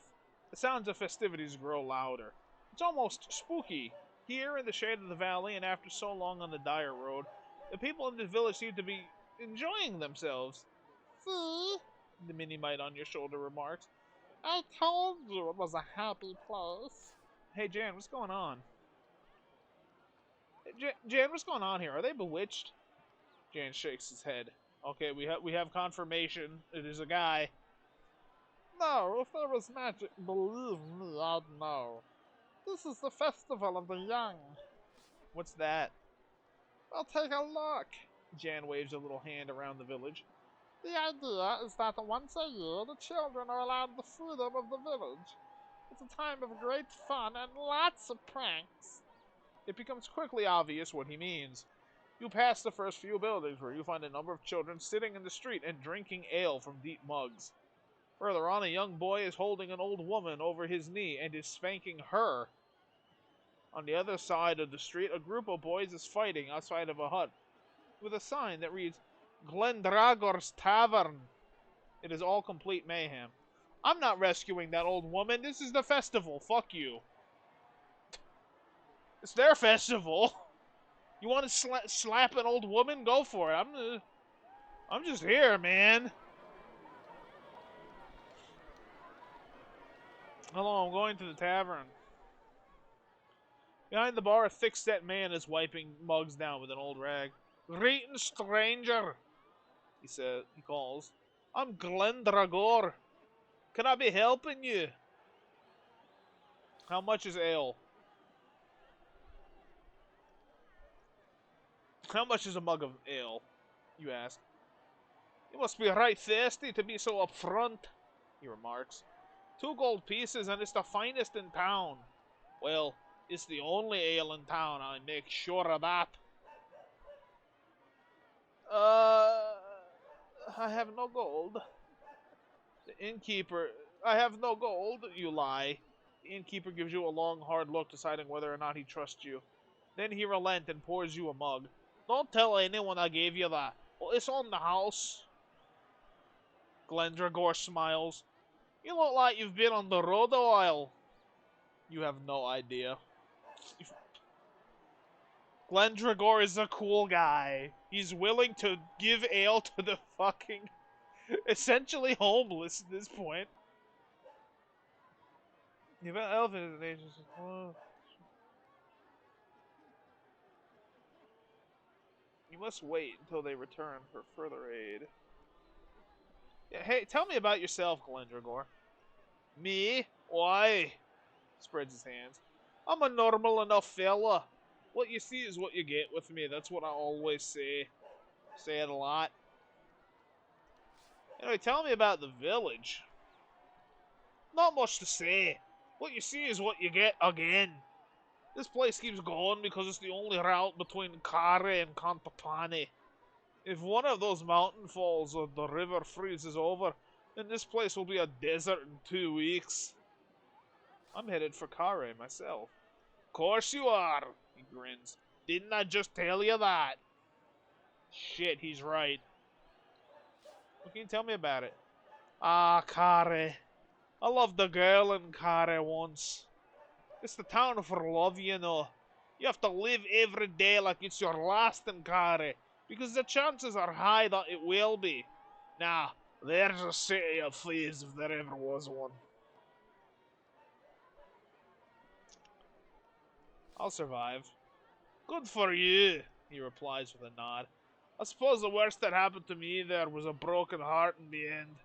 The sounds of festivities grow louder. It's almost spooky. Here in the shade of the valley and after so long on the dire road, the people in the village seem to be enjoying themselves. See? The Mini-Mite on your shoulder remarks. I told you it was a happy place. Hey, Jan, what's going on? Jan, what's going on here? Are they bewitched? Jan shakes his head. Okay, we have confirmation. It is a guy. No, if there was magic, believe me, I'd know. This is the festival of the young. What's that? Well, take a look. Jan waves a little hand around the village. The idea is that once a year, the children are allowed the freedom of the village. It's a time of great fun and lots of pranks. It becomes quickly obvious what he means. You pass the first few buildings where you find a number of children sitting in the street and drinking ale from deep mugs. Further on, a young boy is holding an old woman over his knee and is spanking her. On the other side of the street, a group of boys is fighting outside of a hut with a sign that reads, Glendragor's Tavern. It is all complete mayhem. I'm not rescuing that old woman. This is the festival. Fuck you. It's their festival. You want to slap an old woman? Go for it. I'm just here, man. Hello, I'm going to the tavern. Behind the bar, a thick-set man is wiping mugs down with an old rag. Greeting, stranger, he calls. I'm Glendragor. Can I be helping you? How much is ale? How much is a mug of ale? You ask. You must be right thirsty to be so upfront, he remarks. 2 gold pieces, and it's the finest in town. Well, it's the only ale in town, I make sure of that. I have no gold. The innkeeper, I have no gold, you lie. The innkeeper gives you a long, hard look, deciding whether or not he trusts you. Then he relents and pours you a mug. Don't tell anyone I gave you that. Well, it's on the house. Glendragor smiles. You look like you've been on the road a while. You have no idea. Glendragor is a cool guy. He's willing to give ale to the fucking essentially homeless at this point. The elephant is an agency. You must wait until they return for further aid. Yeah, hey, tell me about yourself, Glendragor. Me? Why? Spreads his hands. I'm a normal enough fella. What you see is what you get with me. That's what I always say. Say it a lot. Anyway, tell me about the village. Not much to say. What you see is what you get again. This place keeps going because it's the only route between Kare and Kantapani. If one of those mountain falls or the river freezes over, then this place will be a desert in 2 weeks. I'm headed for Kare myself. Course you are, he grins. Didn't I just tell you that? Shit, he's right. What can you tell me about it? Ah, Kare. I loved a girl in Kare once. It's the town for love, you know. You have to live every day like it's your last in Kare, because the chances are high that it will be. Now, there's a city of thieves if there ever was one. I'll survive. Good for you, he replies with a nod. I suppose the worst that happened to me there was a broken heart in the end.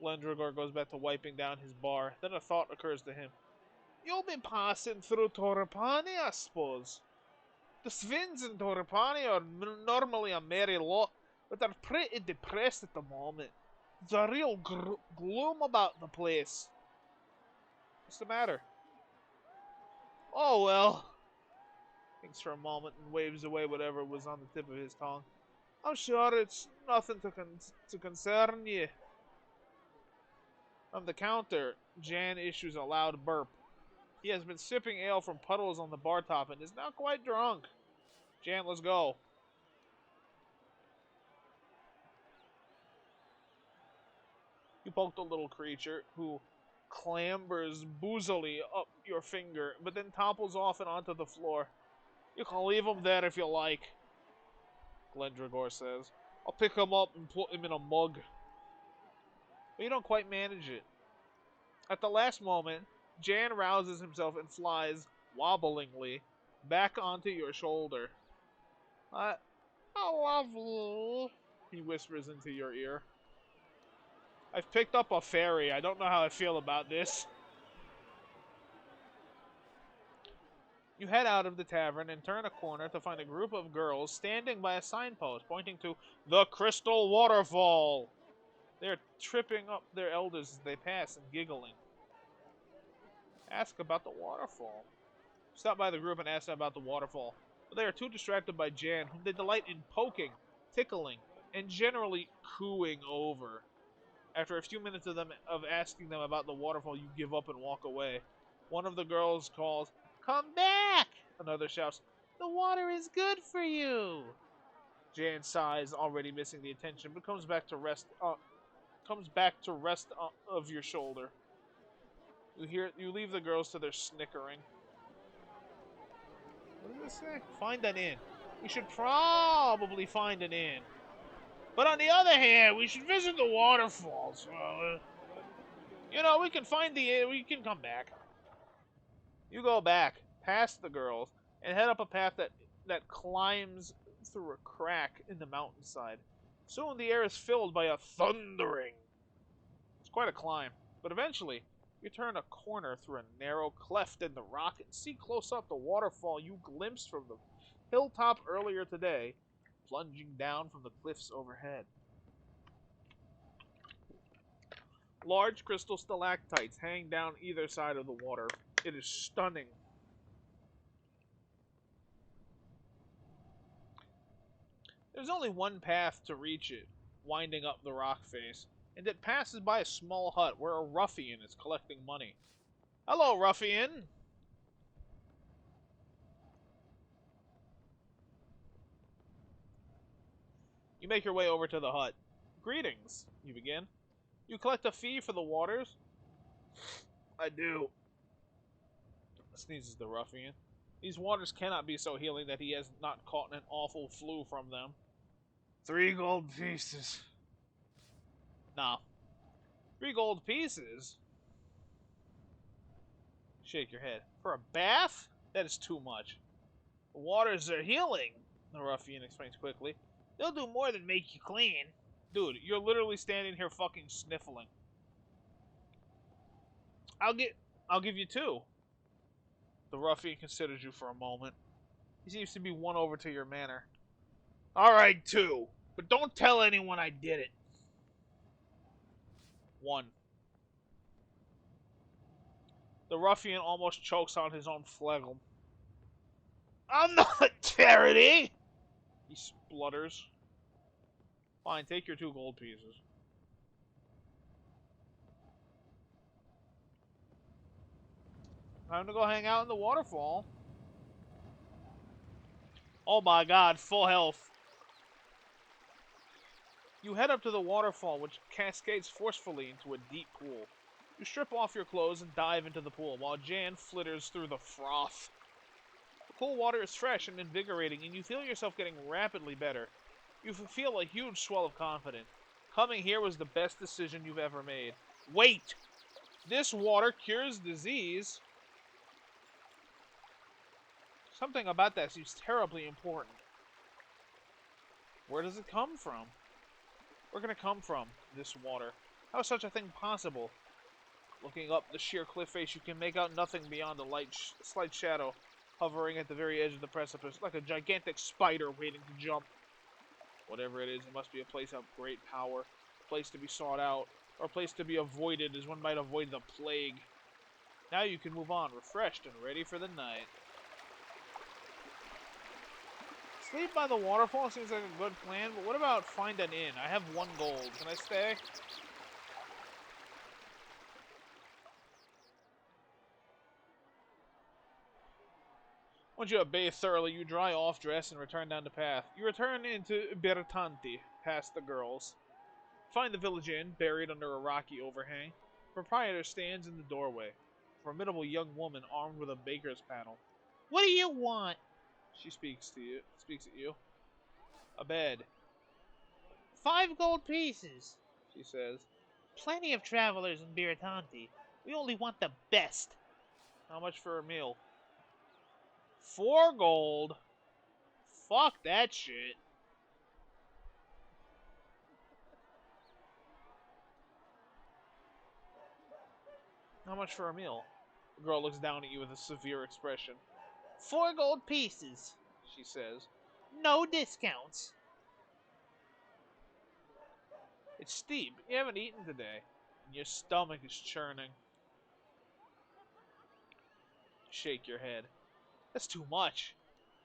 Glendragor goes back to wiping down his bar. Then a thought occurs to him. You'll be passing through Torrepani, I suppose. The Svins in Torrepani are normally a merry lot, but they're pretty depressed at the moment. There's a real gloom about the place. What's the matter? Oh well. Thinks for a moment and waves away whatever was on the tip of his tongue. I'm sure it's nothing to concern you. From the counter, Jan issues a loud burp. He has been sipping ale from puddles on the bar top and is now quite drunk. Jan, let's go. You poke the little creature, who clambers boozily up your finger, but then topples off and onto the floor. You can leave him there if you like, Glendragor says. I'll pick him up and put him in a mug. But you don't quite manage it. At the last moment, Jan rouses himself and flies, wobblingly, back onto your shoulder. I love you. He whispers into your ear. I've picked up a fairy. I don't know how I feel about this. You head out of the tavern and turn a corner to find a group of girls standing by a signpost pointing to the Crystal Waterfall. They are tripping up their elders as they pass and giggling. Ask about the waterfall. Stop by the group and ask them about the waterfall, but they are too distracted by Jan, whom they delight in poking, tickling, and generally cooing over. After a few minutes of asking them about the waterfall, you give up and walk away. One of the girls calls, "Come back!" Another shouts, "The water is good for you!" Jan sighs, already missing the attention, but comes back to rest of your shoulder. You leave the girls to their snickering. What does this say? Find an inn. We should probably find an inn. But on the other hand, we should visit the waterfalls. We can find the inn. We can come back. You go back, past the girls, and head up a path that climbs through a crack in the mountainside. Soon the air is filled by a thundering. It's quite a climb, but eventually you turn a corner through a narrow cleft in the rock and see close up the waterfall you glimpsed from the hilltop earlier today, plunging down from the cliffs overhead. Large crystal stalactites hang down either side of the water. It is stunning. There's only one path to reach it, winding up the rock face, and it passes by a small hut where a ruffian is collecting money. "Hello, ruffian!" You make your way over to the hut. "Greetings," you begin. "You collect a fee for the waters?" "I do," sneezes the ruffian. "These waters cannot be so healing that he has not caught an awful flu from them." "3 gold pieces." "No. 3 gold pieces?" Shake your head. "For a bath? That is too much." "The waters are healing," the ruffian explains quickly. "They'll do more than make you clean." "Dude, you're literally standing here fucking sniffling." I'll give you 2. The ruffian considers you for a moment. He seems to be won over to your manner. "Alright, 2. But don't tell anyone I did it." 1. The ruffian almost chokes on his own phlegm. "I'm not a charity!" he splutters. "Fine, take your 2 gold pieces." "Time to go hang out in the waterfall." "Oh my god, full health." You head up to the waterfall, which cascades forcefully into a deep pool. You strip off your clothes and dive into the pool, while Jan flitters through the froth. The cool water is fresh and invigorating, and you feel yourself getting rapidly better. You feel a huge swell of confidence. Coming here was the best decision you've ever made. Wait! This water cures disease? Something about that seems terribly important. Where does it come from? Where can it come from, this water? How is such a thing possible? Looking up the sheer cliff face, you can make out nothing beyond a slight shadow hovering at the very edge of the precipice, like a gigantic spider waiting to jump. Whatever it is, it must be a place of great power, a place to be sought out, or a place to be avoided as one might avoid the plague. Now you can move on, refreshed and ready for the night. Sleep by the waterfall seems like a good plan, but what about find an inn? I have 1 gold. Can I stay? Once you have bathed thoroughly, you dry off, dress, and return down the path. You return into Bertanti, past the girls. Find the village inn, buried under a rocky overhang. The proprietor stands in the doorway, a formidable young woman armed with a baker's paddle. "What do you want?" She speaks at you. "A bed." 5 gold pieces, she says. "Plenty of travelers in Biratanti." We only want the best. How much for a meal? 4 gold. Fuck that shit. How much for a meal? The girl looks down at you with a severe expression. 4 gold pieces, she says. No discounts. It's steep. You haven't eaten today. And your stomach is churning. Shake your head. That's too much.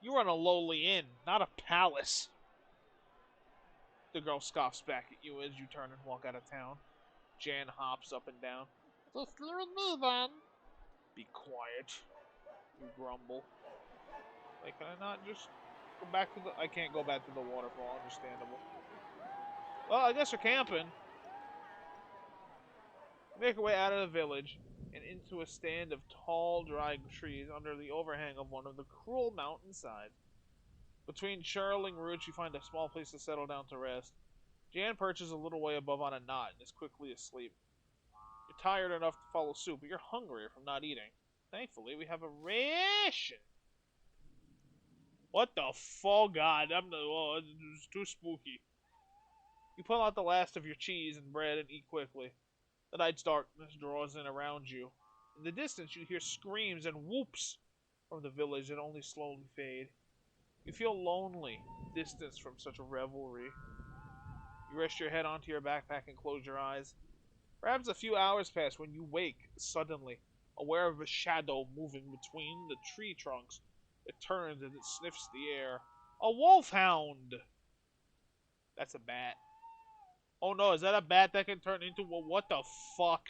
You run a lowly inn, not a palace. The girl scoffs back at you as you turn and walk out of town. Jan hops up and down. Just you and me then. Be quiet, you grumble. Wait, can I not just go back to the... I can't go back to the waterfall, understandable. Well, I guess we're camping. Make our way out of the village and into a stand of tall, dry trees under the overhang of one of the cruel mountainsides. Between churling roots, you find a small place to settle down to rest. Jan perches a little way above on a knot and is quickly asleep. You're tired enough to follow suit, but you're hungrier from not eating. Thankfully, we have a ration. What the fuck, God? It's too spooky. You pull out the last of your cheese and bread and eat quickly. The night's darkness draws in around you. In the distance, you hear screams and whoops from the village that only slowly fade. You feel lonely, distanced from such a revelry. You rest your head onto your backpack and close your eyes. Perhaps a few hours pass when you wake suddenly, aware of a shadow moving between the tree trunks. It turns and it sniffs the air. A wolfhound! That's a bat. Oh no, is that a bat that can turn into a... What the fuck?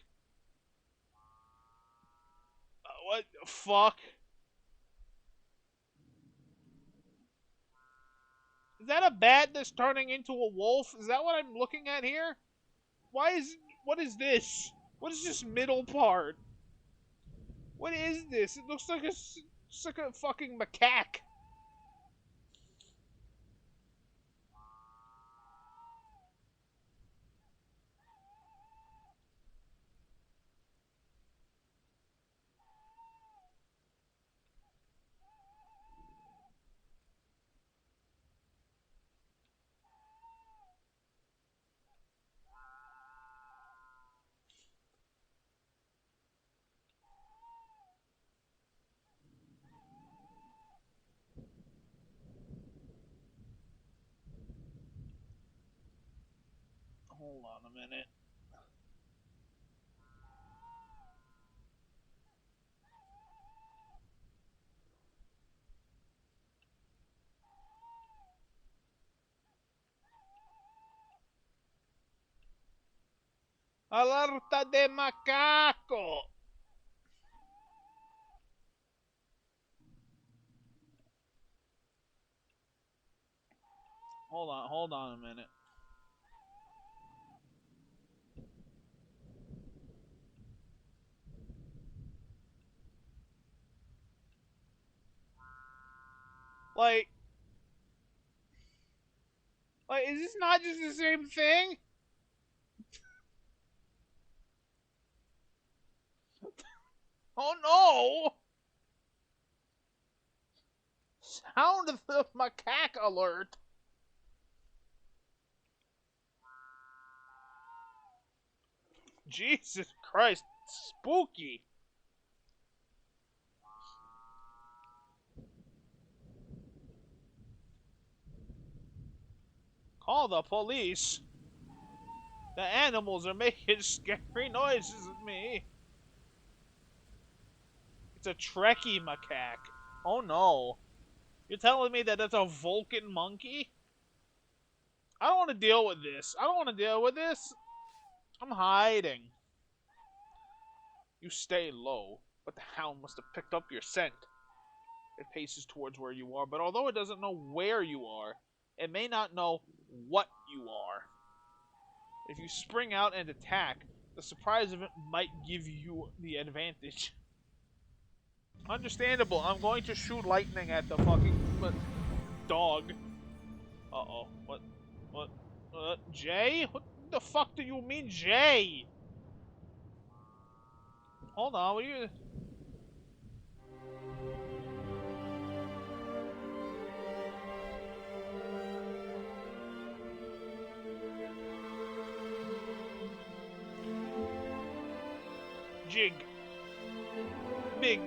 What the fuck? Is that a bat that's turning into a wolf? Is that what I'm looking at here? What is this? What is this middle part? What is this? It looks like a fucking macaque. Hold on a minute. Alerta de macaco! Hold on a minute. Like, is this not just the same thing? Oh no! Sound of the macaque alert! Jesus Christ, spooky! Call the police! The animals are making scary noises at me! It's a Trekkie macaque. Oh no. You're telling me that that's a Vulcan monkey? I don't want to deal with this. I don't want to deal with this. I'm hiding. You stay low, but the hound must have picked up your scent. It paces towards where you are, but although it doesn't know where you are, it may not know what you are. If you spring out and attack, the surprise of it might give you the advantage. Understandable. I'm going to shoot lightning at the fucking dog. Uh-oh. What? Jay? What the fuck do you mean, Jay? Hold on, what are you... Jig. Big.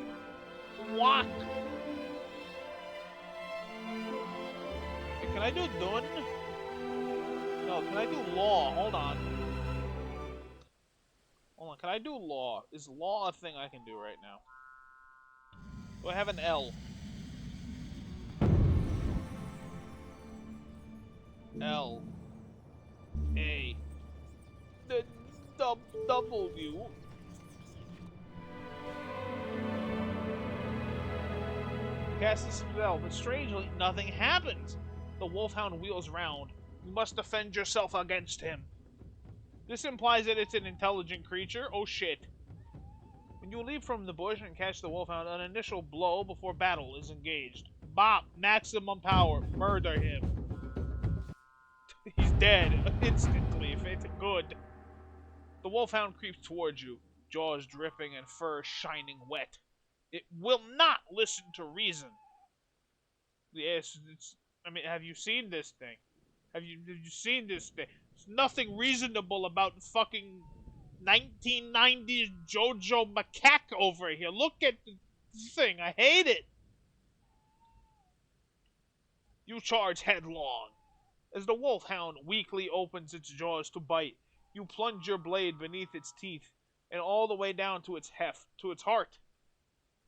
Walk. Can I do done? No, can I do law? Hold on. Hold on, can I do law? Is law a thing I can do right now? Do I have an L? L. A. The W. Cast the spell, but strangely, nothing happens. The wolfhound wheels round. You must defend yourself against him. This implies that it's an intelligent creature. Oh shit. When you leap from the bush and catch the wolfhound, an initial blow before battle is engaged. Bop! Maximum power. Murder him. He's dead. Instantly. It's good. The wolfhound creeps towards you, jaws dripping and fur shining wet. It will not listen to reason. Yes, I mean, have you seen this thing? Have you seen this thing? There's nothing reasonable about fucking 1990s Jojo Macaque over here. Look at the thing. I hate it. You charge headlong. As the wolfhound weakly opens its jaws to bite, you plunge your blade beneath its teeth and all the way down to its heart.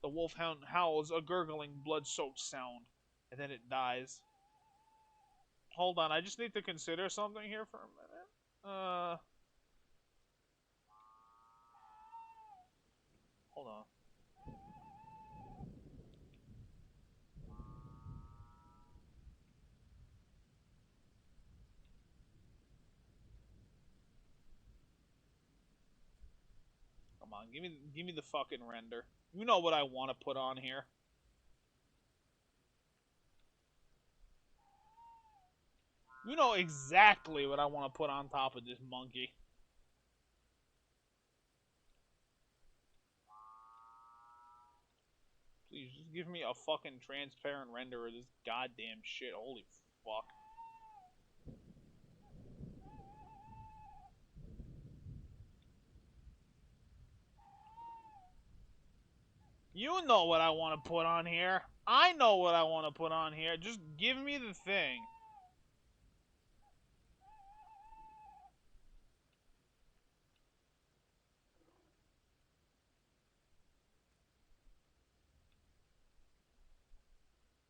The wolfhound howls a gurgling, blood-soaked sound, and then it dies. Hold on, I just need to consider something here for a minute. Hold on. Come on, give me the fucking render. You know what I want to put on here. You know exactly what I want to put on top of this monkey. Please, just give me a fucking transparent render of this goddamn shit. Holy fuck. You know what I want to put on here. I know what I want to put on here. Just give me the thing.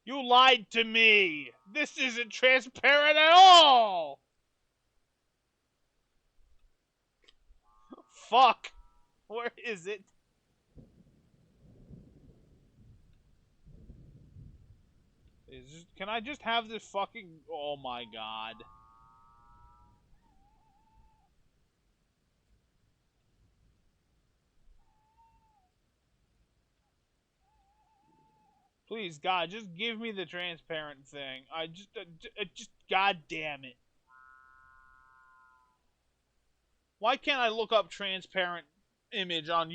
You lied to me! This isn't transparent at all! Fuck! Where is it? Can I just have this fucking... Oh my god. Please, God, just give me the transparent thing. Just, god damn it. Why can't I look up transparent image on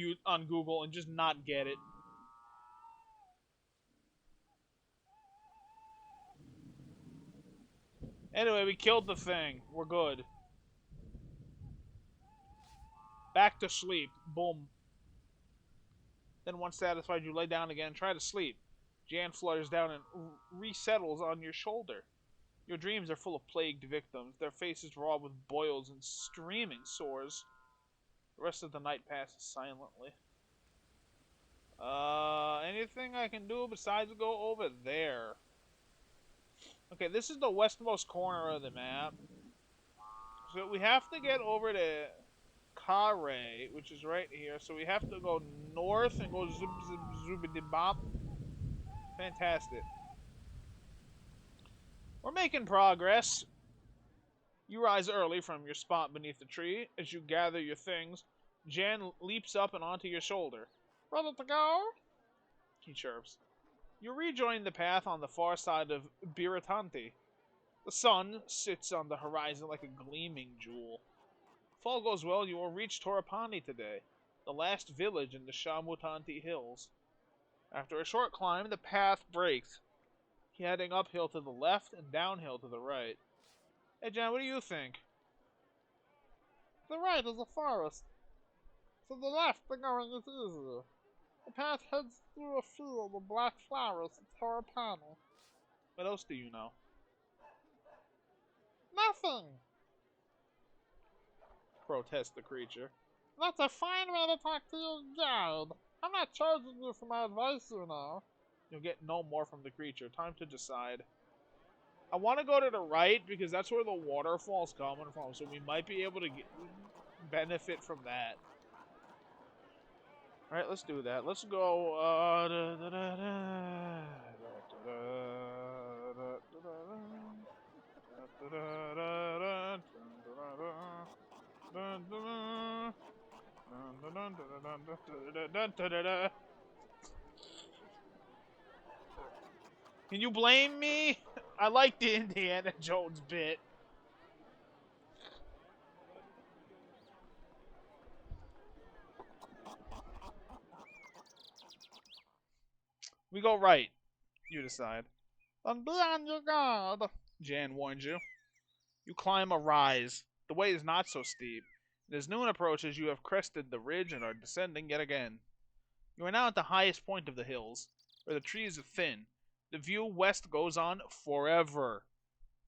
Google and just not get it? Anyway, we killed the thing. We're good. Back to sleep. Boom. Then once satisfied, you lay down again and try to sleep. Jan flutters down and resettles on your shoulder. Your dreams are full of plagued victims, their faces raw with boils and streaming sores. The rest of the night passes silently. Anything I can do besides go over there? Okay, this is the westmost corner of the map. So we have to get over to Kare, which is right here. So we have to go north and go zip zip zoobity-bop. Fantastic. We're making progress. You rise early from your spot beneath the tree. As you gather your things, Jan leaps up and onto your shoulder. Ready to go? He chirps. You rejoin the path on the far side of Biritanti. The sun sits on the horizon like a gleaming jewel. If all goes well, you will reach Torapani today. the last village in the Shamutanti Hills. After a short climb, the path breaks, heading uphill to the left and downhill to the right. Hey, John, what do you think? The right is a forest. To the left, the going is easier. The path heads through a field of black flowers to Torapani. What else do you know? Nothing! Protests the creature. That's a fine way to talk to your guide. I'm not charging you for my advice, you know. You'll get no more from the creature. Time to decide. I want to go to the right because that's where the waterfall's coming from, so we might be able to benefit from that. Alright, let's do that. Let's go, Can you blame me? I like the Indiana Jones bit. We go right. You decide. Then be on your guard. Jan warns you. You climb a rise. The way is not so steep. And as noon approaches, you have crested the ridge and are descending yet again. You are now at the highest point of the hills, where the trees are thin. The view west goes on forever,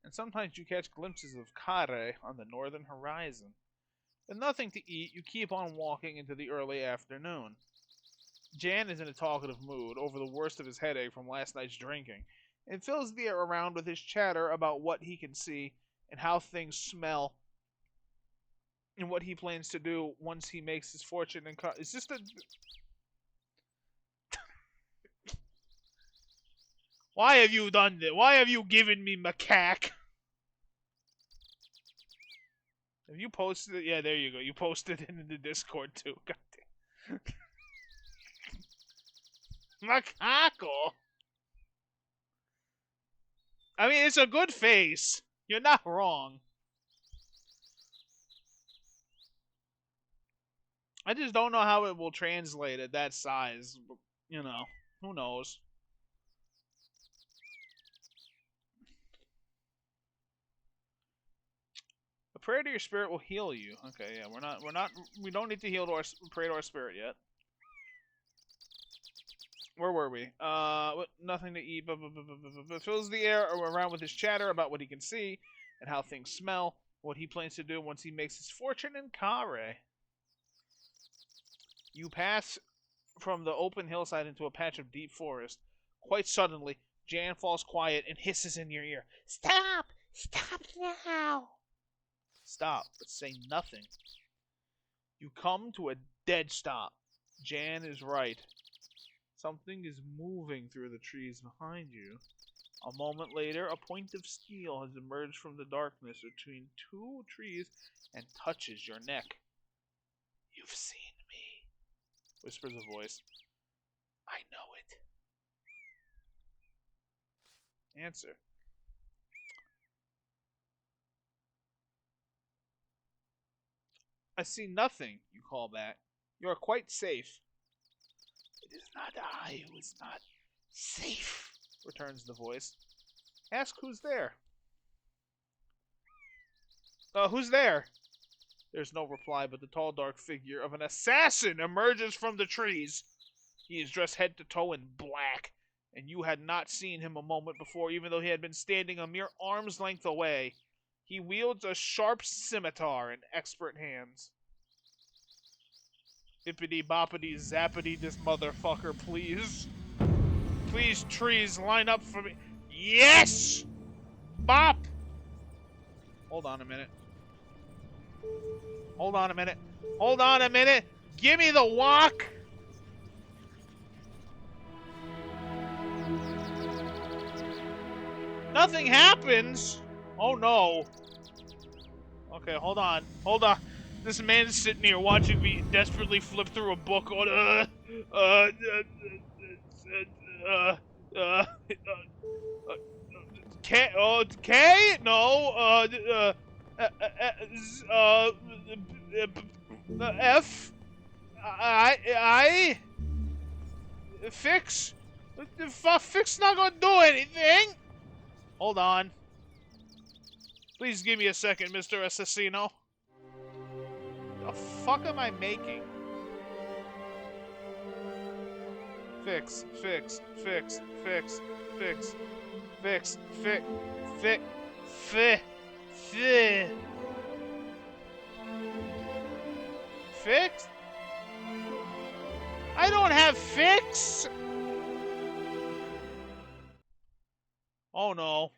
and sometimes you catch glimpses of Kare on the northern horizon. With nothing to eat, you keep on walking into the early afternoon. Jan is in a talkative mood over the worst of his headache from last night's drinking, and fills the air around with his chatter about what he can see and how things smell, and what he plans to do once he makes his fortune in Is this the... Why have you done this? Why have you given me macaque? Have you posted it? Yeah, there you go. You posted it in the Discord too. God damn. Macaco. I mean, it's a good face. You're not wrong. I just don't know how it will translate at that size. You know, who knows? A prayer to your spirit will heal you. Okay, yeah, we don't need to heal to our, pray to our spirit yet. Where were we? Nothing to eat. Fills the air around with his chatter about what he can see and how things smell. What he plans to do once he makes his fortune in Kare. You pass from the open hillside into a patch of deep forest. Quite suddenly, Jan falls quiet and hisses in your ear. Stop! Stop now! Stop, but say nothing. You come to a dead stop. Jan is right. Something is moving through the trees behind you. A moment later, a point of steel has emerged from the darkness between two trees and touches your neck. You've seen me, whispers a voice. I know it. Answer. I see nothing, you call back. You are quite safe. It is not I who is not safe, returns the voice. Ask who's there. Who's there? There's no reply, but the tall, dark figure of an assassin emerges from the trees. He is dressed head to toe in black, and you had not seen him a moment before, even though he had been standing a mere arm's length away. He wields a sharp scimitar in expert hands. Bippity boppity zappity this motherfucker, please. Please, trees, line up for me. Yes! Bop! Hold on a minute. Hold on a minute. Hold on a minute. Give me the walk. Nothing happens. Oh no. Okay, hold on. Hold on. This man's sitting here watching me desperately flip through a book on K? No, F? Fix? Fix not gonna do anything! Hold on. Please give me a second, Mr. Assassino. The fuck am I making? Fix, fix, fix, fix, fix, fix, fix, fix, fix, fix. Fix? I don't have fix! Oh no.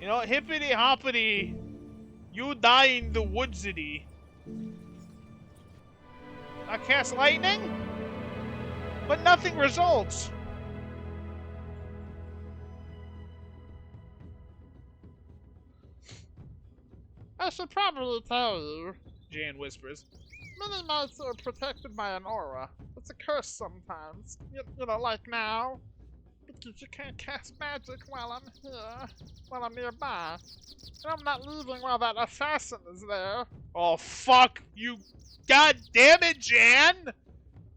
You know, hippity hoppity, you die in the woodsity. I cast lightning, but nothing results. I should probably tell you, Jan whispers. many knights are protected by an aura. It's a curse sometimes. You know, like now. Because you can't cast magic while I'm here, while I'm nearby. And I'm not leaving while that assassin is there. Oh, fuck you. God damn it, Jan!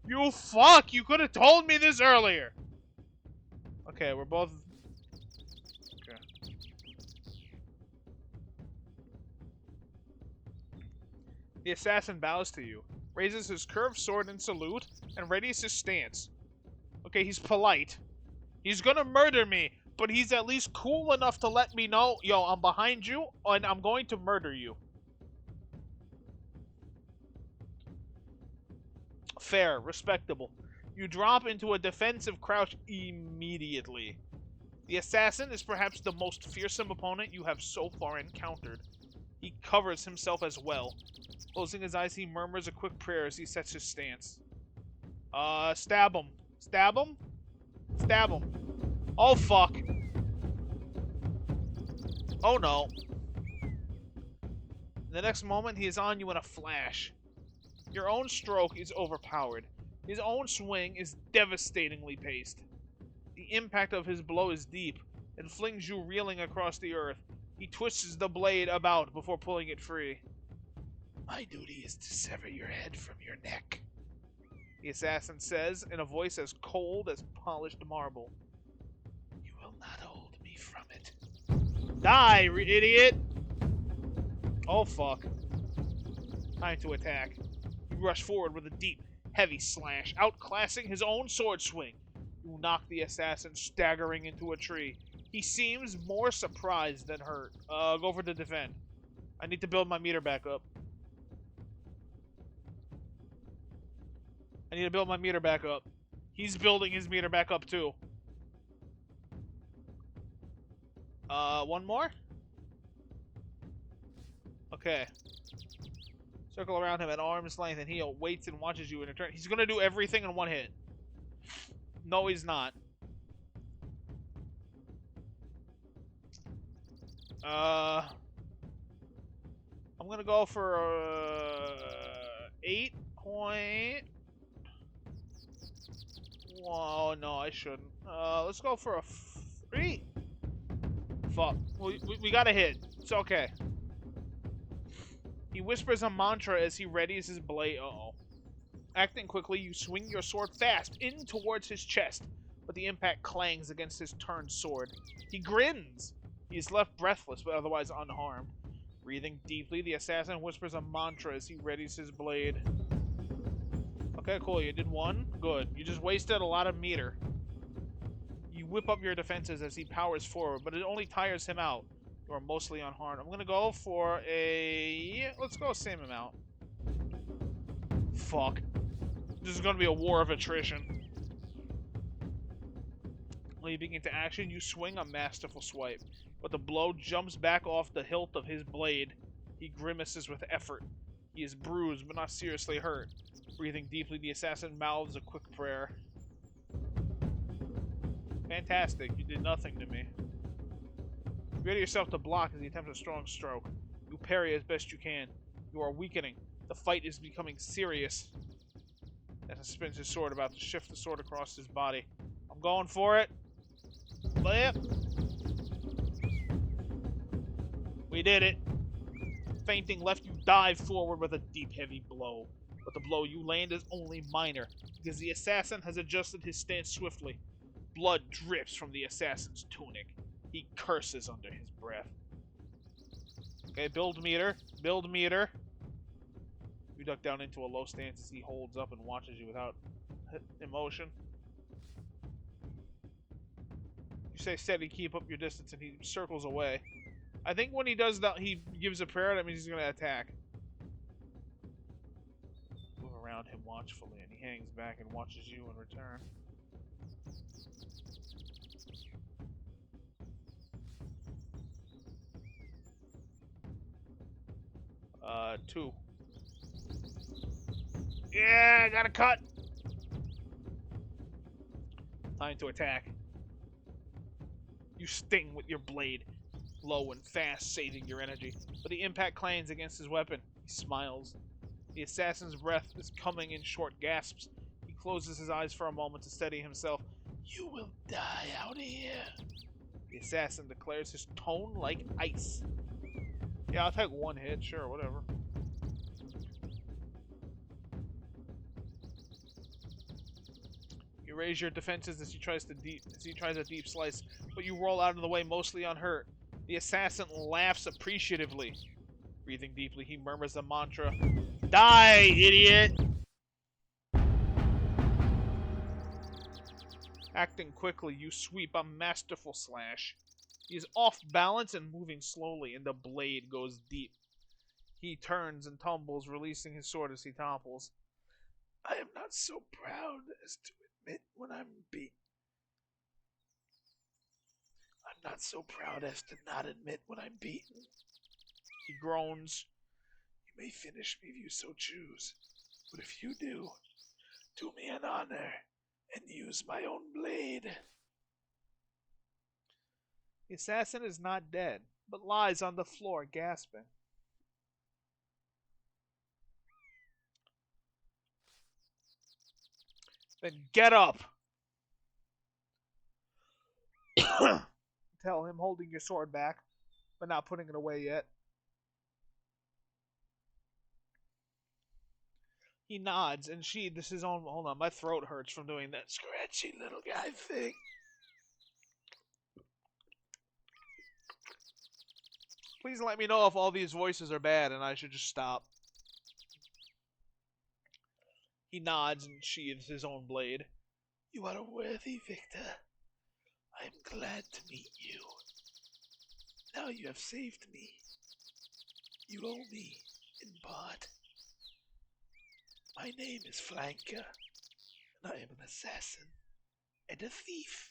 You fuck! You could have told me this earlier! Okay, we're both... Okay. The assassin bows to you, raises his curved sword in salute, and readies his stance. Okay, he's polite. He's gonna murder me, but he's at least cool enough to let me know, yo, I'm behind you, and I'm going to murder you. Fair, respectable. You drop into a defensive crouch immediately. The assassin is perhaps the most fearsome opponent you have so far encountered. He covers himself as well. Closing his eyes, he murmurs a quick prayer as he sets his stance. Stab him. Stab him? Stab him. Oh, fuck. Oh, no. The next moment, he is on you in a flash. Your own stroke is overpowered. His own swing is devastatingly paced. The impact of his blow is deep and flings you reeling across the earth. He twists the blade about before pulling it free. My duty is to sever your head from your neck, The assassin says in a voice as cold as polished marble. You will not hold me from it. Die, idiot! Oh, fuck. Time to attack. You rush forward with a deep, heavy slash, outclassing his own sword swing. You knock the assassin staggering into a tree. He seems more surprised than hurt. Go for the defend. I need to build my meter back up. I need to build my meter back up. He's building his meter back up too. One more? Okay. Circle around him at arm's length and he waits and watches you in return. He's gonna do everything in one hit. No, he's not. I'm gonna go for 8 point. Whoa, no, I shouldn't. Let's go for a 3. Fuck. We got a hit. It's okay. He whispers a mantra as he readies his blade. Uh-oh. Acting quickly, you swing your sword fast in towards his chest, but the impact clangs against his turned sword. He grins. He is left breathless, but otherwise unharmed. Breathing deeply, the assassin whispers a mantra as he readies his blade. Okay, cool. You did 1. Good. You just wasted a lot of meter. You whip up your defenses as he powers forward, but it only tires him out. You are mostly unharmed. I'm gonna go for a... Let's go same amount. Fuck. This is gonna be a war of attrition. Leaping into action, you swing a masterful swipe, but the blow jumps back off the hilt of his blade. He grimaces with effort. He is bruised, but not seriously hurt. Breathing deeply, the assassin mouths a quick prayer. Fantastic. You did nothing to me. Ready yourself to block as he attempts a strong stroke. You parry as best you can. You are weakening. The fight is becoming serious. As he spins his sword, about to shift the sword across his body. I'm going for it. Lay it. We did it. Fainting left you dive forward with a deep, heavy blow. But the blow you land is only minor, because the assassin has adjusted his stance swiftly. Blood drips from the assassin's tunic. He curses under his breath. Okay, build meter. Build meter. You duck down into a low stance as he holds up and watches you without emotion. You say steady, keep up your distance, and he circles away. I think when he does that, he gives a prayer. That means he's going to attack. Move around him watchfully, and he hangs back and watches you in return. 2. Yeah, I got a cut. Time to attack. You sting with your blade, low and fast, saving your energy. But the impact clangs against his weapon. He smiles. The assassin's breath is coming in short gasps. He closes his eyes for a moment to steady himself. You will die out here. The assassin declares, his tone like ice. Yeah, I'll take one hit, sure, whatever. You raise your defenses as he tries a deep slice, but you roll out of the way mostly unhurt. The assassin laughs appreciatively. Breathing deeply, he murmurs a mantra. Die, idiot! Acting quickly, you sweep a masterful slash. He is off balance and moving slowly, and the blade goes deep. He turns and tumbles, releasing his sword as he topples. I am not so proud as to admit when I'm beat. I'm not so proud as to not admit when I'm beaten. He groans. You may finish me if you so choose, but if you do me an honor and use my own blade. The assassin is not dead, but lies on the floor, gasping. Then get up! Tell him, holding your sword back, but not putting it away yet. He nods and sheathes his own... Hold on, my throat hurts from doing that Scratchy little guy thing. Please let me know if all these voices are bad and I should just stop. He nods and sheathes his own blade. You are a worthy victor. I am glad to meet you. Now you have saved me. You owe me, in part. My name is Flanker, and I am an assassin and a thief.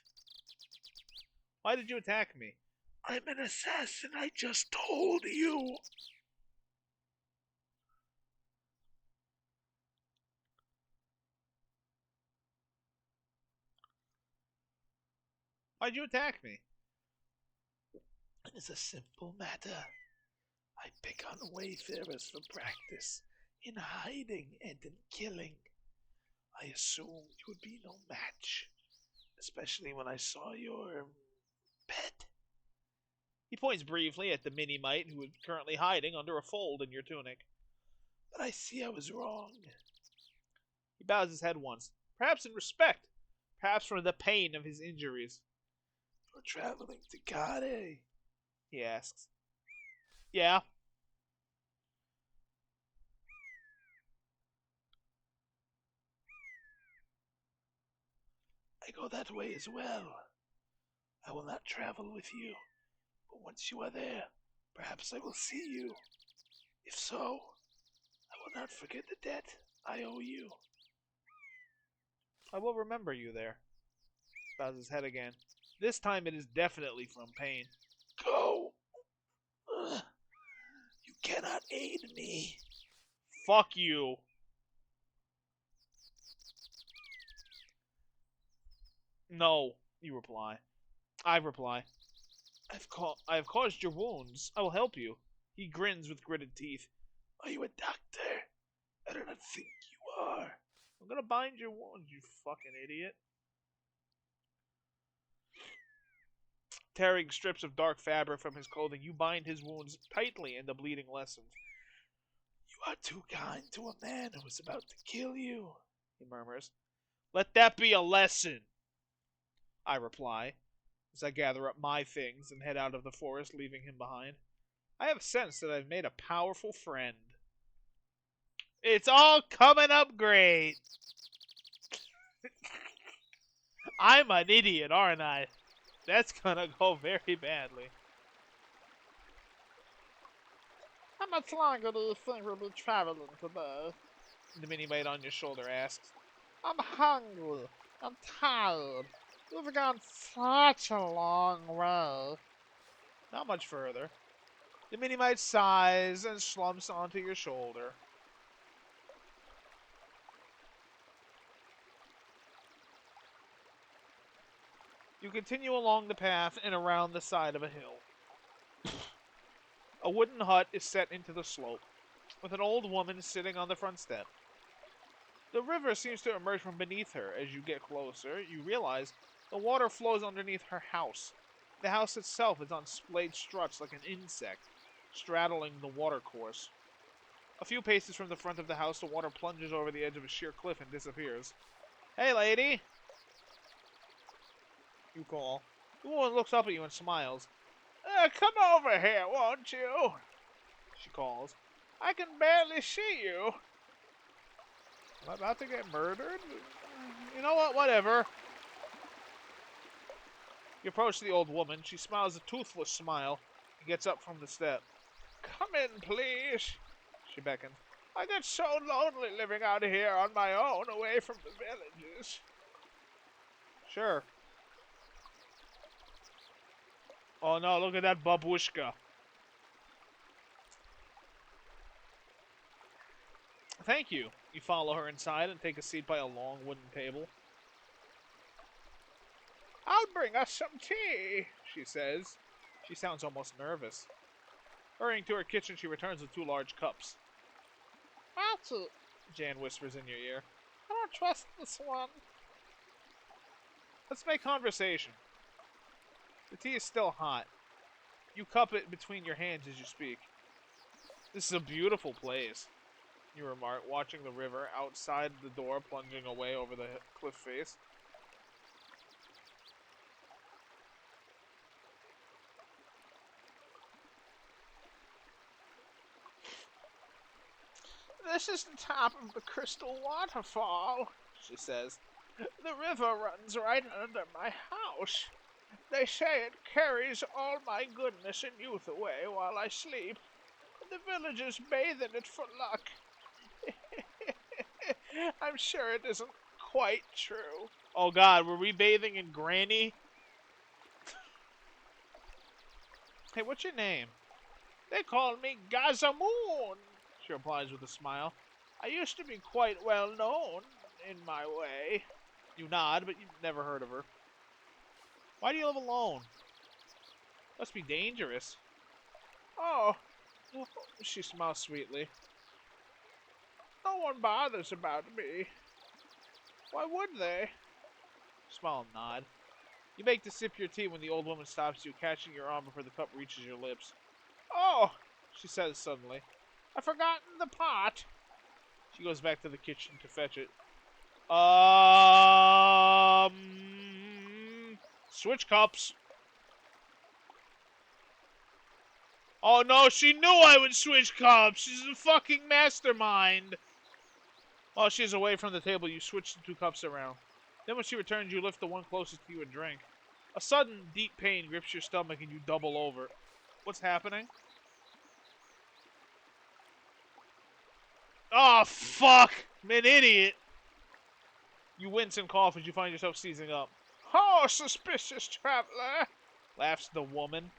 Why did you attack me? I'm an assassin, I just told you. Why'd you attack me? It is a simple matter. I pick on wayfarers for practice, in hiding and in killing. I assumed you would be no match, especially when I saw your pet. He points briefly at the mini-mite who is currently hiding under a fold in your tunic. But I see I was wrong. He bows his head once, perhaps in respect, perhaps from the pain of his injuries. You're traveling to Kade, he asks. Yeah. I go that way as well. I will not travel with you, but once you are there, perhaps I will see you. If so, I will not forget the debt I owe you. I will remember you there. Bows his head again. This time it is definitely from pain. Go! You cannot aid me. Fuck you. No, you reply. I reply. I have caused your wounds. I will help you. He grins with gritted teeth. Are you a doctor? I do not think you are. I'm gonna bind your wounds, you fucking idiot. Tearing strips of dark fabric from his clothing, you bind his wounds tightly and the bleeding lessens. You are too kind to a man who is about to kill you, he murmurs. Let that be a lesson, I reply, as I gather up my things and head out of the forest, leaving him behind. I have sensed that I've made a powerful friend. It's all coming up great. I'm an idiot, aren't I? That's gonna go very badly. How much longer do you think we'll be traveling today? The mini-mate on your shoulder asks. I'm hungry. I'm tired. We've gone such a long way. Not much further. The mini-mite sighs and slumps onto your shoulder. You continue along the path and around the side of a hill. A wooden hut is set into the slope, with an old woman sitting on the front step. The river seems to emerge from beneath her. As you get closer, you realize the water flows underneath her house. The house itself is on splayed struts like an insect, straddling the watercourse. A few paces from the front of the house, the water plunges over the edge of a sheer cliff and disappears. Hey, lady! You call. The woman looks up at you and smiles. Come over here, won't you? She calls. I can barely see you. Am I about to get murdered? You know what? Whatever. You approach the old woman. She smiles a toothless smile and gets up from the step. Come in, please, she beckons. I get so lonely living out here on my own, away from the villages. Sure. Oh no, look at that babushka. Thank you. You follow her inside and take a seat by a long wooden table. I'll bring us some tea, she says. She sounds almost nervous. Hurrying to her kitchen, she returns with 2 large cups. Archie, Jan whispers in your ear. I don't trust this one. Let's make conversation. The tea is still hot. You cup it between your hands as you speak. This is a beautiful place, you remark, watching the river outside the door plunging away over the cliff face. This is the top of the crystal waterfall, She says. The river runs right under my house. They say it carries all my goodness and youth away while I sleep. The villagers bathe in it for luck. I'm sure it isn't quite true. Oh god, were we bathing in Granny? Hey, what's your name? They call me Gazamoon, she replies with a smile. I used to be quite well known in my way. You nod, but you've never heard of her. Why do you live alone? Must be dangerous. Oh, she smiles sweetly. No one bothers about me. Why would they? Smile and nod. You make to sip your tea when the old woman stops you, catching your arm before the cup reaches your lips. Oh, she says suddenly. I've forgotten the pot. She goes back to the kitchen to fetch it. Switch cups. Oh no, she knew I would switch cups. She's a fucking mastermind. While she's away from the table, you switch the 2 cups around. Then when she returns, you lift the one closest to you and drink. A sudden, deep pain grips your stomach and you double over. What's happening? Oh, fuck! I'm an idiot! You wince and cough as you find yourself seizing up. Oh, suspicious traveler, Laughs the woman.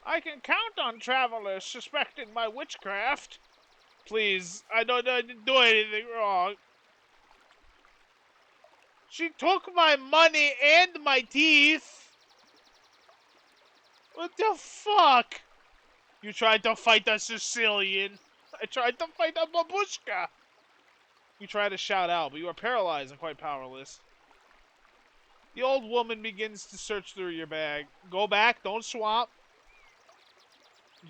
I can count on travelers suspecting my witchcraft. Please, I didn't do anything wrong. She took my money and my teeth. What the fuck? You tried to fight a Sicilian. I tried to fight a babushka. You try to shout out, but you are paralyzed and quite powerless. The old woman begins to search through your bag. Go back, don't swap.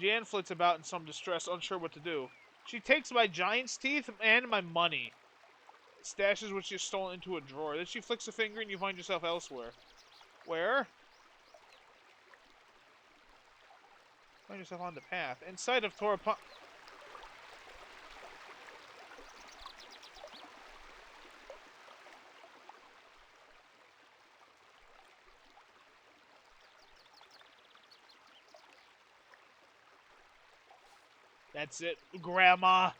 Jan flits about in some distress, unsure what to do. She takes my giant's teeth and my money. Stashes what she's stolen into a drawer. Then she flicks a finger and you find yourself elsewhere. Where? Find yourself on the path. Inside of Torapani. That's it, Grandma.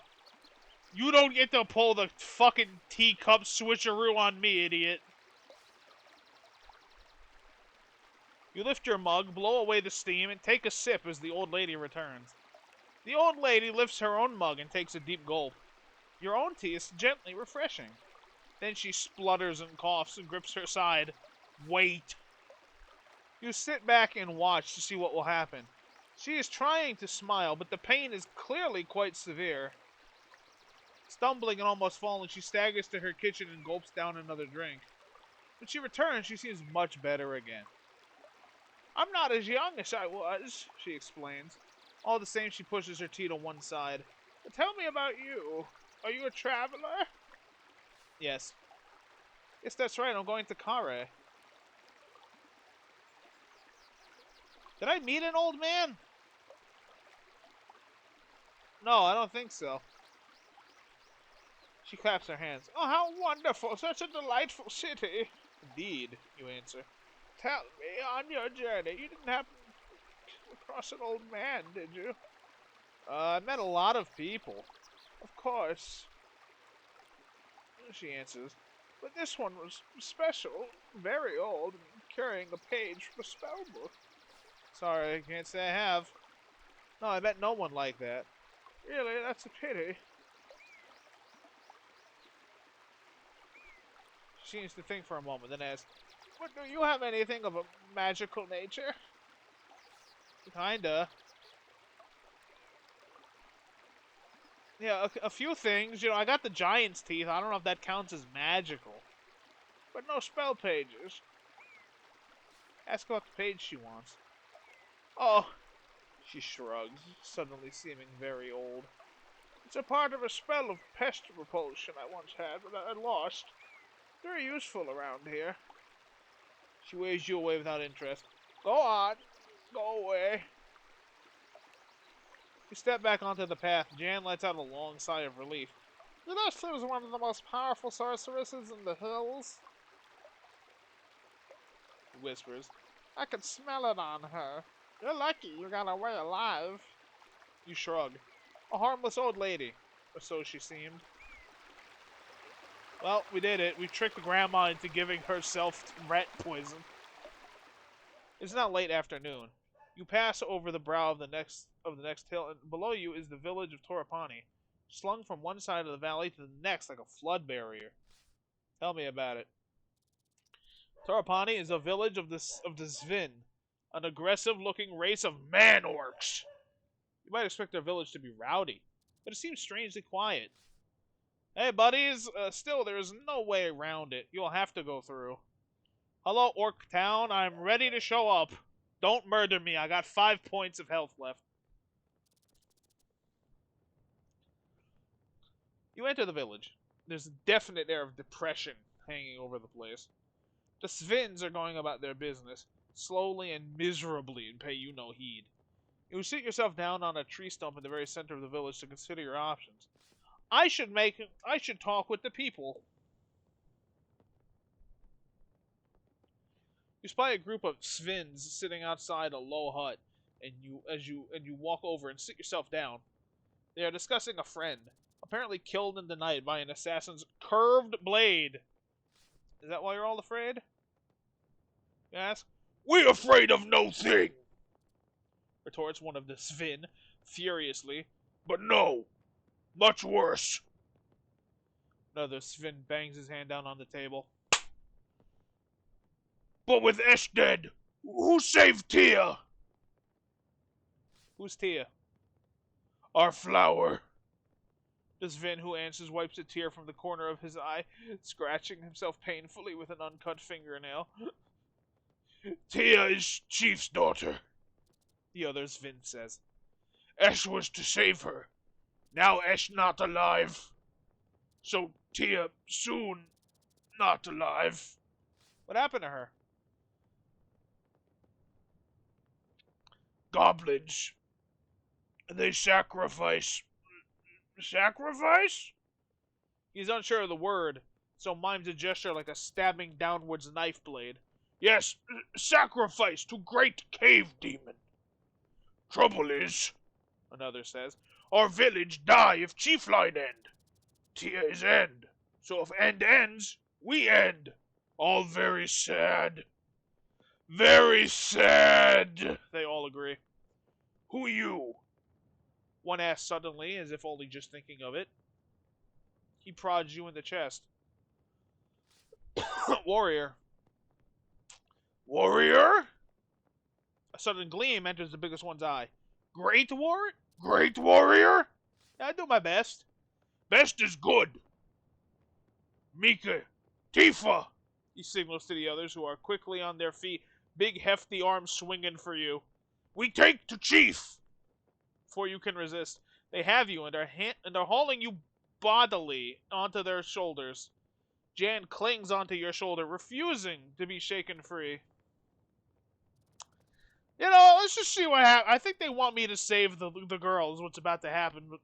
You don't get to pull the fucking teacup switcheroo on me, idiot. You lift your mug, blow away the steam, and take a sip as the old lady returns. The old lady lifts her own mug and takes a deep gulp. Your own tea is gently refreshing. Then she splutters and coughs and grips her side. Wait. You sit back and watch to see what will happen. She is trying to smile, but the pain is clearly quite severe. Stumbling and almost falling, she staggers to her kitchen and gulps down another drink. When she returns, she seems much better again. I'm not as young as I was, she explains. All the same, she pushes her tea to one side. But tell me about you. Are you a traveler? Yes. Yes, that's right. I'm going to Kare. Did I meet an old man? No, I don't think so. She claps her hands. Oh, how wonderful. Such a delightful city. Indeed, you answer. Tell me, on your journey, you didn't happen to cross an old man, did you? I met a lot of people. Of course. She answers. But this one was special, very old, and carrying a page from a spell book. Sorry, I can't say I have. No, I met no one like that. Really, that's a pity. She seems to think for a moment, then asks, but do you have anything of a magical nature? Kinda. Yeah, a few things. You know, I got the giant's teeth. I don't know if that counts as magical. But no spell pages. Ask about the page she wants. Oh, she shrugs, suddenly seeming very old. It's a part of a spell of pest repulsion I once had, but I lost. Very useful around here. She waves you away without interest. Go on. Go away. You step back onto the path. Jan lets out a long sigh of relief. You know she was one of the most powerful sorceresses in the hills? He whispers. I could smell it on her. You're lucky you got away alive. You shrug. A harmless old lady. Or so she seemed. Well, we did it. We tricked Grandma into giving herself rat poison. It's now late afternoon. You pass over the brow of the next hill, and below you is the village of Torapani, slung from one side of the valley to the next like a flood barrier. Tell me about it. Torapani is a village of the Svin, an aggressive-looking race of man-orcs. You might expect their village to be rowdy, but it seems strangely quiet. Hey, buddies, still, there is no way around it. You'll have to go through. Hello, Orc Town. I'm ready to show up. Don't murder me. I got 5 points of health left. You enter the village. There's a definite air of depression hanging over the place. The Svins are going about their business, slowly and miserably, and pay you no heed. You sit yourself down on a tree stump in the very center of the village to consider your options. I should talk with the people. You spy a group of Svins sitting outside a low hut, and you walk over and sit yourself down. They are discussing a friend, apparently killed in the night by an assassin's curved blade. Is that why you're all afraid? You ask. We're afraid of no thing, Retorts one of the Svin, furiously. but no, much worse. Another Svin bangs his hand down on the table. But with Esh dead, who saved Tia? Who's Tia? Our flower. Sven, who answers, wipes a tear from the corner of his eye, scratching himself painfully with an uncut fingernail. Tia is Chief's daughter. The other Sven says. Ash was to save her. Now Ash not alive. So Tia soon not alive. What happened to her? Goblins. They sacrifice. Sacrifice? He's unsure of the word, so mimes a gesture like a stabbing downwards knife blade. Yes, sacrifice to great cave demon. Trouble is, Another says, our village die if Chief line end. Tia is end. So if end ends, we end. All very sad. Very sad. they all agree. Who you? One asks suddenly, as if only just thinking of it. He prods you in the chest. Warrior. Warrior? A sudden gleam enters the biggest one's eye. Great warrior? I do my best. Best is good. Mika, Tifa. He signals to the others, who are quickly on their feet, big hefty arms swinging for you. We take to Chief. Before you can resist, they have you and are hauling you bodily onto their shoulders. Jan clings onto your shoulder, refusing to be shaken free. You know, let's just see what happens. I think they want me to save the girl is what's about to happen. But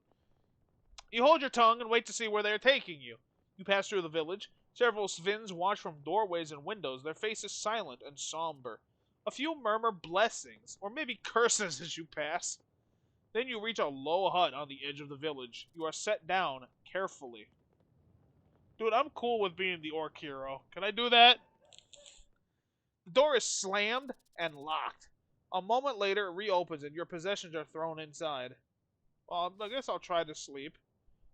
you hold your tongue and wait to see where they're taking you. You pass through the village. Several Svins watch from doorways and windows, their faces silent and somber. A few murmur blessings, or maybe curses as you pass. Then you reach a low hut on the edge of the village. You are set down carefully. Dude, I'm cool with being the orc hero. Can I do that? The door is slammed and locked. A moment later, it reopens and your possessions are thrown inside. Well, I guess I'll try to sleep.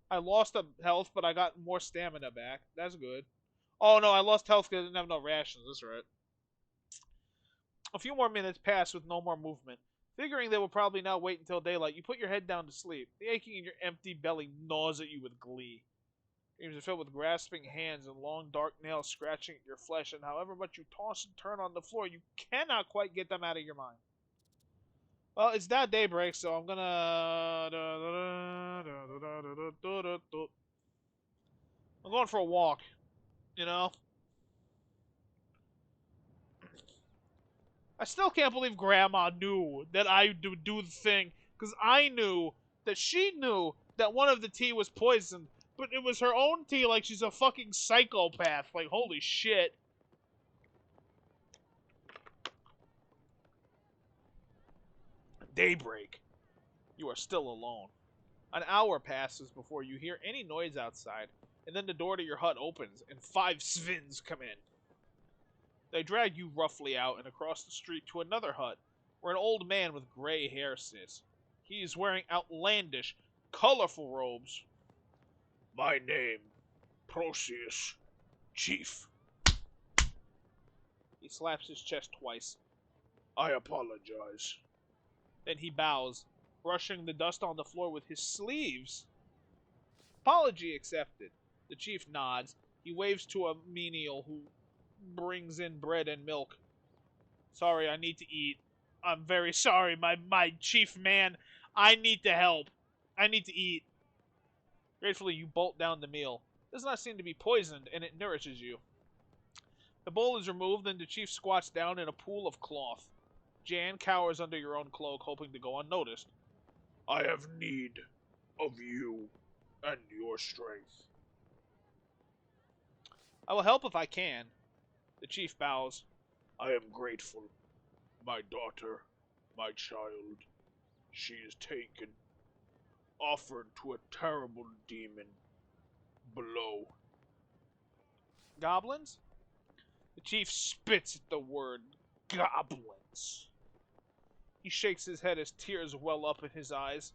I lost a health, but I got more stamina back. That's good. Oh, no, I lost health because I didn't have no rations. That's right. A few more minutes pass with no more movement. Figuring they will probably now wait until daylight, you put your head down to sleep. The aching in your empty belly gnaws at you with glee. Dreams are filled with grasping hands and long dark nails scratching at your flesh, and however much you toss and turn on the floor, you cannot quite get them out of your mind. Well, it's now daybreak, so I'm gonna... I'm going for a walk, you know? I still can't believe Grandma knew that I would do the thing, because I knew that she knew that one of the tea was poisoned, but it was her own tea like she's a fucking psychopath. Like, holy shit. Daybreak. You are still alone. An hour passes before you hear any noise outside, and then the door to your hut opens, and 5 Svins come in. They drag you roughly out and across the street to another hut, where an old man with gray hair sits. He is wearing outlandish, colorful robes. My name, Proceus, Chief. He slaps his chest twice. I apologize. Then he bows, brushing the dust on the floor with his sleeves. Apology accepted. The chief nods. He waves to a menial who brings in bread and milk. Sorry, I need to eat. I'm very sorry, my chief man. I need to help. I need to eat. Gratefully, you bolt down the meal. It does not seem to be poisoned, and it nourishes you. The bowl is removed, and the chief squats down in a pool of cloth. Jan cowers under your own cloak, hoping to go unnoticed. I have need of you and your strength. I will help if I can. The chief bows. I am grateful. My daughter, my child, she is taken, offered to a terrible demon below. Goblins? The chief spits at the word goblins. He shakes his head as tears well up in his eyes.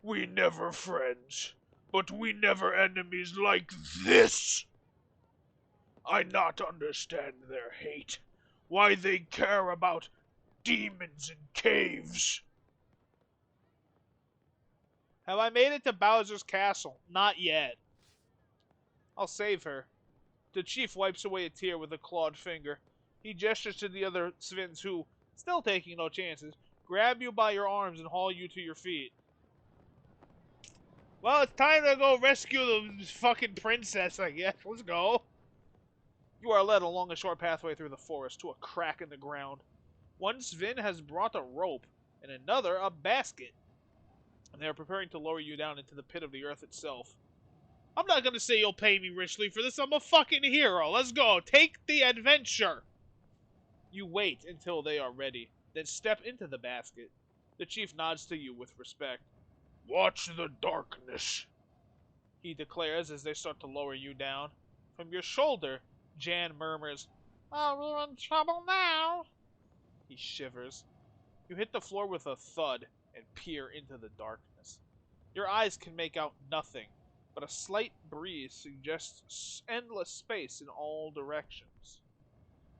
We never friends, but we never enemies like this. I not understand their hate, why they care about demons in caves. Have I made it to Bowser's castle? Not yet. I'll save her. The chief wipes away a tear with a clawed finger. He gestures to the other Svins who, still taking no chances, grab you by your arms and haul you to your feet. Well, it's time to go rescue the fucking princess, I guess. Let's go. You are led along a short pathway through the forest to a crack in the ground. One Svin has brought a rope, and another a basket. And they are preparing to lower you down into the pit of the earth itself. I'm not gonna say you'll pay me richly for this. I'm a fucking hero. Let's go. Take the adventure. You wait until they are ready, then step into the basket. The chief nods to you with respect. Watch the darkness, He declares as they start to lower you down. From your shoulder, Jan murmurs. Are we in trouble now? He shivers. You hit the floor with a thud and peer into the darkness. Your eyes can make out nothing, but a slight breeze suggests endless space in all directions.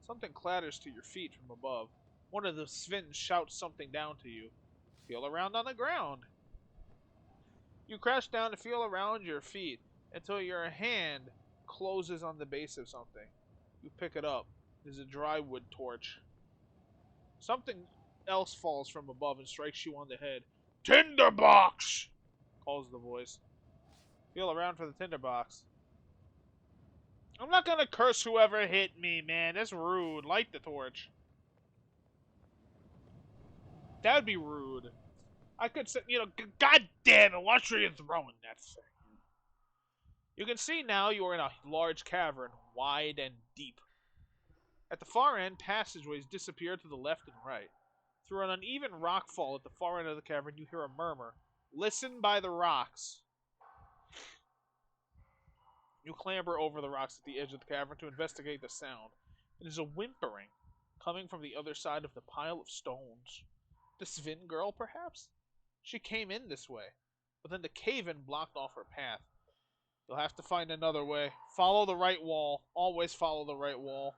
Something clatters to your feet from above. One of the Svins shouts something down to you. Feel around on the ground. You crash down to feel around your feet until your hand closes on the base of something. You pick it up. There's a dry wood torch. Something else falls from above and strikes you on the head. Tinderbox! Calls the voice. Feel around for the tinderbox. I'm not gonna curse whoever hit me, man. That's rude. Light the torch. That would be rude. I could say, god damn it, watch where you're throwing that thing. You can see now you are in a large cavern, wide and deep. At the far end, passageways disappear to the left and right. Through an uneven rockfall at the far end of the cavern, you hear a murmur. Listen by the rocks. You clamber over the rocks at the edge of the cavern to investigate the sound. It is a whimpering, coming from the other side of the pile of stones. The Svin girl, perhaps? She came in this way, but then the cave-in blocked off her path. You'll have to find another way. Follow the right wall. Always follow the right wall.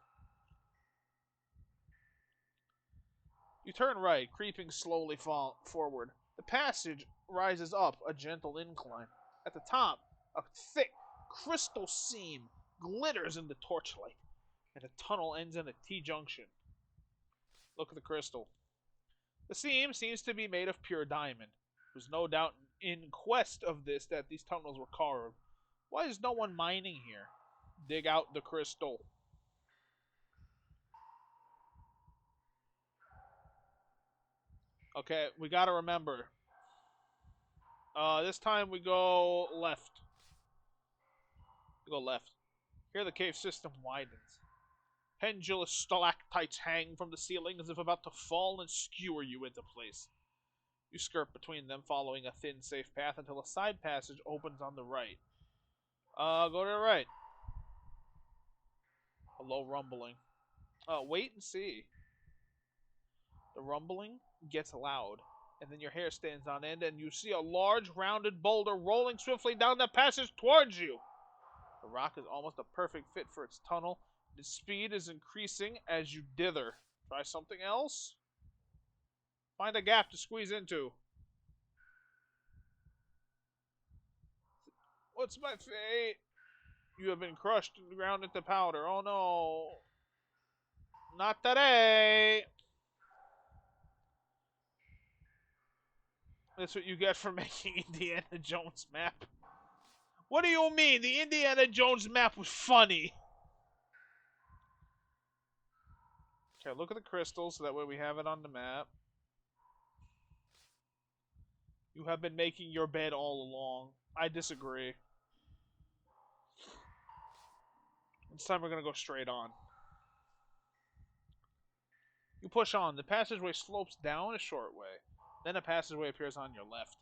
You turn right, creeping slowly forward. The passage rises up a gentle incline. At the top, a thick crystal seam glitters in the torchlight, and the tunnel ends in a T-junction. Look at the crystal. The seam seems to be made of pure diamond. It was no doubt in quest of this that these tunnels were carved. Why is no one mining here? Dig out the crystal. Okay, we gotta remember. This time we go left. We go left. Here the cave system widens. Pendulous stalactites hang from the ceiling as if about to fall and skewer you into place. You skirt between them, following a thin, safe path until a side passage opens on the right. Go to the right. A low rumbling. Wait and see. The rumbling gets loud, and then your hair stands on end, and you see a large, rounded boulder rolling swiftly down the passage towards you. The rock is almost a perfect fit for its tunnel. The speed is increasing as you dither. Try something else? Find a gap to squeeze into. What's my fate? You have been crushed and ground into powder. Oh no. Not today. That's what you get for making Indiana Jones map. What do you mean? The Indiana Jones map was funny. Okay, look at the crystals so that way we have it on the map. You have been making your bed all along. I disagree. This time we're going to go straight on. You push on. The passageway slopes down a short way. Then a passageway appears on your left.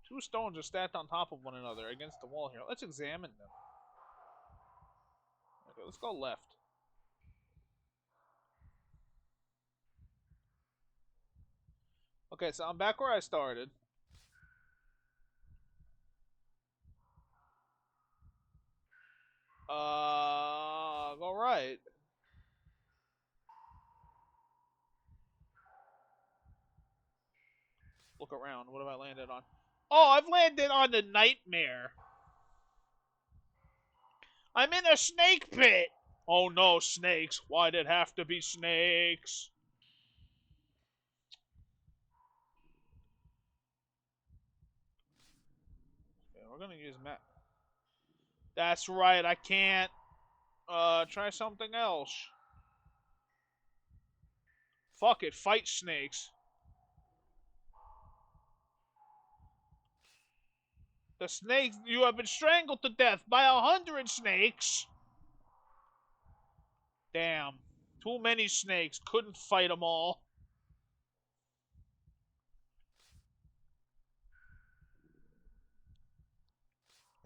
Two stones are stacked on top of one another against the wall here. Let's examine them. Okay, let's go left. Okay, so I'm back where I started. Go right. Look around. What have I landed on? Oh, I've landed on the nightmare. I'm in a snake pit. Oh no, snakes. Why'd it have to be snakes? Okay, we're gonna use map. That's right, I can't. Try something else. Fuck it, fight snakes. The snakes, you have been strangled to death by 100 snakes. Damn. Too many snakes. Couldn't fight them all.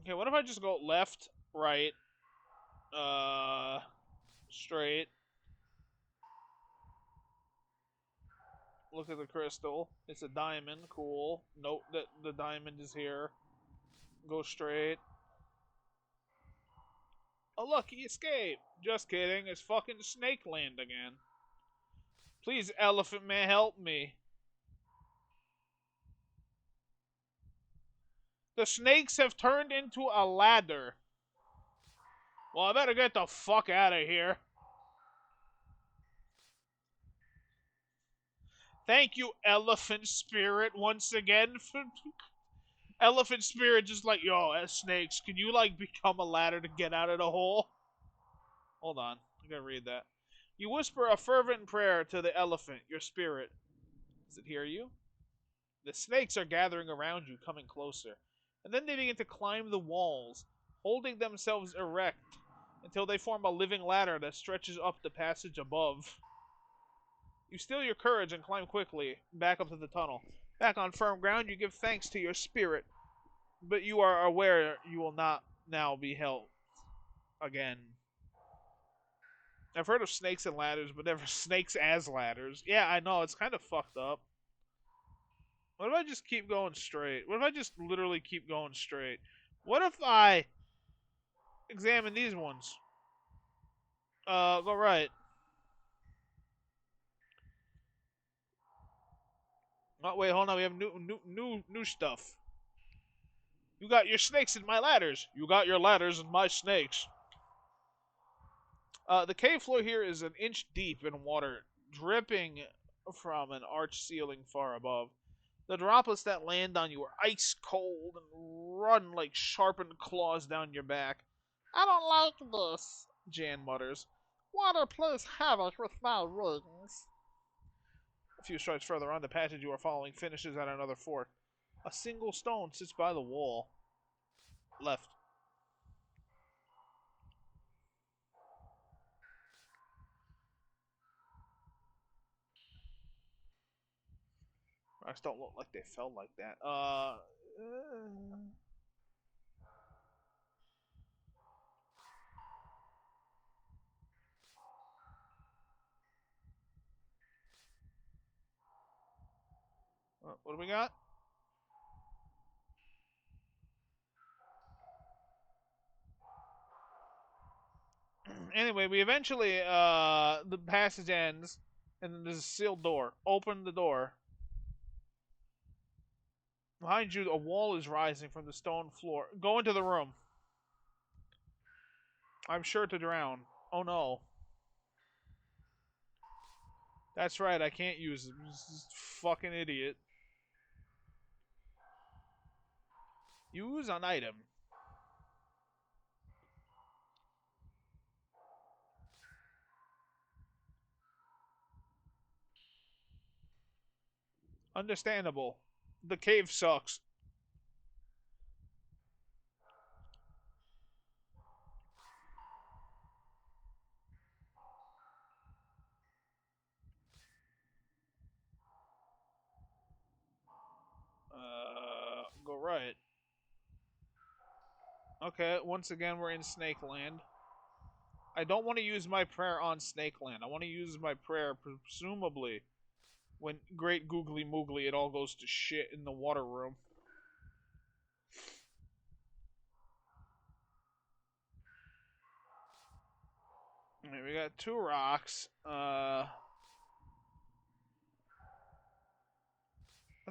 Okay, what if I just go left, right, straight. Look at the crystal. It's a diamond. Cool. Note that the diamond is here. Go straight. A lucky escape. Just kidding. It's fucking Snake Land again. Please, Elephant Man, help me. The snakes have turned into a ladder. Well, I better get the fuck out of here. Thank you, Elephant Spirit, once again. Elephant Spirit just like, yo, as snakes, can you, like, become a ladder to get out of the hole? Hold on. I gotta read that. You whisper a fervent prayer to the elephant, your spirit. Does it hear you? The snakes are gathering around you, coming closer. And then they begin to climb the walls, holding themselves erect until they form a living ladder that stretches up the passage above. You steel your courage and climb quickly back up to the tunnel. Back on firm ground, you give thanks to your spirit, but you are aware you will not now be helped again. I've heard of snakes and ladders, but never snakes as ladders. Yeah, I know, it's kind of fucked up. What if I just keep going straight? What if I just literally keep going straight? What if I examine these ones? Go right. Oh, wait, hold on. We have new stuff. You got your snakes in my ladders. You got your ladders in my snakes. The cave floor here is an inch deep in water, dripping from an arched ceiling far above. The droplets that land on you are ice cold and run like sharpened claws down your back. I don't like this. Jan mutters. Water plays havoc with my wings. A few strides further on, the passage you are following finishes at another fork. A single stone sits by the wall. Left. Rocks don't look like they fell like that. What do we got? Anyway, we eventually, the passage ends, and then there's a sealed door. Open the door. Behind you, a wall is rising from the stone floor. Go into the room. I'm sure to drown. Oh no. That's right, I can't use it. This fucking idiot. Use an item. Understandable. The cave sucks. Go right. Okay, once again, we're in Snake Land. I don't want to use my prayer on Snake Land. I want to use my prayer, presumably, when Great Googly Moogly, it all goes to shit in the water room. Alright, we got 2 rocks. I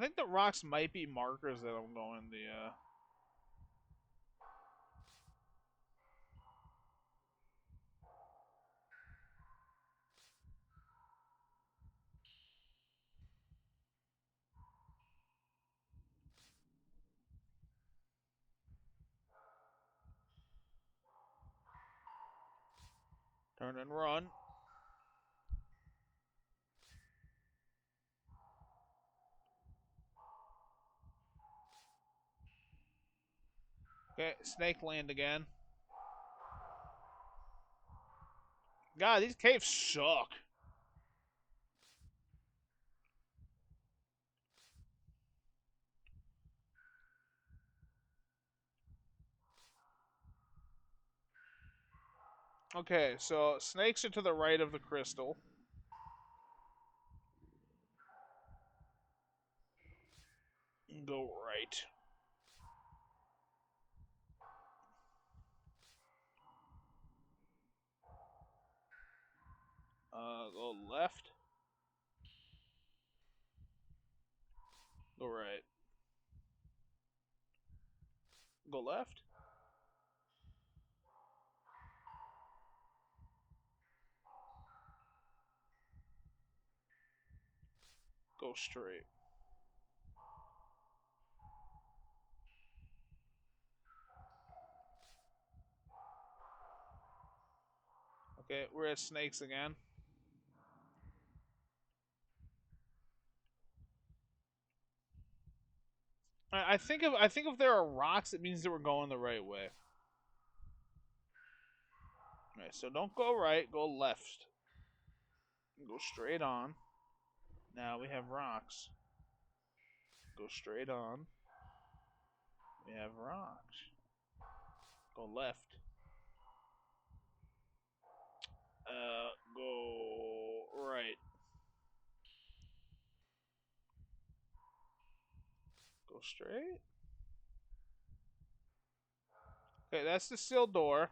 think the rocks might be markers that I'm going the, turn and run. Okay, snake land again. God, these caves suck. Okay, so snakes are to the right of the crystal. Go right. Go left. Go right. Go left. Go straight. Okay, we're at snakes again. I think if there are rocks, it means that we're going the right way. Alright, so don't go right, go left. Go straight on. Now we have rocks. Go straight on. We have rocks. Go left. Go right. Go straight. Okay, that's the sealed door.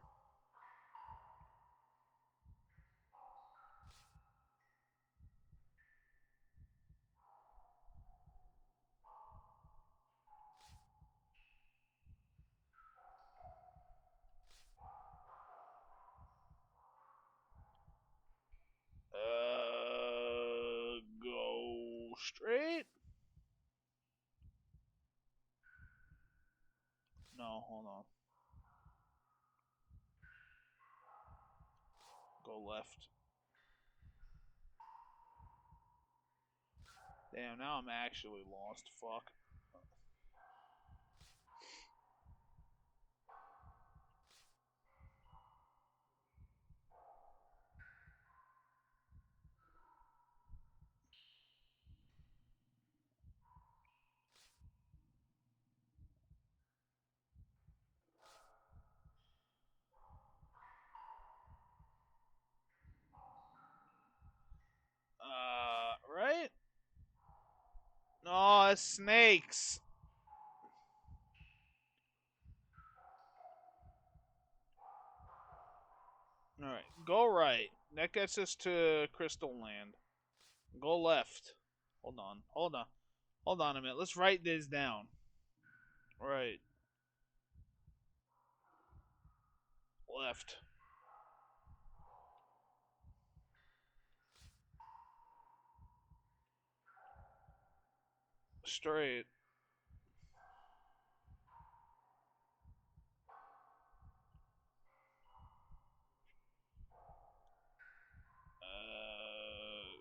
Go straight. No, hold on. Go left. Damn, now I'm actually lost. Fuck. Right? No, it's snakes. Alright, go right. That gets us to Crystal Land. Go left. Hold on, hold on. Hold on a minute. Let's write this down. Right. Left. Straight.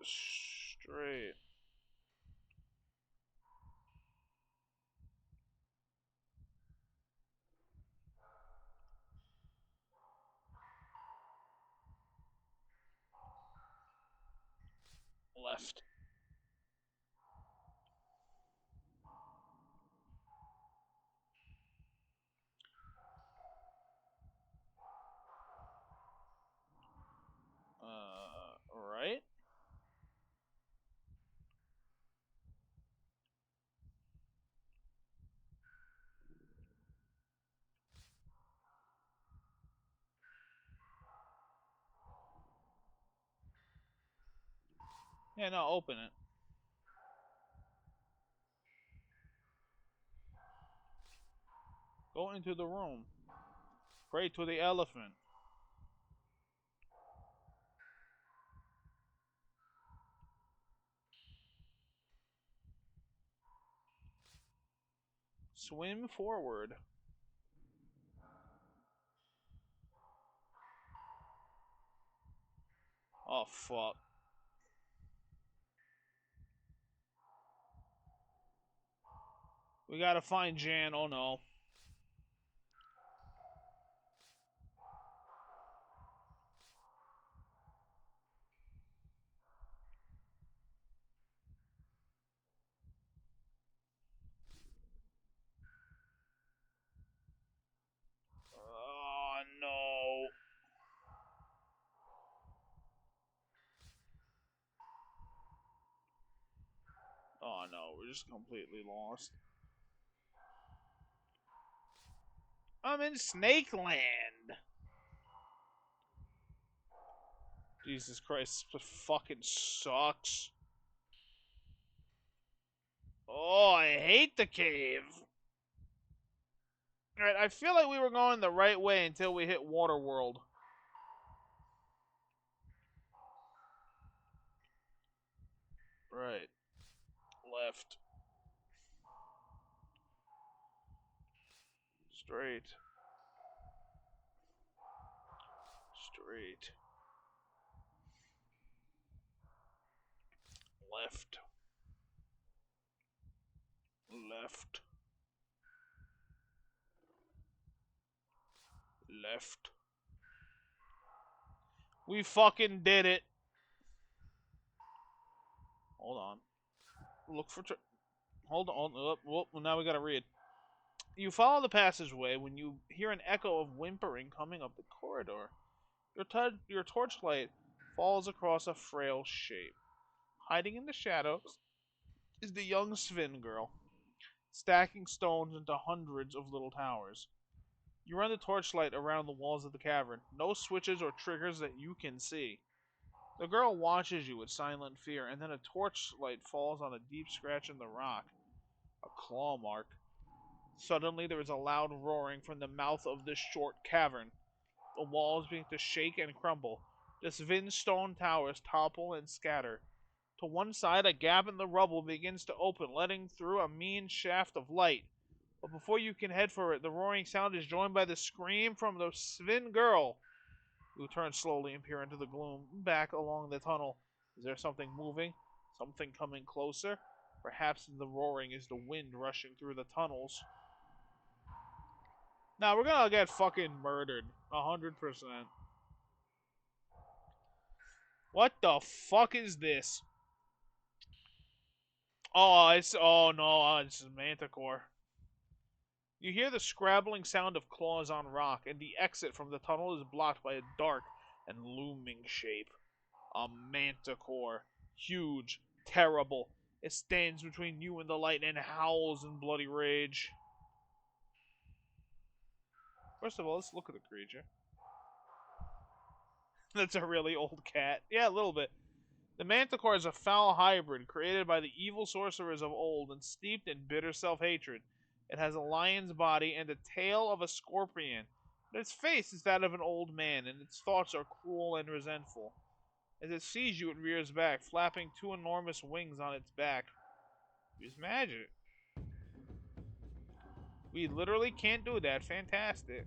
Straight. Left. Right. Yeah, no, open it. Go into the room. Pray to the elephant. Swim forward. Oh, fuck. We gotta find Jan. Oh, no. Oh, no. Oh, no. We're just completely lost. I'm in Snake Land. Jesus Christ, this fucking sucks. Oh, I hate the cave. Alright, I feel like we were going the right way until we hit Waterworld. Right. Left. Straight. Straight. Left. Left. Left. We fucking did it. Hold on. Look for... Hold on. Oh, now we gotta read. You follow the passageway when you hear an echo of whimpering coming up the corridor. Your torchlight falls across a frail shape. Hiding in the shadows is the young Sven girl, stacking stones into hundreds of little towers. You run the torchlight around the walls of the cavern. No switches or triggers that you can see. The girl watches you with silent fear, and then a torchlight falls on a deep scratch in the rock. A claw mark. Suddenly there is a loud roaring from the mouth of this short cavern. The walls begin to shake and crumble. The Sven stone towers topple and scatter. To one side, a gap in the rubble begins to open, letting through a mean shaft of light. But before you can head for it, the roaring sound is joined by the scream from the Sven girl. You turn slowly and peer into the gloom, back along the tunnel. Is there something moving? Something coming closer? Perhaps the roaring is the wind rushing through the tunnels. Now we're gonna get fucking murdered. 100%. What the fuck is this? Oh, it's Manticore. You hear the scrabbling sound of claws on rock, and the exit from the tunnel is blocked by a dark and looming shape. A Manticore. Huge. Terrible. It stands between you and the light and howls in bloody rage. First of all, let's look at the creature. That's a really old cat. Yeah, a little bit. The Manticore is a foul hybrid created by the evil sorcerers of old and steeped in bitter self-hatred. It has a lion's body and the tail of a scorpion, but its face is that of an old man, and its thoughts are cruel and resentful. As it sees you, it rears back, flapping two enormous wings on its back. Use magic. We literally can't do that. Fantastic.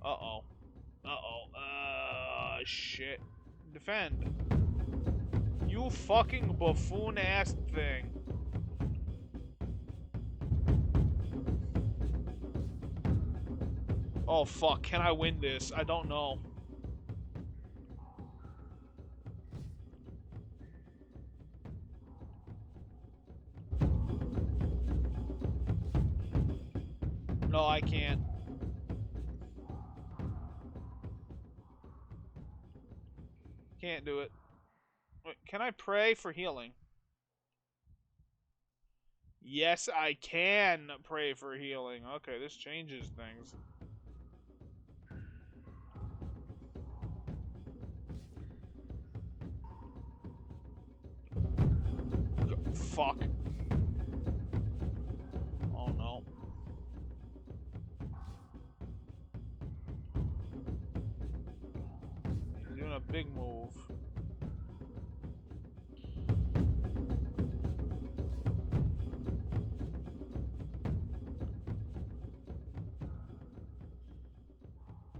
Uh-oh. Uh-oh. Shit. Defend. You fucking buffoon-ass thing. Oh, fuck. Can I win this? I don't know. No, I can't. Can't do it. Wait, can I pray for healing? Yes, I can pray for healing. Okay, this changes things. Fuck. Oh no. Big move.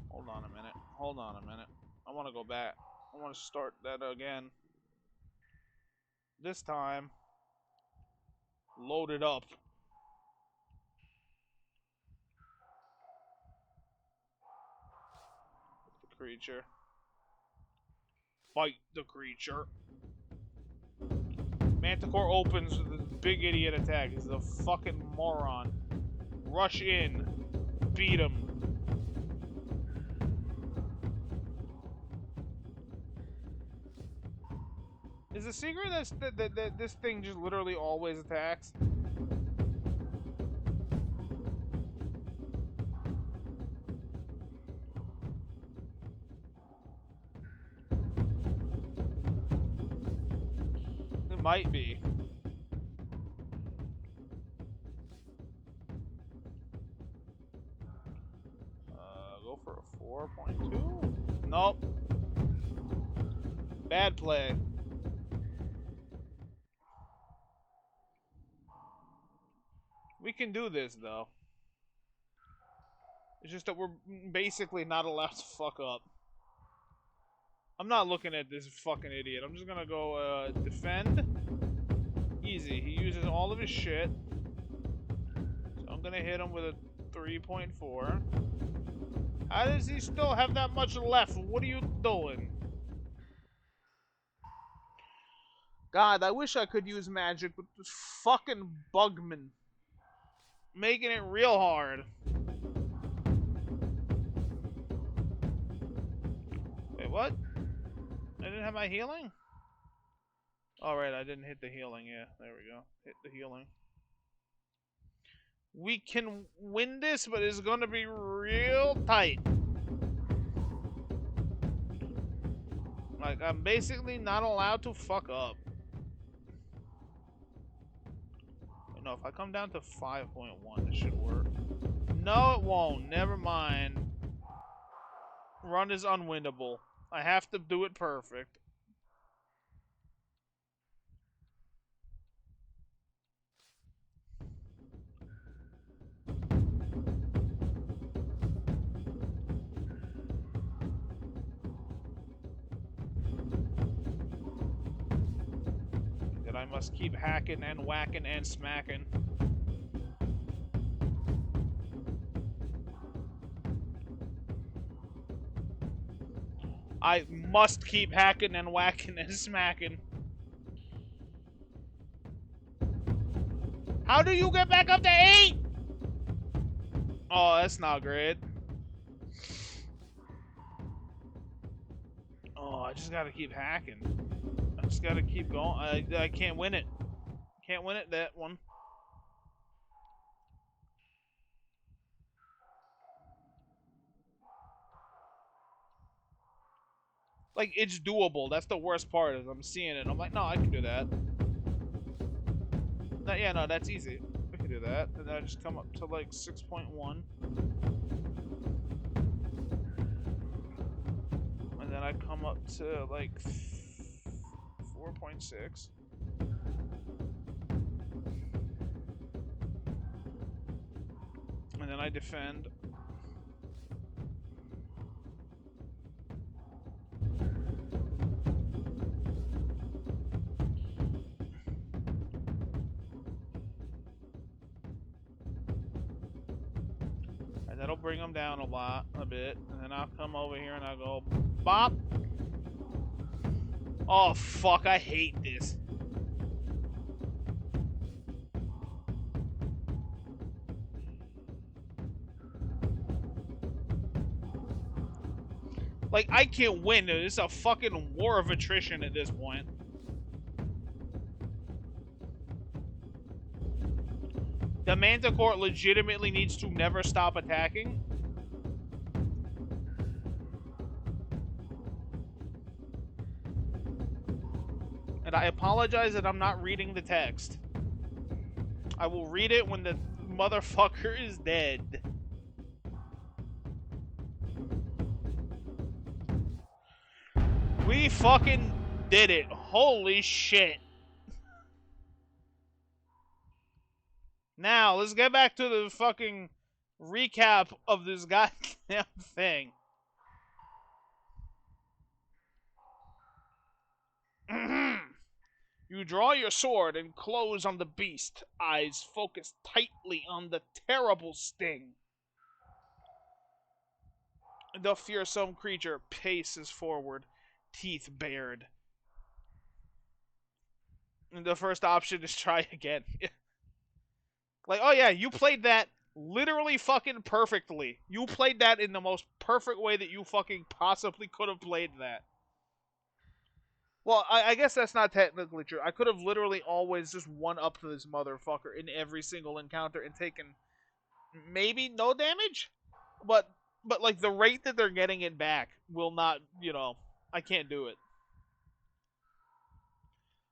Hold on a minute. Hold on a minute. I want to go back. I want to start that again. This time, load it up. The creature. Fight the creature. Manticore opens with this big idiot attack. He's a fucking moron. Rush in. Beat him. Is the secret that this thing just literally always attacks? It might be. Go for a 4.2? Nope. Bad play. We can do this, though. It's just that we're basically not allowed to fuck up. I'm not looking at this fucking idiot. I'm just gonna go, defend. Easy. He uses all of his shit. So I'm gonna hit him with a 3.4. How does he still have that much left? What are you doing? God, I wish I could use magic, but this fucking Bugman. Making it real hard. Wait, what? I didn't have my healing? Alright, I didn't hit the healing. Yeah, there we go. Hit the healing. We can win this, but it's gonna be real tight. Like, I'm basically not allowed to fuck up. No, if I come down to 5.1, it should work. No, it won't. Never mind. Run is unwinnable. I have to do it perfect. That I must keep hacking and whacking and smacking. I must keep hacking and whacking and smacking. How do you get back up to 8? Oh, that's not great. Oh, I just gotta keep hacking. I just gotta keep going. I can't win it. Can't win it, that one. Like, it's doable. That's the worst part, is I'm seeing it. I'm like, no, I can do that. No, yeah, no, that's easy. I can do that. And then I just come up to, like, 6.1. And then I come up to, like, 4.6. And then I defend. And that'll bring them down a bit. And then I'll come over here and I'll go bop. Oh, fuck, I hate this. Like, I can't win. It's a fucking war of attrition at this point. The Manticore legitimately needs to never stop attacking. And I apologize that I'm not reading the text. I will read it when the motherfucker is dead. We fucking did it. Holy shit. Now, let's get back to the fucking recap of this goddamn thing. You draw your sword and close on the beast, eyes focused tightly on the terrible sting. The fearsome creature paces forward, teeth bared. And the first option is try again. Like, oh yeah, you played that literally fucking perfectly. You played that in the most perfect way that you fucking possibly could have played that. Well, I guess that's not technically true. I could have literally always just one up to this motherfucker in every single encounter and taken maybe no damage, but like the rate that they're getting it back will not, I can't do it.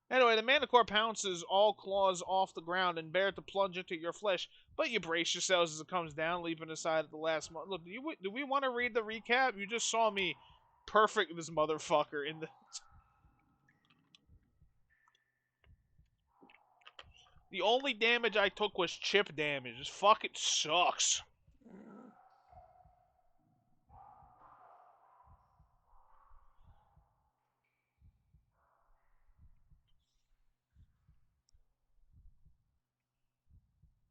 Anyway, the Manticore pounces, all claws off the ground, and bear to plunge into your flesh, but you brace yourselves as it comes down, leaping aside at the last moment. Look, do we want to read the recap? You just saw me perfect this motherfucker in the... The only damage I took was chip damage. This fucking sucks.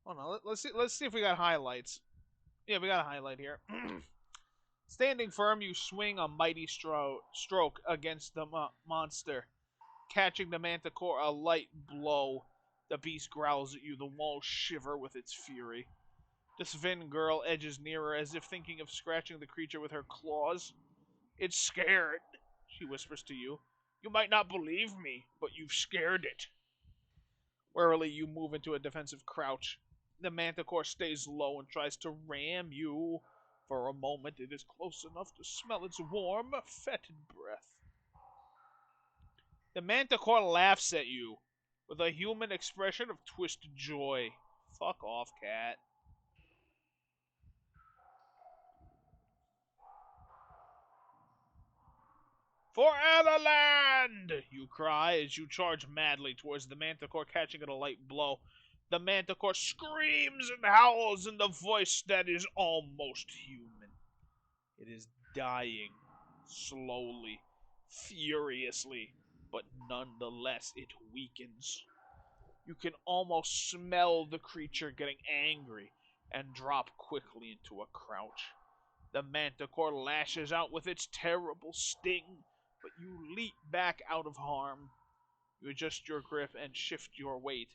Oh no, let's see if we got highlights. Yeah, we got a highlight here. Standing firm, you swing a mighty stroke against the monster, catching the Manticore a light blow. The beast growls at you, the walls shiver with its fury. The Sven girl edges nearer as if thinking of scratching the creature with her claws. It's scared, she whispers to you. You might not believe me, but you've scared it. Warily, you move into a defensive crouch. The Manticore stays low and tries to ram you. For a moment, it is close enough to smell its warm, fetid breath. The Manticore laughs at you with a human expression of twisted joy. Fuck off, cat. For Atherland! You cry as you charge madly towards the Manticore, catching it a light blow. The Manticore screams and howls in the voice that is almost human. It is dying, slowly, furiously, but nonetheless it weakens. You can almost smell the creature getting angry and drop quickly into a crouch. The Manticore lashes out with its terrible sting, but you leap back out of harm. You adjust your grip and shift your weight.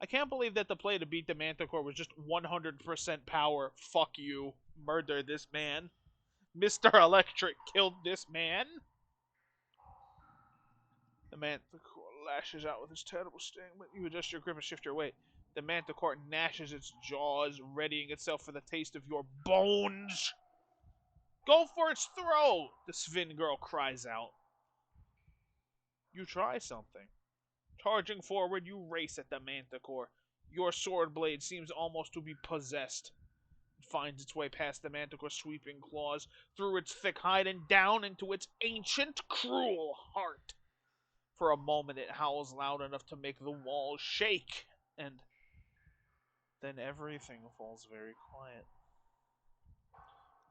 I can't believe that the play to beat the Manticore was just 100% power. Fuck you. Murder this man. Mr. Electric killed this man. The Manticore lashes out with its terrible sting, but you adjust your grip and shift your weight. The Manticore gnashes its jaws, readying itself for the taste of your bones. Go for its throat! The Sven girl cries out. You try something. Charging forward, you race at the Manticore. Your sword blade seems almost to be possessed. It finds its way past the Manticore's sweeping claws, through its thick hide, and down into its ancient, cruel heart. For a moment, it howls loud enough to make the walls shake, and then everything falls very quiet.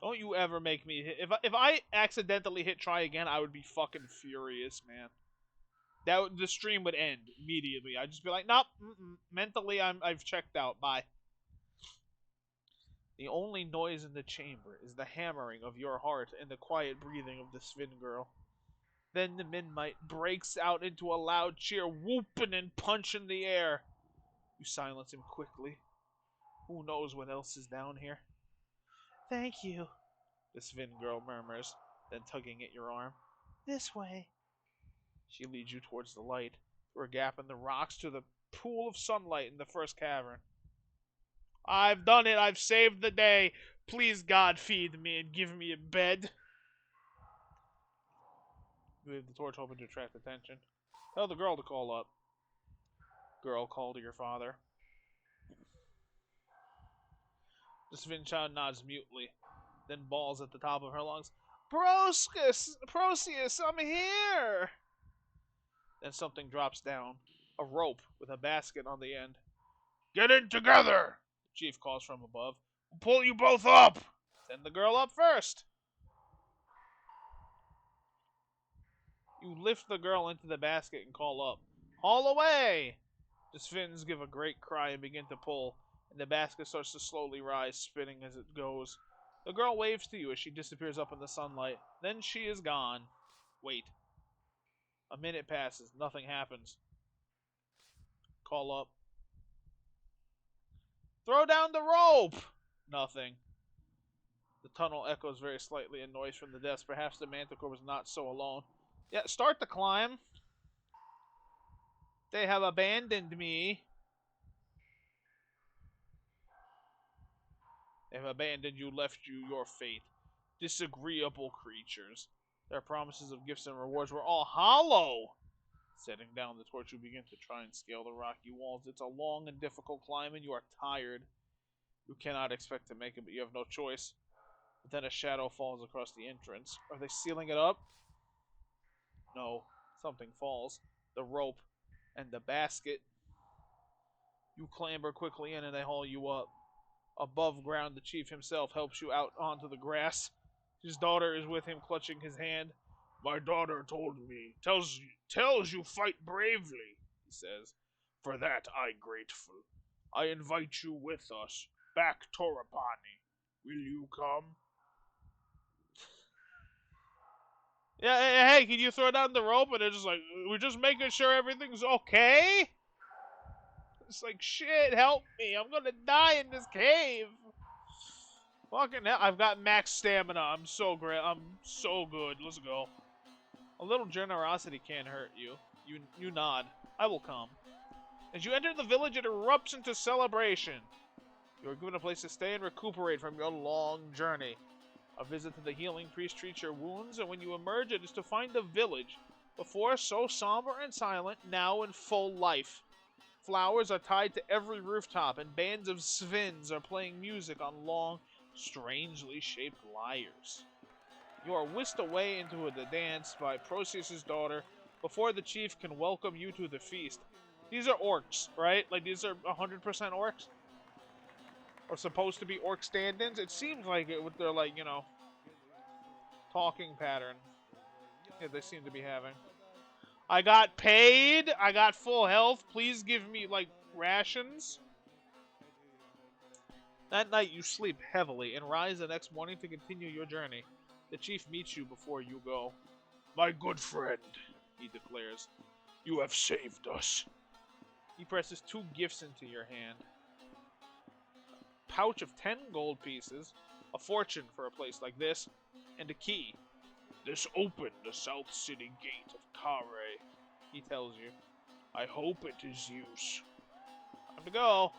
Don't you ever make me hit. If I accidentally hit try again, I would be fucking furious, man. The stream would end immediately. I'd just be like, nope, mentally I've checked out. Bye. The only noise in the chamber is the hammering of your heart and the quiet breathing of the Sven girl. Then the Minmite breaks out into a loud cheer, whooping and punching the air. You silence him quickly. Who knows what else is down here? Thank you, the Sven girl murmurs, then tugging at your arm. This way. She leads you towards the light, through a gap in the rocks to the pool of sunlight in the first cavern. I've done it. I've saved the day. Please, God, feed me and give me a bed. You leave the torch hoping to attract attention. Tell the girl to call up. Girl, call to your father. The Sven child nods mutely, then bawls at the top of her lungs. Proceus, I'm here! Then something drops down. A rope with a basket on the end. Get in together! The chief calls from above. We'll pull you both up! Send the girl up first. You lift the girl into the basket and call up. Haul away! The Sphinx give a great cry and begin to pull, and the basket starts to slowly rise, spinning as it goes. The girl waves to you as she disappears up in the sunlight. Then she is gone. Wait. A minute passes. Nothing happens. Call up. Throw down the rope! Nothing. The tunnel echoes very slightly in noise from the depths. Perhaps the Manticore was not so alone. Yeah, start the climb. They have abandoned me. They have abandoned you, left you your fate. Disagreeable creatures. Their promises of gifts and rewards were all hollow. Setting down the torch, you begin to try and scale the rocky walls. It's a long and difficult climb, and you are tired. You cannot expect to make it, but you have no choice. But then a shadow falls across the entrance. Are they sealing it up? No. Something falls. The rope and the basket. You clamber quickly in, and they haul you up. Above ground, the chief himself helps you out onto the grass. His daughter is with him, clutching his hand. My daughter told me, tells you fight bravely, he says. For that I grateful. I invite you with us, back Torapani. Will you come? Yeah, hey, can you throw down the rope? And they're just like, we're just making sure everything's okay? It's like, shit, help me. I'm gonna die in this cave. Fucking hell, I've got max stamina. I'm so great. I'm so good. Let's go. A little generosity can't hurt you. You nod. I will come. As you enter the village, it erupts into celebration. You are given a place to stay and recuperate from your long journey. A visit to the healing priest treats your wounds, and when you emerge, it is to find the village, before so somber and silent, now in full life. Flowers are tied to every rooftop, and bands of Svins are playing music on long, strangely shaped lyres. You are whisked away into the dance by Proceus' daughter before the chief can welcome you to the feast. These are orcs, right? Like, these are 100% orcs? Or supposed to be orc stand-ins? It seems like it with their, like, you know, talking pattern. Yeah, they seem to be having. I got paid. I got full health. Please give me, like, rations. That night you sleep heavily and rise the next morning to continue your journey. The chief meets you before you go. My good friend, he declares. You have saved us. He presses 2 gifts into your hand. A pouch of 10 gold pieces, a fortune for a place like this, and a key. This opened the South City gate of Kare, he tells you. I hope it is use. Time to go.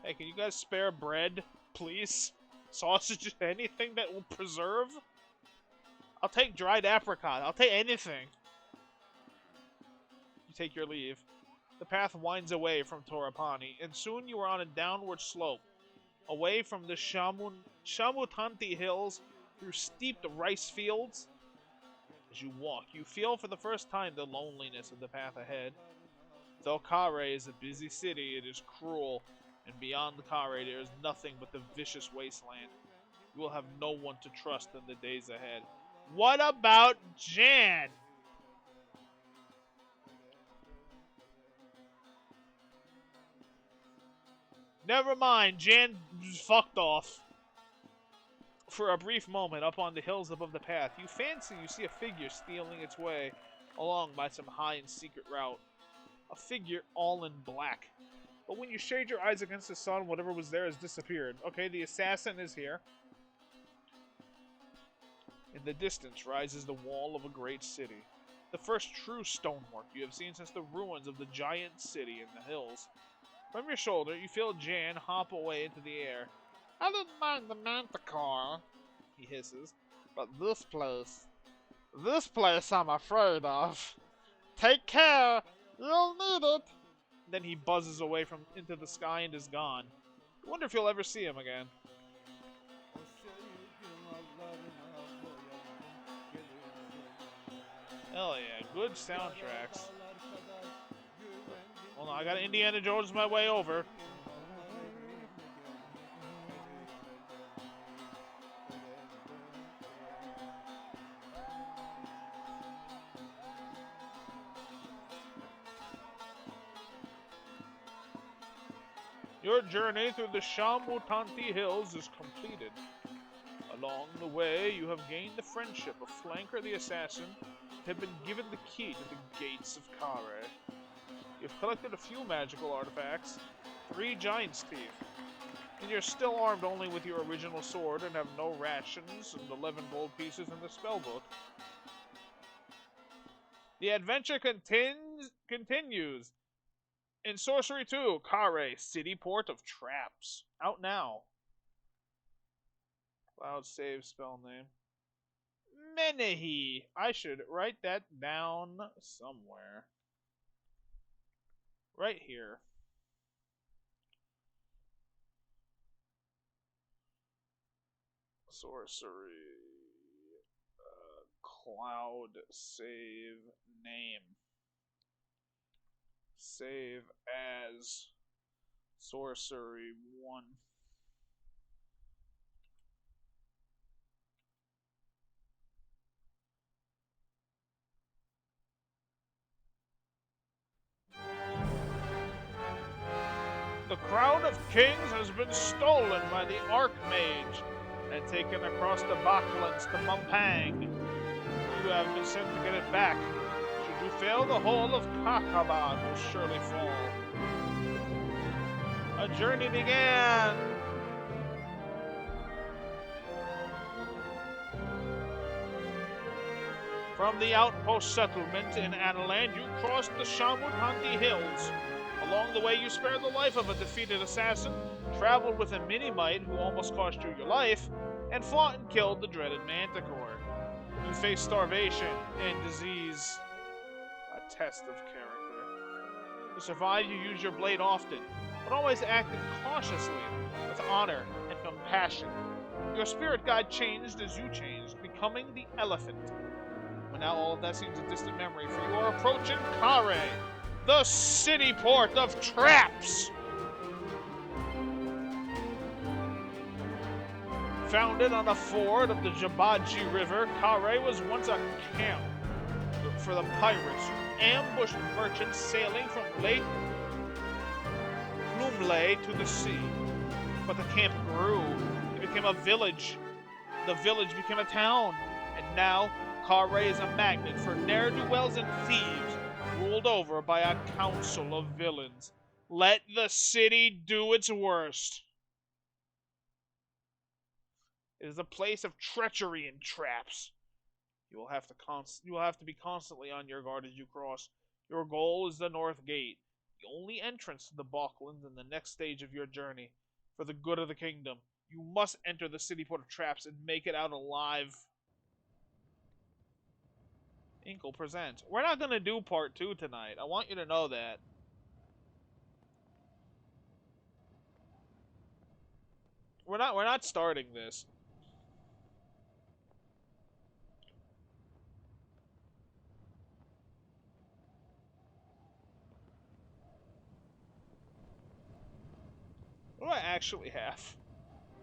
Hey, can you guys spare bread, please? Sausages, anything that will preserve? I'll take dried apricot. I'll take anything. You take your leave. The path winds away from Torapani, and soon you are on a downward slope, away from the Shamutanti hills, through steep rice fields. As you walk, you feel for the first time the loneliness of the path ahead. Though Kare is a busy city, it is cruel, and beyond Kare there is nothing but the vicious wasteland. You will have no one to trust in the days ahead. What about Jan? Never mind, Jan fucked off. For a brief moment, up on the hills above the path, you fancy you see a figure stealing its way along by some high and secret route. A figure all in black. But when you shade your eyes against the sun, whatever was there has disappeared. Okay, the assassin is here. In the distance rises the wall of a great city. The first true stonework you have seen since the ruins of the giant city in the hills. From your shoulder, you feel Jan hop away into the air. I didn't mind the Manticore, he hisses. but this place I'm afraid of. Take care, you'll need it. Then he buzzes away from into the sky and is gone. I wonder if you'll ever see him again. Hell yeah, good soundtracks. Hold on, I got Indiana Jones my way over. Your journey through the Shamutanti Hills is completed. Along the way, you have gained the friendship of Flanker the Assassin and have been given the key to the Gates of Kare. You've collected a few magical artifacts, 3 Giant's Teeth, and you're still armed only with your original sword and have no rations and 11 gold pieces in the spellbook. The adventure continues in Sorcery 2, Kare, City Port of Traps. Out now. Cloud save spell name. Menehi. I should write that down somewhere. Right here. Sorcery. Cloud save name. Save as Sorcery 1. The Crown of Kings has been stolen by the Archmage and taken across the Baklands to Mumpang. You have been sent to get it back. Should you fail, the whole of Kakaban will surely fall. A journey began! From the outpost settlement in Analand, you crossed the Shamutanti Hills. Along the way, you spared the life of a defeated assassin, traveled with a Minimite who almost cost you your life, and fought and killed the dreaded Manticore. You faced starvation and disease. A test of character. To survive, you use your blade often, but always acted cautiously, with honor and compassion. Your spirit guide changed as you changed, becoming the elephant. But now all of that seems a distant memory, for you are approaching Kare, the city port of traps! Founded on a ford of the Jabaji River, Kare was once a camp for the pirates who ambushed merchants sailing from Lake Lumley to the sea. But the camp grew. It became a village. The village became a town. And now, Kare is a magnet for ne'er-do-wells and thieves, ruled over by a council of villains. Let the city do its worst. It is a place of treachery and traps. You will have to be constantly on your guard as you cross. Your goal is the North Gate, the only entrance to the Balklands in the next stage of your journey. For the good of the kingdom, you must enter the city port of traps and make it out alive. Inkle presents. We're not going to do part 2 tonight. I want you to know that. We're not starting this. What do I actually have?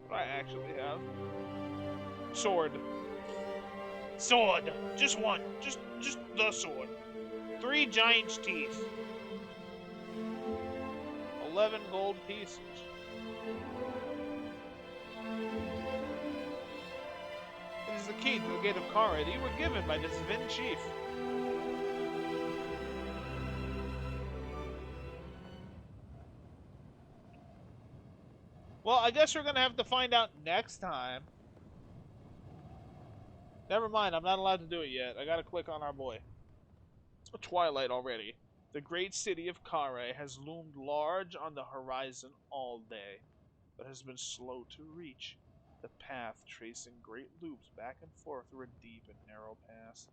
What do I actually have? Sword. Sword. Just one. Just the sword. 3 giant's teeth. 11 gold pieces. It is the key to the Gate of Kare that you were given by this Vin chief. Well, I guess we're gonna have to find out next time. Never mind, I'm not allowed to do it yet. I gotta click on our boy. It's twilight already. The great city of Kare has loomed large on the horizon all day, but has been slow to reach. The path tracing great loops back and forth through a deep and narrow pass.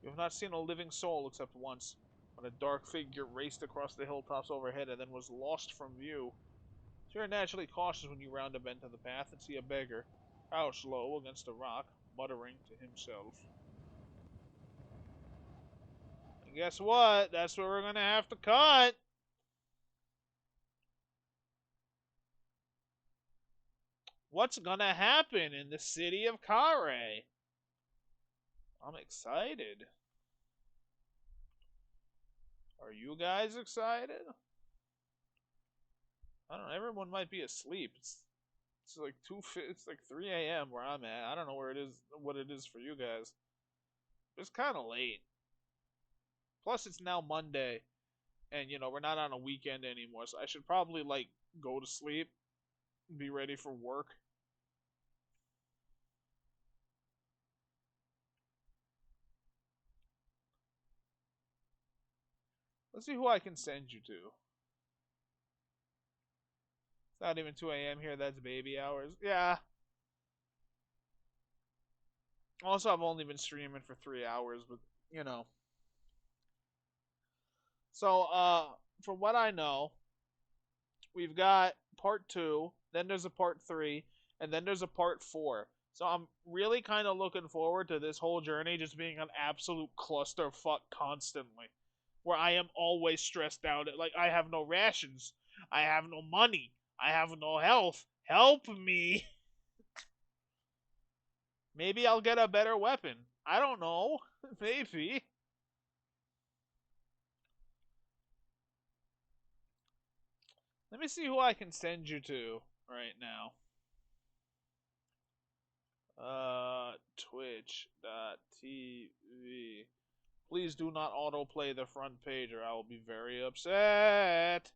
You have not seen a living soul except once, when a dark figure raced across the hilltops overhead and then was lost from view. So you're naturally cautious when you round a bend to the path and see a beggar, crouched low against a rock, muttering to himself. And guess what? That's where we're gonna have to cut. What's gonna happen in the city of Kare? I'm excited. Are you guys excited? I don't know. Everyone might be asleep. It's like It's like 3 a.m. where I'm at. I don't know where it is. What it is for you guys. It's kind of late. Plus, it's now Monday, and we're not on a weekend anymore. So I should probably like go to sleep, be ready for work. Let's see who I can send you to. It's not even 2 a.m. here. That's baby hours. Yeah. Also, I've only been streaming for 3 hours, but you know. So, from what I know, we've got part 2, then there's a part 3, and then there's a part 4. So I'm really kind of looking forward to this whole journey just being an absolute clusterfuck constantly, where I am always stressed out. Like I have no rations, I have no money, I have no health. Help me. Maybe I'll get a better weapon. I don't know. Maybe. Let me see who I can send you to right now. Twitch.tv. Please do not autoplay the front page or I will be very upset.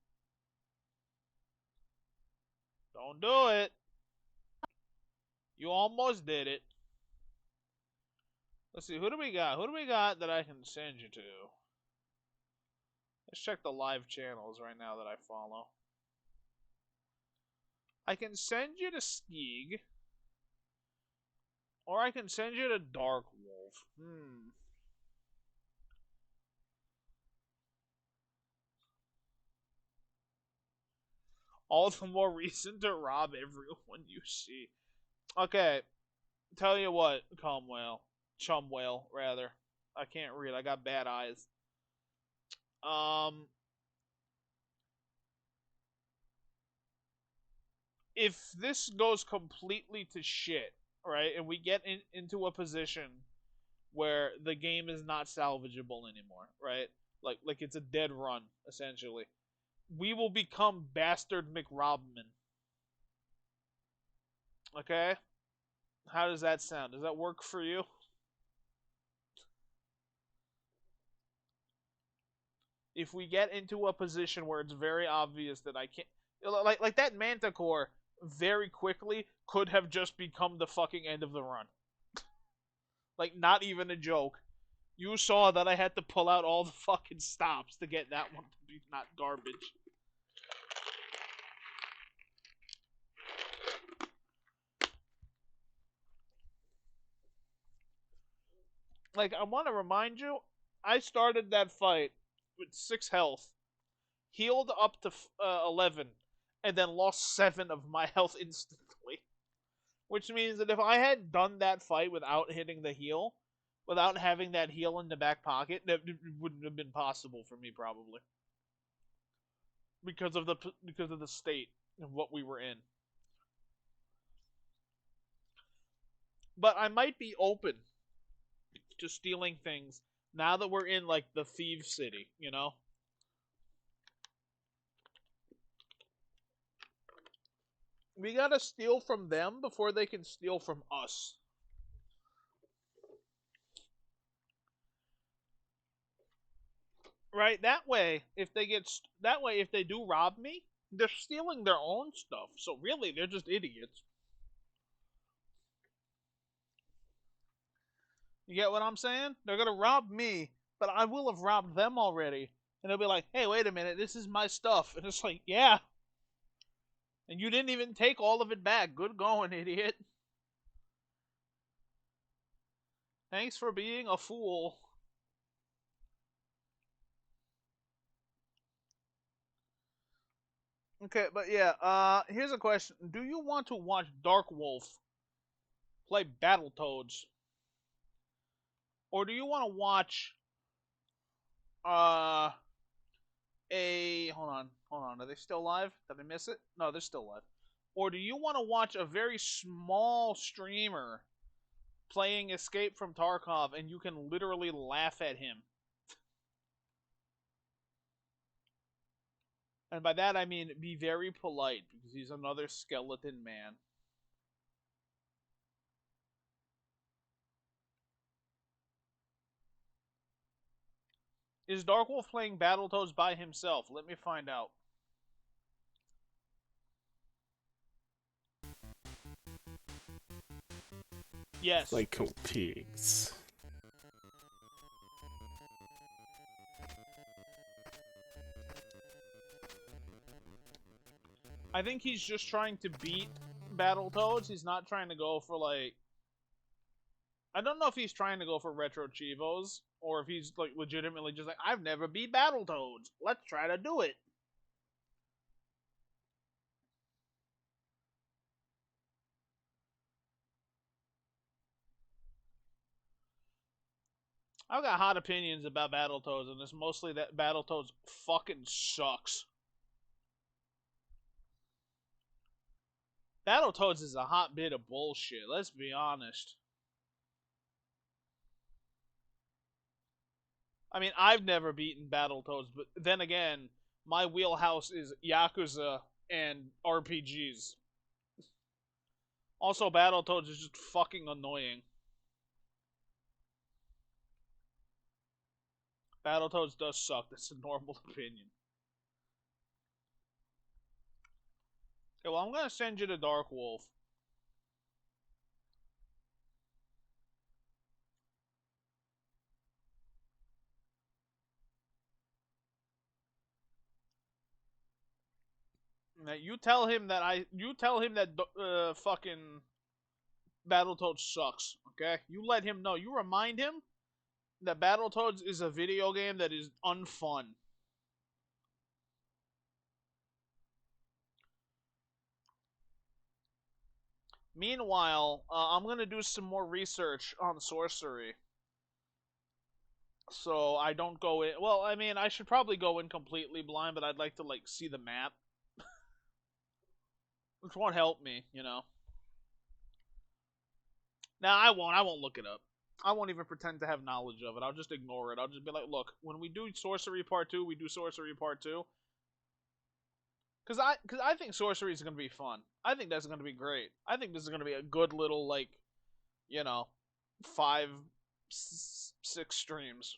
Don't do it. You almost did it. Let's see, who do we got? Who do we got that I can send you to? Let's check the live channels right now that I follow. I can send you to Skeeg. Or I can send you to Dark Wolf. All the more reason to rob everyone you see. Okay, tell you what, Chumwhale, rather. I can't read. I got bad eyes. If this goes completely to shit, right, and we get into a position where the game is not salvageable anymore, right? Like it's a dead run, essentially. We will become Bastard McRobman. Okay? How does that sound? Does that work for you? If we get into a position where it's very obvious that I can't, like that Manticore very quickly could have just become the fucking end of the run. Like, not even a joke. You saw that I had to pull out all the fucking stops to get that one to be not garbage. Like, I want to remind you, I started that fight with 6 health, healed up to 11, and then lost 7 of my health instantly. Which means that if I had done that fight without hitting the heal, without having that heal in the back pocket, that wouldn't have been possible for me probably. Because of the state of what we were in. But I might be open to stealing things now that we're in like the Thieves City, you know? We gotta steal from them before they can steal from us. Right? That way, if they do rob me, they're stealing their own stuff. So really, they're just idiots. You get what I'm saying? They're gonna rob me, but I will have robbed them already. And they'll be like, hey, wait a minute, this is my stuff. And it's like, yeah. And you didn't even take all of it back. Good going, idiot. Thanks for being a fool. Okay, but yeah, here's a question. Do you want to watch Dark Wolf play Battletoads? Or do you want to watch uh hold on, are they still live? Did I miss it? No, they're still live. Or do you want to watch a very small streamer playing Escape from Tarkov and you can literally laugh at him? And by that I mean be very polite because he's another skeleton man. Is Darkwolf playing Battletoads by himself? Let me find out. Yes. Psycho pigs. I think he's just trying to beat Battletoads. He's not trying to go for, like... I don't know if he's trying to go for Retro Chivos, or if he's, like, legitimately just like, I've never beat Battletoads. Let's try to do it. I've got hot opinions about Battletoads, and it's mostly that Battletoads fucking sucks. Battletoads is a hot bit of bullshit, let's be honest. I mean, I've never beaten Battletoads, but then again, my wheelhouse is Yakuza and RPGs. Also, Battletoads is just fucking annoying. Battletoads does suck, that's a normal opinion. Okay, well, I'm gonna send you to Dark Wolf. Now, you tell him that fucking Battletoads sucks, okay? You let him know. You remind him that Battletoads is a video game that is unfun. Meanwhile, I'm gonna do some more research on sorcery. So I don't go in. Well, I mean, I should probably go in completely blind, but I'd like to, like, see the map. Which won't help me, you know. Now, I won't look it up. I won't even pretend to have knowledge of it. I'll just ignore it. I'll just be like, look, when we do Sorcery Part 2, we do Sorcery Part 2. Cause I think sorcery is gonna be fun. I think that's gonna be great. I think this is gonna be a good little, like, you know, 6 streams.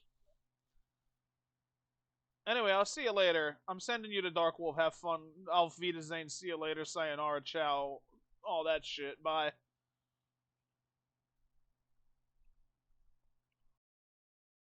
Anyway, I'll see you later. I'm sending you to Dark Wolf. Have fun. Auf Wiedersehen. See you later. Sayonara. Ciao. All that shit. Bye.